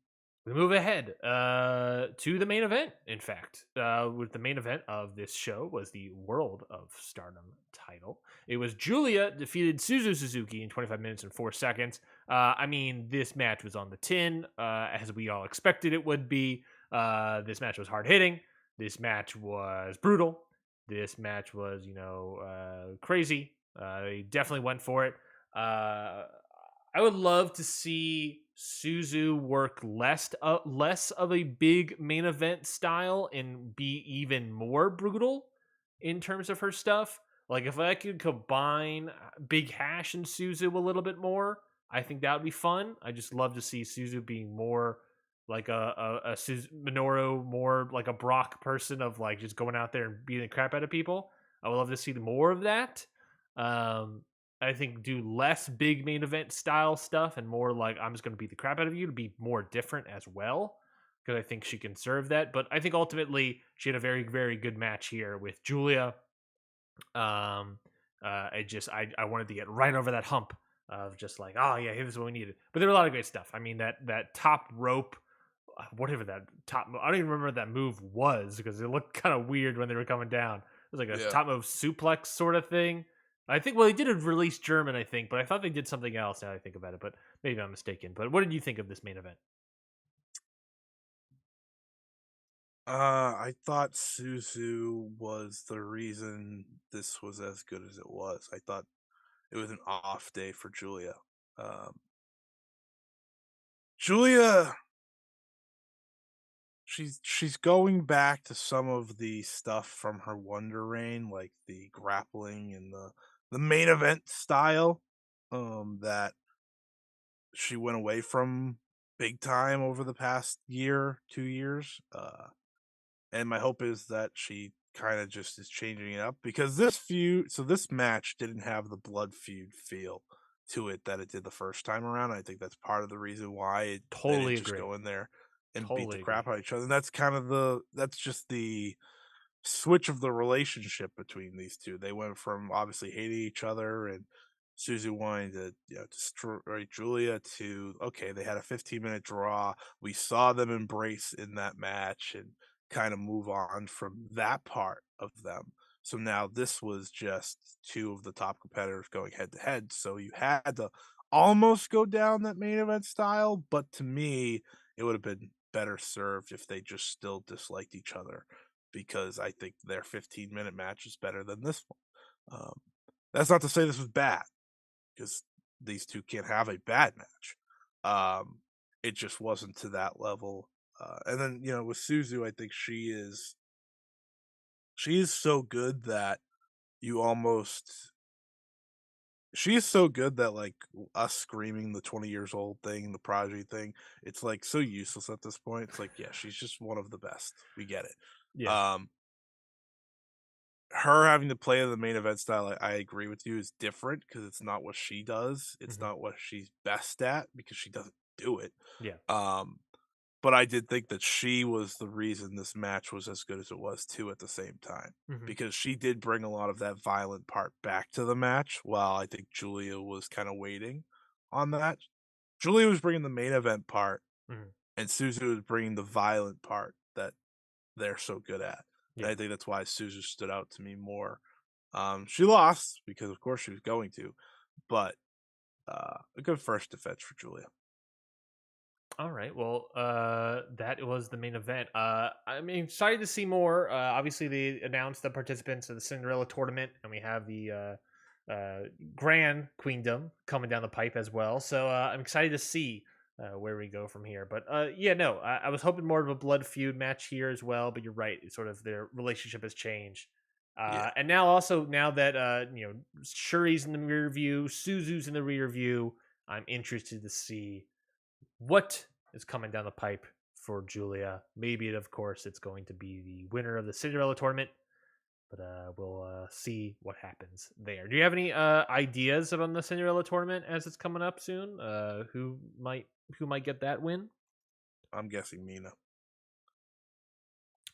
We move ahead to the main event. In fact, with the main event of this show was the World of Stardom title. It was Julia defeated Suzu Suzuki in 25 minutes and 4 seconds. I mean, this match was on the tin, as we all expected it would be. This match was hard hitting. This match was brutal. This match was, crazy. They definitely went for it. Uh, I would love to see Suzu work less of a big main event style and be even more brutal in terms of her stuff. Like if I could combine Big Hash and Suzu a little bit more, I think that would be fun. I just love to see Suzu being more like a Minoru, more like a Brock person of like just going out there and beating the crap out of people. I would love to see more of that. Um, I think do less big main event style stuff and more like I'm just going to beat the crap out of you to be more different as well. Because I think she can serve that. But I think ultimately she had a very, very good match here with Julia. Um, I wanted to get right over that hump of just like, oh yeah, here's what we needed. But there were a lot of great stuff. I mean that top rope, whatever that top, I don't even remember what that move was because it looked kind of weird when they were coming down. It was like a Yeah. top move suplex sort of thing. I think they did a release German, I think, but I thought they did something else now that I think about it. But maybe I'm mistaken. But what did you think of this main event? I thought Suzu was the reason this was as good as it was. I thought it was an off day for Julia. Um, Julia, she's going back to some of the stuff from her Wonder Reign, like the grappling and the main event style. That she went away from big time over the past year, 2 years. And my hope is that she kind of just is changing it up because this match didn't have the blood feud feel to it that it did the first time around. I think that's part of the reason why they didn't Totally just agree. go in there and beat the Totally crap agree. out of each other. And that's just the switch of the relationship between these two. They went from obviously hating each other and Susie wanting to destroy Julia to okay, they had a 15-minute draw. We saw them embrace in that match and kind of move on from that part of them. So now this was just two of the top competitors going head to head. So you had to almost go down that main event style, but to me, it would have been better served if they just still disliked each other because I think their 15-minute match is better than this one. That's not to say this was bad because these two can't have a bad match. It just wasn't to that level. And then with Suzu, I think she is so good that you almost she is so good that like us screaming the 20 years old thing, the prodigy thing, it's like so useless at this point. It's like, yeah, she's just one of the best. We get it. Yeah. Her having to play in the main event style, I agree with you, is different because it's not what she does. It's Hmm. not what she's best at because she doesn't do it. Yeah. Um, but I did think that she was the reason this match was as good as it was too at the same time Hmm. because she did bring a lot of that violent part back to the match while I think Julia was kind of waiting on that. Julia was bringing the main event part Hmm. and Suzu was bringing the violent part that they're so good at. And Yeah. I think that's why Suzu stood out to me more. She lost because, of course, she was going to, but a good first defense for Julia. All right. Well, that was the main event. I mean, excited to see more. Obviously, they announced the participants of the Cinderella tournament, and we have the Grand Queendom coming down the pipe as well. So I'm excited to see where we go from here. But yeah, no, I was hoping more of a blood feud match here as well. But you're right; it's sort of their relationship has changed. Yeah, And now, also now that Shuri's in the rear view, Suzu's in the rear view, I'm interested to see what is coming down the pipe for Julia. Maybe, of course, it's going to be the winner of the Cinderella tournament, but we'll see what happens there. Do you have any ideas about the Cinderella tournament as it's coming up soon? Who might get that win? I'm guessing Mina.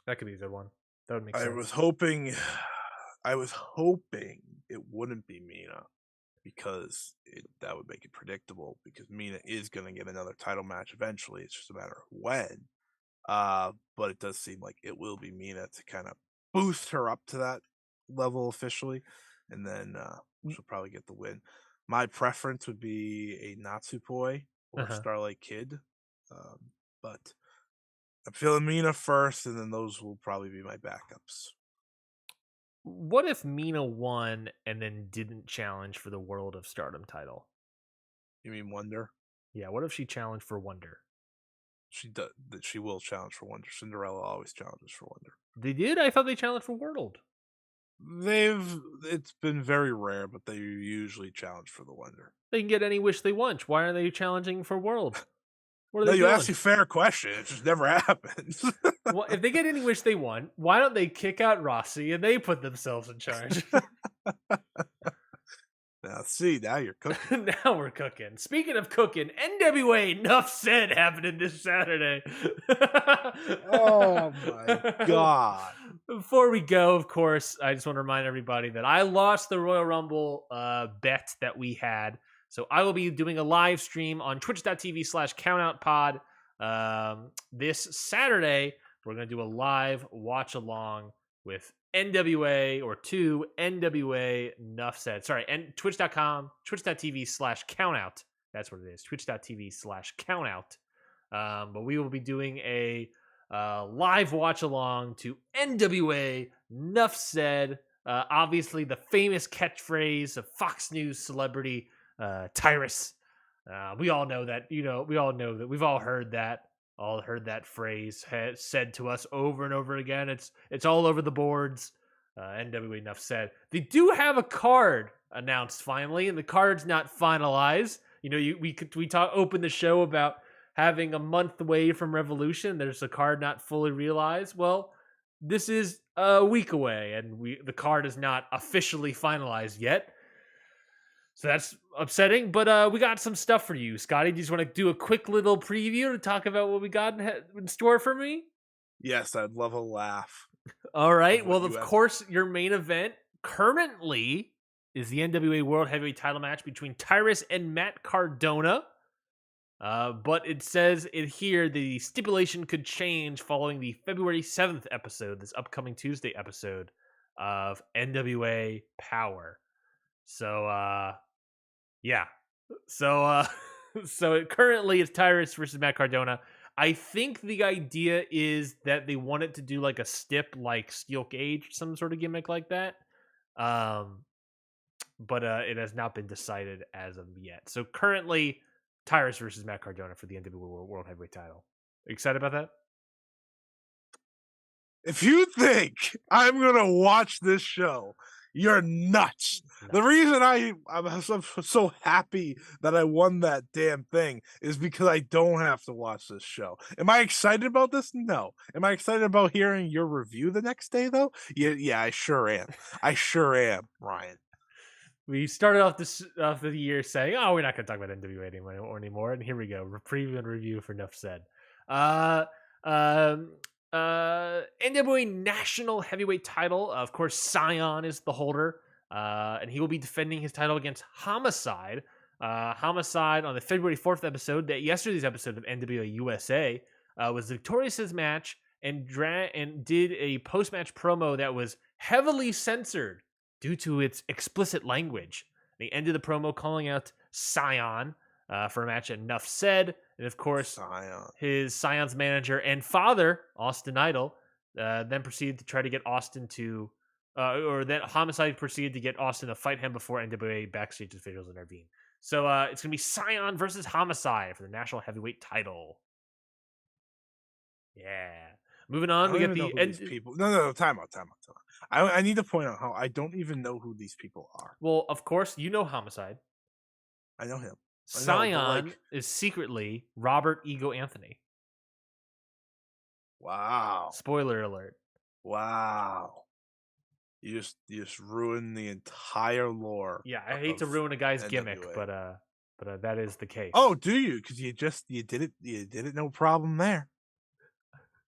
That could be a good one. That would make I was sense. hoping, I was hoping it wouldn't be Mina because that would make it predictable because Mina is going to get another title match eventually. It's just a matter of when. But it does seem like it will be Mina to kind of boost her up to that level officially, and then she'll probably get the win. My preference would be a Natsupoi or Uh-huh. Starlight Kid, but I'm feeling Mina first, and then those will probably be my backups. What if Mina won and then didn't challenge for the World of Stardom title? You mean Wonder? Yeah, what if she challenged for Wonder? She does. That she will challenge for Wonder. Cinderella always challenges for Wonder. They did? I thought they challenged for World. It's been very rare, but they usually challenge for the Wonder. They can get any wish they want. Why are they challenging for World? What are No, they you asked doing? a fair question. It just never happens. Well, if they get any wish they want, why don't they kick out Rossi and they put themselves in charge? Now see, now you're cooking. Now we're cooking. Speaking of cooking, NWA Enough Said happening this Saturday. Oh my god. Before we go, of course, I just want to remind everybody that I lost the Royal Rumble bet that we had. So I will be doing a live stream on twitch.tv/countoutpod this Saturday. We're going to do a live watch along with NWA or two NWA Nuff Said. Sorry, and twitch.tv/countout. That's what it is. Twitch.tv/countout. But we will be doing a live watch along to NWA Nuff Said. Obviously, the famous catchphrase of Fox News celebrity Tyrus. We all know that. We all know that. We've all heard that. All heard that phrase said to us over and over again. It's all over the boards. NWA Enough Said. They do have a card announced finally, and the card's not finalized. We open the show about having a month away from Revolution. There's a card not fully realized. Well, this is a week away, and the card is not officially finalized yet. So that's upsetting, but we got some stuff for you. Scotty, do you just want to do a quick little preview to talk about what we got in store for me? Yes, I'd love a laugh. All right. Well, of course, your main event currently is the NWA World Heavyweight title match between Tyrus and Matt Cardona. But it says it here the stipulation could change following the February 7th episode, this upcoming Tuesday episode of NWA Power. So, yeah. So currently it's Tyrus versus Matt Cardona. I think the idea is that they wanted to do like a stip, like steel cage, some sort of gimmick like that. But it has not been decided as of yet. So currently, Tyrus versus Matt Cardona for the NWA World Heavyweight title. Are you excited about that? If you think I'm gonna watch this show, you're nuts. The reason I'm so happy that I won that damn thing is because I don't have to watch this show. Am I excited about this? No. Am I excited about hearing your review the next day, though? Yeah, I sure am. I sure am, Ryan. We started off the year saying, "Oh, we're not going to talk about NWA anymore," and here we go, preview and review for Enough Said. NWA National Heavyweight title, of course, Scion is the holder, and he will be defending his title against Homicide. Homicide on the February 4th episode, yesterday's episode of NWA USA, was victorious in his match and did a post-match promo that was heavily censored due to its explicit language. They ended the promo calling out Scion for a match at Enough Said. And of course, Scion's manager and father, Austin Idol, then proceeded to try to get Austin to, or then Homicide proceeded to get Austin to fight him before NWA backstage officials intervene. So it's going to be Scion versus Homicide for the National Heavyweight title. Yeah. Moving on, we get these people. No, time out. I need to point out how I don't even know who these people are. Well, of course, you know Homicide. I know him. Scion is secretly Robert Ego Anthony. Wow. Spoiler alert. Wow. You just ruined the entire lore. Yeah, I hate to ruin a guy's gimmick, but that is the case. Oh, do you? Because you did it, no problem there.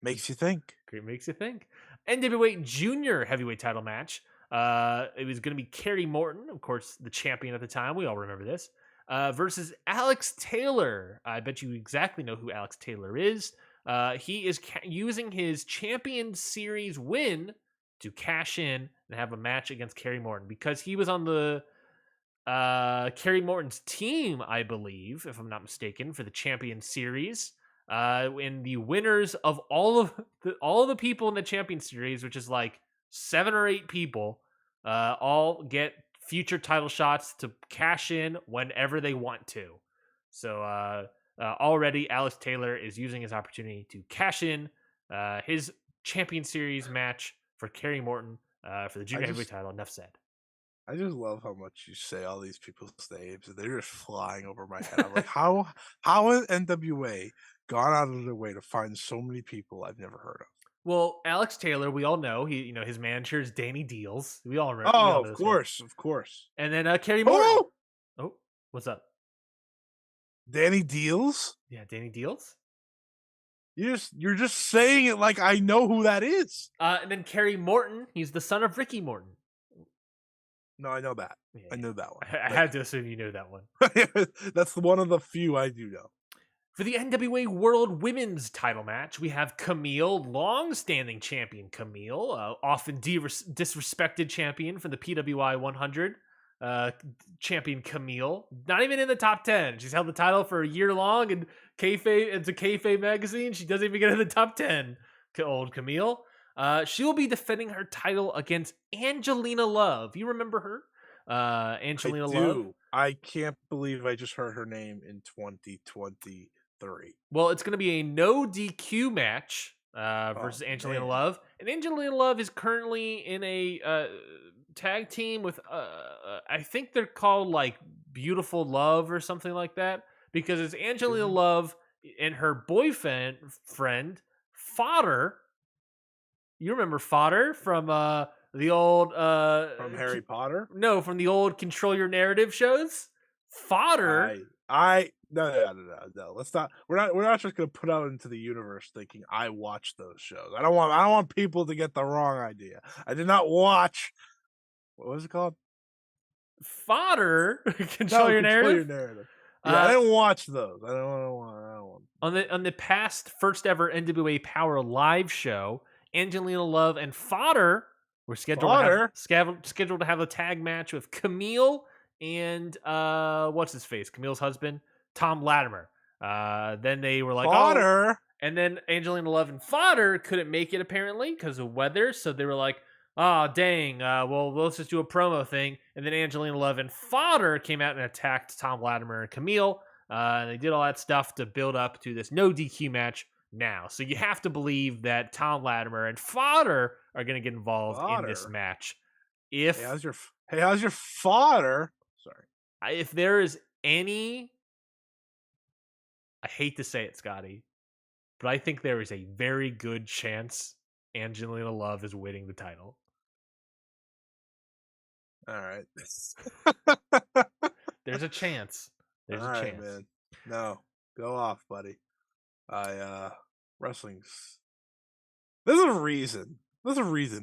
Makes you think. Great, makes you think. NWA Junior Heavyweight title match. It was going to be Kerry Morton, of course, the champion at the time. We all remember this. Versus Alex Taylor. I bet you exactly know who Alex Taylor is. He is using his Champion Series win to cash in and have a match against Kerry Morton because he was on the Kerry Morton's team, I believe, if I'm not mistaken, for the Champion Series. And the winners of all of the people in the Champion Series, which is like 7 or 8 people, all get future title shots to cash in whenever they want to. So already Alex Taylor is using his opportunity to cash in his Champion Series match for Kerry Morton for the Junior Heavyweight title. Enough said. I just love how much you say all these people's names, and they're just flying over my head. I'm like, how has NWA gone out of their way to find so many people I've never heard of? Well, Alex Taylor, we all know his manager is Danny Deals. We all remember. Oh, of course. And then Kerry Morton. What's up? Danny Deals? Yeah, Danny Deals. You're just saying it like I know who that is. And then Kerry Morton. He's the son of Ricky Morton. No, I know that. Yeah, I know that one. I had to assume you knew that one. That's one of the few I do know. For the NWA World Women's title match, we have Camille, long-standing champion Camille, often disrespected champion for the PWI 100. Champion Camille, not even in the top 10. She's held the title for a year long, and kayfabe, it's a kayfabe magazine. She doesn't even get in the top 10. To old Camille. She will be defending her title against Angelina Love. You remember her? Angelina I Love. do. I can't believe I just heard her name in 2023. Well, it's going to be a no DQ match versus Angelina Love. And Angelina Love is currently in a tag team with, I think they're called like Beautiful Love or something like that. Because it's Angelina Love and her boyfriend, Fodder. You remember Fodder from the old... From Harry Potter? No, from the old Control Your Narrative shows. Fodder... No. Let's not. We're not just gonna put out into the universe thinking I watched those shows. I don't want people to get the wrong idea. I did not watch. What was it called? Fodder. Control Your Narrative. Yeah, I didn't watch those. I don't want. On the past first ever NWA Power live show, Angelina Love and Fodder were scheduled to have a tag match with Camille and what's his face? Camille's husband, Tom Latimer. Then they were like, Fodder. Oh, and then Angelina Love and Fodder couldn't make it apparently because of weather, so they were like, oh dang, well let's just do a promo thing. And then Angelina Love and Fodder came out and attacked Tom Latimer and Camille. And they did all that stuff to build up to this no DQ match now. So you have to believe that Tom Latimer and Fodder are going to get involved in this match. Hey, how's your fodder? Sorry. If there is any, I hate to say it, Scotty, but I think there is a very good chance Angelina Love is winning the title. All right. There's a chance. There's a chance. Man. No, go off, buddy. Wrestling's. There's a reason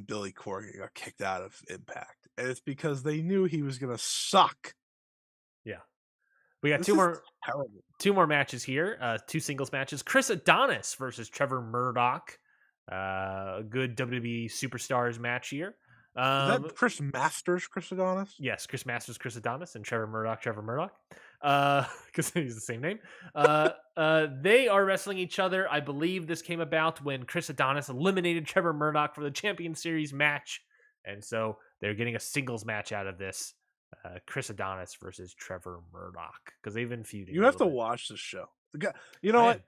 Billy Corgan got kicked out of Impact, and it's because they knew he was gonna suck. Yeah, we got two more matches here. 2 singles matches. Chris Adonis versus Trevor Murdoch. A good WWE Superstars match here. Is that Chris Masters, Chris Adonis? Yes, Chris Masters, Chris Adonis, and Trevor Murdoch, because he's the same name. They are wrestling each other. I believe this came about when Chris Adonis eliminated Trevor Murdoch for the Champion Series match, and so they're getting a singles match out of this. Chris Adonis versus Trevor Murdoch, because they've been feuding. You have to watch the show. You know what?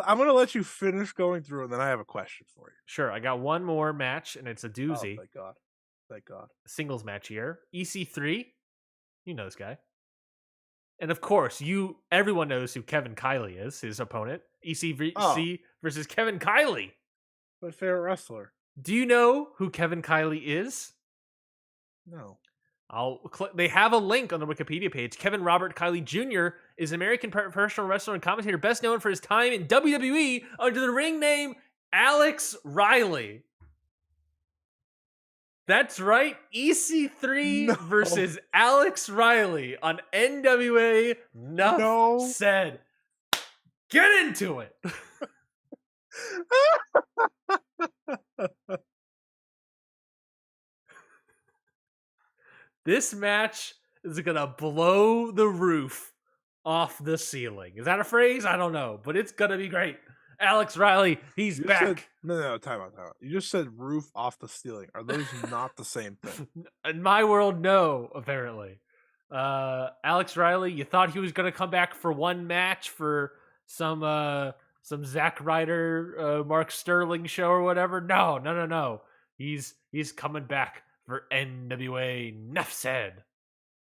I'm going to let you finish going through, and then I have a question for you. Sure. I got one more match, and it's a doozy. Oh, thank God. Singles match here. EC3. You know this guy. And of course, everyone knows who Kevin Kiley is, his opponent. EC3 versus Kevin Kiley. My favorite wrestler. Do you know who Kevin Kiley is? No. They have a link on the Wikipedia page. Kevin Robert Kiley Jr. is an American professional wrestler and commentator best known for his time in WWE under the ring name Alex Riley. That's right. EC3 versus Alex Riley on NWA. Enough said. Get into it. This match is going to blow the roof off the ceiling. Is that a phrase? I don't know, but it's going to be great. Alex Riley, he's back. Time out. You just said roof off the ceiling. Are those not the same thing? In my world, no, apparently. Alex Riley, you thought he was going to come back for one match for some Zack Ryder, Mark Sterling show or whatever? No. He's coming back for NWA. Enough said.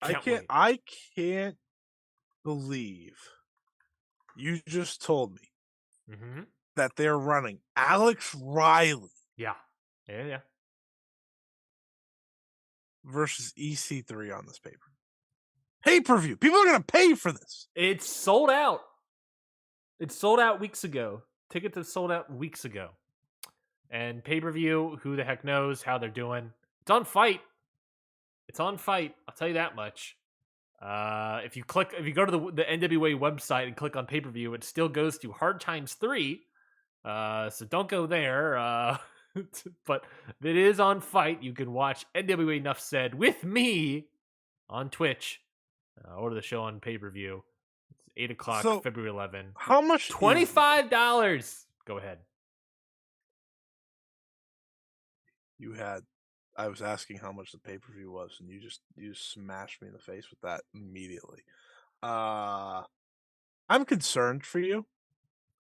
I can't believe you just told me that they're running Alex Riley. Yeah. Versus EC3 on this paper. pay-per-view. People are gonna pay for this. It's sold out. It's sold out weeks ago. Tickets have sold out weeks ago. And pay-per-view, who the heck knows how they're doing? It's on Fight. It's on Fight. I'll tell you that much. If you go to the NWA website and click on pay-per-view, it still goes to Hard Times 3. So don't go there. But it is on Fight. You can watch NWA Enough Said with me on Twitch. Order the show on pay-per-view. It's 8 o'clock, So, February 11. how much? $25. Go ahead. I was asking how much the pay-per-view was, and you just smashed me in the face with that immediately. I'm concerned for you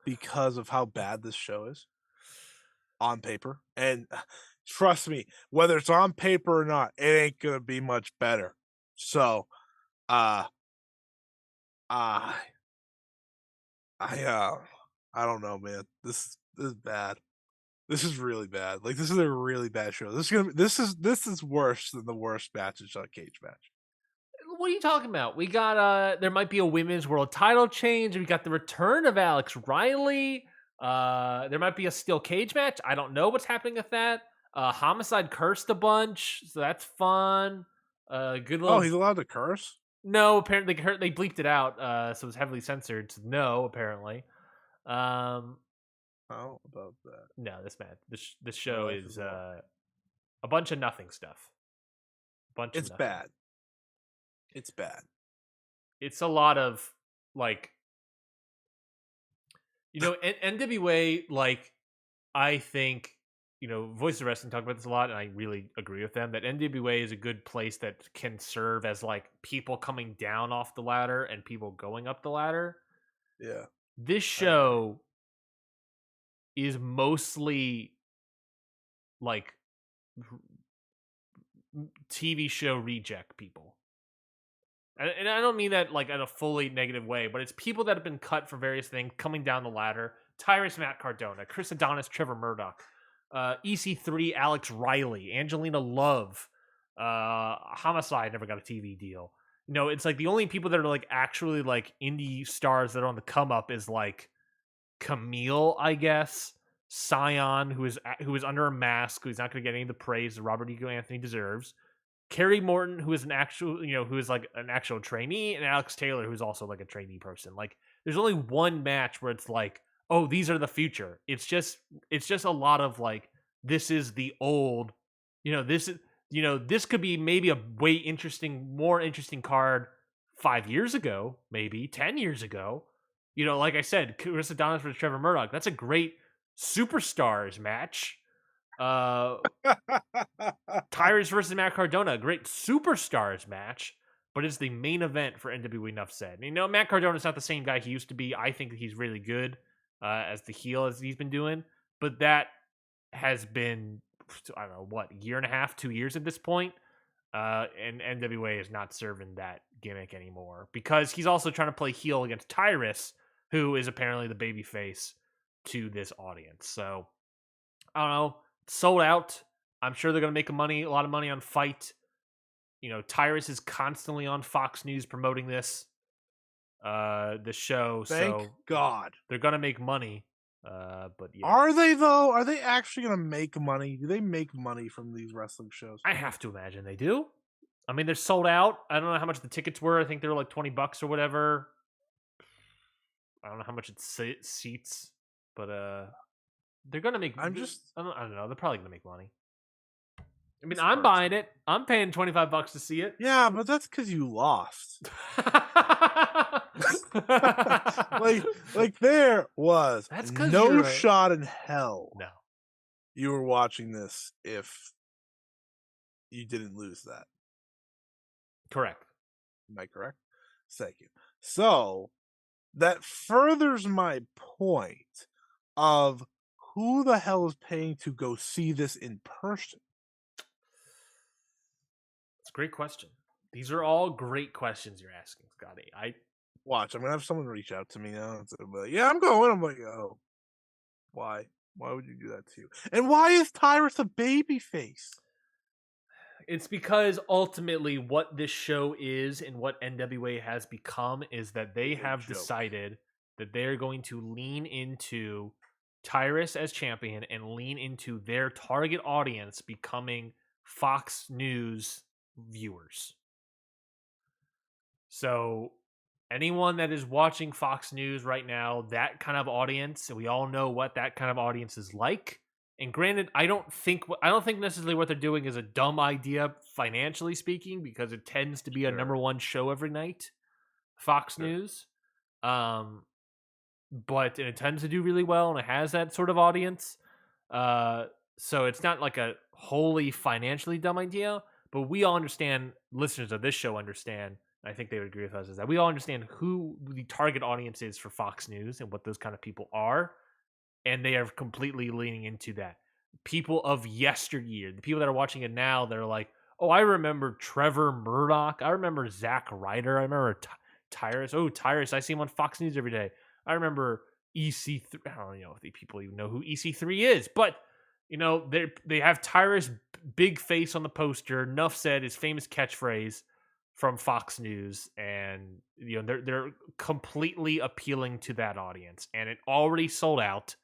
because of how bad this show is on paper. And trust me, whether it's on paper or not, it ain't gonna be much better. So, uh, I, I don't know, man. This is bad. This is really bad. Like, this is a really bad show. This is worse than the worst matches on Cage Match. What are you talking about? We got there might be a women's world title change. We got the return of Alex Riley. There might be a steel cage match. I don't know what's happening with that. Homicide cursed a bunch, so that's fun. Good little. Oh, he's allowed to curse? No, apparently they bleeped it out, so it's heavily censored. So no, apparently. How about that? No, this show life is is a a bunch of nothing stuff. It's bad. It's bad. It's a lot of like, NWA. Like, I think Voice of Wrestling talk about this a lot, and I really agree with them that NWA is a good place that can serve as like people coming down off the ladder and people going up the ladder. Yeah. This show is mostly like TV show reject people. And I don't mean that like in a fully negative way, but it's people that have been cut for various things coming down the ladder. Tyrus Matt Cardona, Chris Adonis, Trevor Murdoch, EC3, Alex Riley, Angelina Love, Homicide never got a TV deal. It's like the only people that are like actually like indie stars that are on the come up is like Camille, I guess, Scion, who is under a mask, who's not going to get any of the praise that Robert Ego Anthony deserves. Kerry Morton, who is an actual, who is like an actual trainee, and Alex Taylor, who's also like a trainee person. Like, there's only one match where it's like, oh, these are the future. It's just a lot of like, this is the old, this could be maybe a more interesting card 5 years ago, maybe 10 years ago. Like I said, Chris Adonis versus Trevor Murdoch. That's a great superstars match. Tyrus versus Matt Cardona, a great superstars match, but it's the main event for NWA Enough Said. Matt Cardona's not the same guy he used to be. I think he's really good as the heel as he's been doing, but that has been, I don't know, what, year and a half, 2 years at this point, and NWA is not serving that gimmick anymore because he's also trying to play heel against Tyrus, who is apparently the babyface to this audience. So, I don't know. Sold out. I'm sure they're going to make a lot of money on Fight. Tyrus is constantly on Fox News promoting the show. Thank God. They're going to make money. But yeah. Are they though? Are they actually going to make money? Do they make money from these wrestling shows? I have to imagine they do. I mean, they're sold out. I don't know how much the tickets were. I think they were like $20 or whatever. I don't know how much it seats, but they're gonna make. I don't know. They're probably gonna make money. I mean, I'm buying it. I'm paying $25 to see it. Yeah, but that's because you lost. like there was no shot in hell. No, you were watching this if you didn't lose that. Correct. Am I correct? Thank you. So that furthers my point of who the hell is paying to go see this in person? That's a great question. These are all great questions you're asking, Scotty. Watch. I'm gonna have someone reach out to me now and say, "Yeah, I'm going." I'm like, "Oh, why? Why would you do that to you? And why is Tyrus a baby face?" It's because ultimately what this show is and what NWA has become is that they Big have joke. decided that they're going to lean into Tyrus as champion and lean into their target audience becoming Fox News viewers. So anyone that is watching Fox News right now, that kind of audience, and we all know what that kind of audience is like. And granted, I don't think necessarily what they're doing is a dumb idea financially speaking, because it tends to be a number one show every night, Fox News. But it tends to do really well, and it has that sort of audience. So it's not like a wholly financially dumb idea, but we all understand, listeners of this show understand, I think they would agree with us, is that we all understand who the target audience is for Fox News and what those kind of people are, and they are completely leaning into that. People of yesteryear, the people that are watching it now, they're like, oh, I remember Trevor Murdoch. I remember Zack Ryder. I remember Tyrus. Oh, Tyrus. I see him on Fox News every day. I remember EC3. I don't know if people even know who EC3 is, but they have Tyrus' big face on the poster. Nuff said his famous catchphrase from Fox News, and they're completely appealing to that audience, and it already sold out.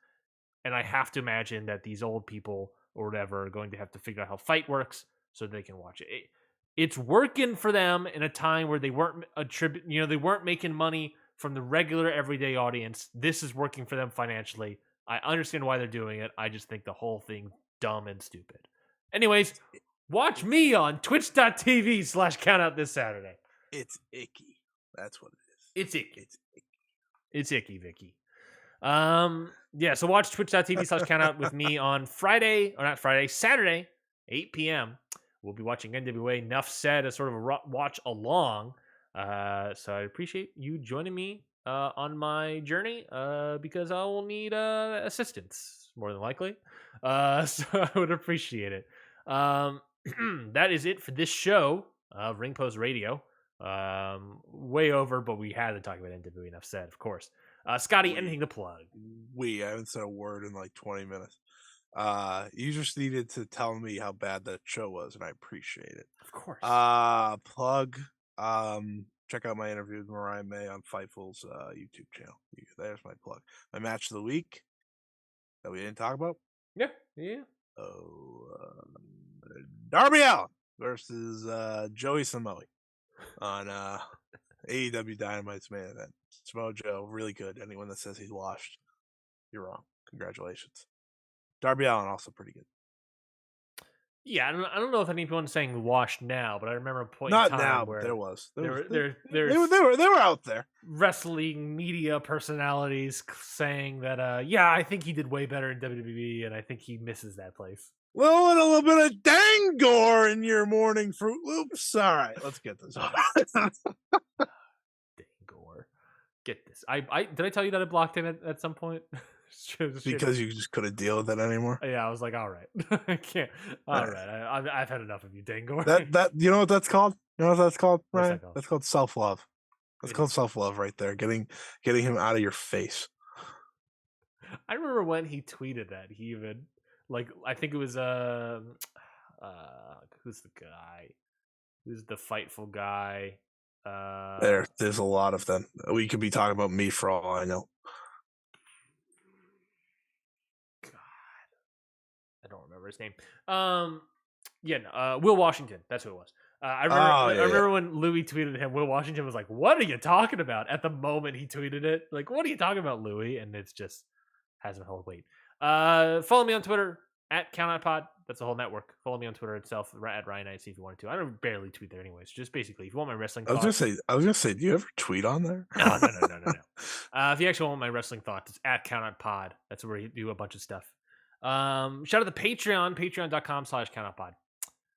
And I have to imagine that these old people or whatever are going to have to figure out how fight works so they can watch it. It's working for them in a time where they weren't they weren't making money from the regular everyday audience. This is working for them financially. I understand why they're doing it. I just think the whole thing dumb and stupid. Anyways, watch me on twitch.tv/countout this Saturday. It's icky. That's what it is. It's icky. It's icky. It's icky, Vicky. Yeah, so watch twitch.tv/countout with me on Saturday, 8 p.m. We'll be watching NWA Nuff Said as sort of a watch along. So I appreciate you joining me on my journey because I will need assistance more than likely. So I would appreciate it. That is it for this show of Ring Post Radio. Way over, but we had to talk about NWA Enough Said, of course. Scotty, anything to plug? I haven't said a word in like 20 minutes. You just needed to tell me how bad that show was, and I appreciate it. Of course. Plug. Check out my interview with Mariah May on Fightful's YouTube channel. There's my plug. My match of the week that we didn't talk about. Yeah. Darby Allin versus Joey Samoa on AEW Dynamite's main event. Samoa Joe, really good. Anyone that says he's washed, you're wrong. Congratulations. Darby Allin also pretty good. Yeah, I don't know if anyone's saying washed now, but I remember a point Not in time now, where there was. they were out there. Wrestling media personalities saying that I think he did way better in WWE, and I think he misses that place. Well, a little bit of Dangor in your morning Fruit Loops. All right, let's get this on. Dangor. Get this. I did I tell you that I blocked him at some point? Because you just couldn't deal with it anymore. Yeah, I was like, all right, I can't. All right, I've had enough of you, Dangor. That you know what that's called? You know what that's called? What's Right? that called? That's called self-love. That's called self-love right there. Getting him out of your face. I remember when he tweeted that. He even I think it was who's the guy? Who's the Fightful guy? There's a lot of them. We could be talking about me for all I know. God, I don't remember his name. Will Washington. That's who it was. I remember when Louis tweeted him. Will Washington was like, "What are you talking about?" At the moment he tweeted it, like, "What are you talking about, Louis?" And it's just hasn't held weight. Follow me on Twitter at CountOutPod. That's the whole network. Follow me on Twitter itself at Ryan IC if you wanted to. I don't barely tweet there anyways. Just basically, if you want my wrestling thoughts. I was gonna say, do you ever tweet on there? No. If you actually want my wrestling thoughts, it's at CountOutPod. That's where you do a bunch of stuff. Shout out to Patreon, patreon.com/CountOutPod.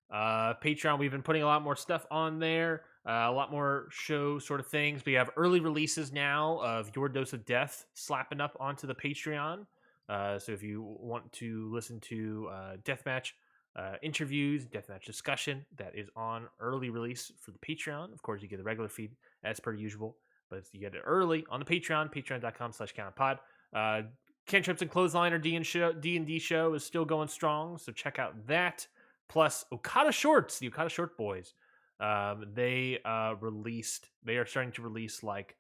Patreon, we've been putting a lot more stuff on there, a lot more show sort of things. We have early releases now of Your Dose of Death slapping up onto the Patreon. So if you want to listen to deathmatch interviews, deathmatch discussion, that is on early release for the Patreon. Of course, you get the regular feed as per usual, but you get it early on the Patreon, patreon.com/CountOutPod. Cantrips and Clothesline or D&D show is still going strong, so check out that. plus Okada Shorts, the Okada Short Boys. They are starting to release like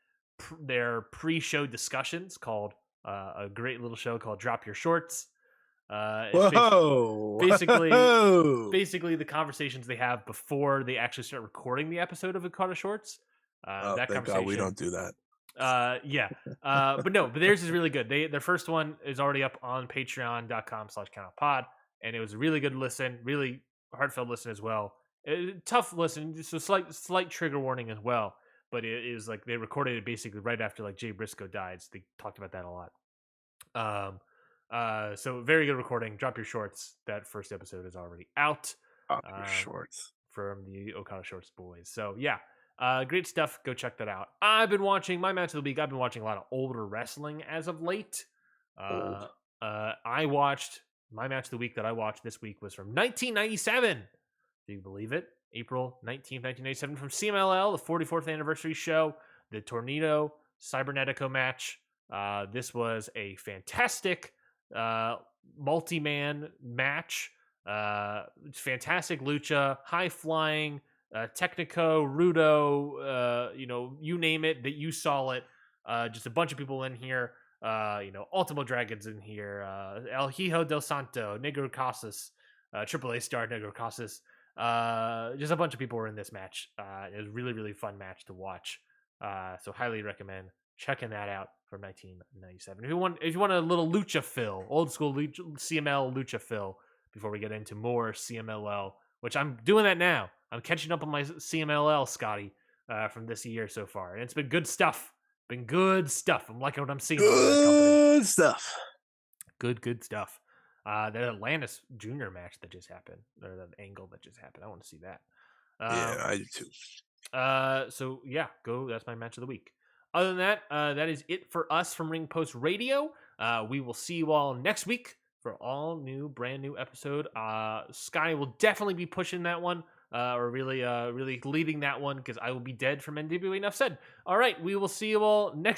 their pre-show discussions called a great little show called Drop Your Shorts. It's Whoa! basically Whoa! the conversations they have before they actually start recording the episode of Okada Shorts. Oh, That thank God we conversation, don't do that. yeah. But theirs is really good. Their first one is already up on patreon.com/countoutpod, and it was a really good listen, really heartfelt listen as well. Tough listen, just a slight trigger warning as well. But it is like they recorded it basically right after like Jay Briscoe died. So they talked about that a lot. So very good recording. Drop Your Shorts. That first episode is already out. Your shorts from the Okada Shorts boys. So yeah, great stuff. Go check that out. I've been watching my match of the week. I've been watching a lot of older wrestling as of late. I watched my match of the week that I watched this week was from 1997. Do you believe it? April 19th, 1997 from CMLL, the 44th anniversary show, the Tornado Cybernetico match. This was a fantastic multi-man match. Fantastic lucha, high flying, Technico, Rudo, you name it, that you saw it. Just a bunch of people in here. Ultimo Dragons in here. El Hijo del Santo, Negro Casas, AAA star Negro Casas. Just a bunch of people were in this match. It was a really, really fun match to watch. So highly recommend checking that out from 1997. If you want a little lucha fill, old school CML lucha fill, before we get into more CMLL, which I'm doing that now. I'm catching up on my CMLL, Scotty, from this year so far. And it's been good stuff. I'm liking what I'm seeing. Good stuff. Good stuff. That Atlantis Junior match that just happened, or that angle that just happened. I want to see that. Yeah, I do too. So yeah, go. That's my match of the week. Other than that, that is it for us from Ring Post Radio. We will see you all next week for brand new episode. Sky will definitely be pushing that one, or really leading that one, because I will be dead from NWA. Enough said. All right, we will see you all next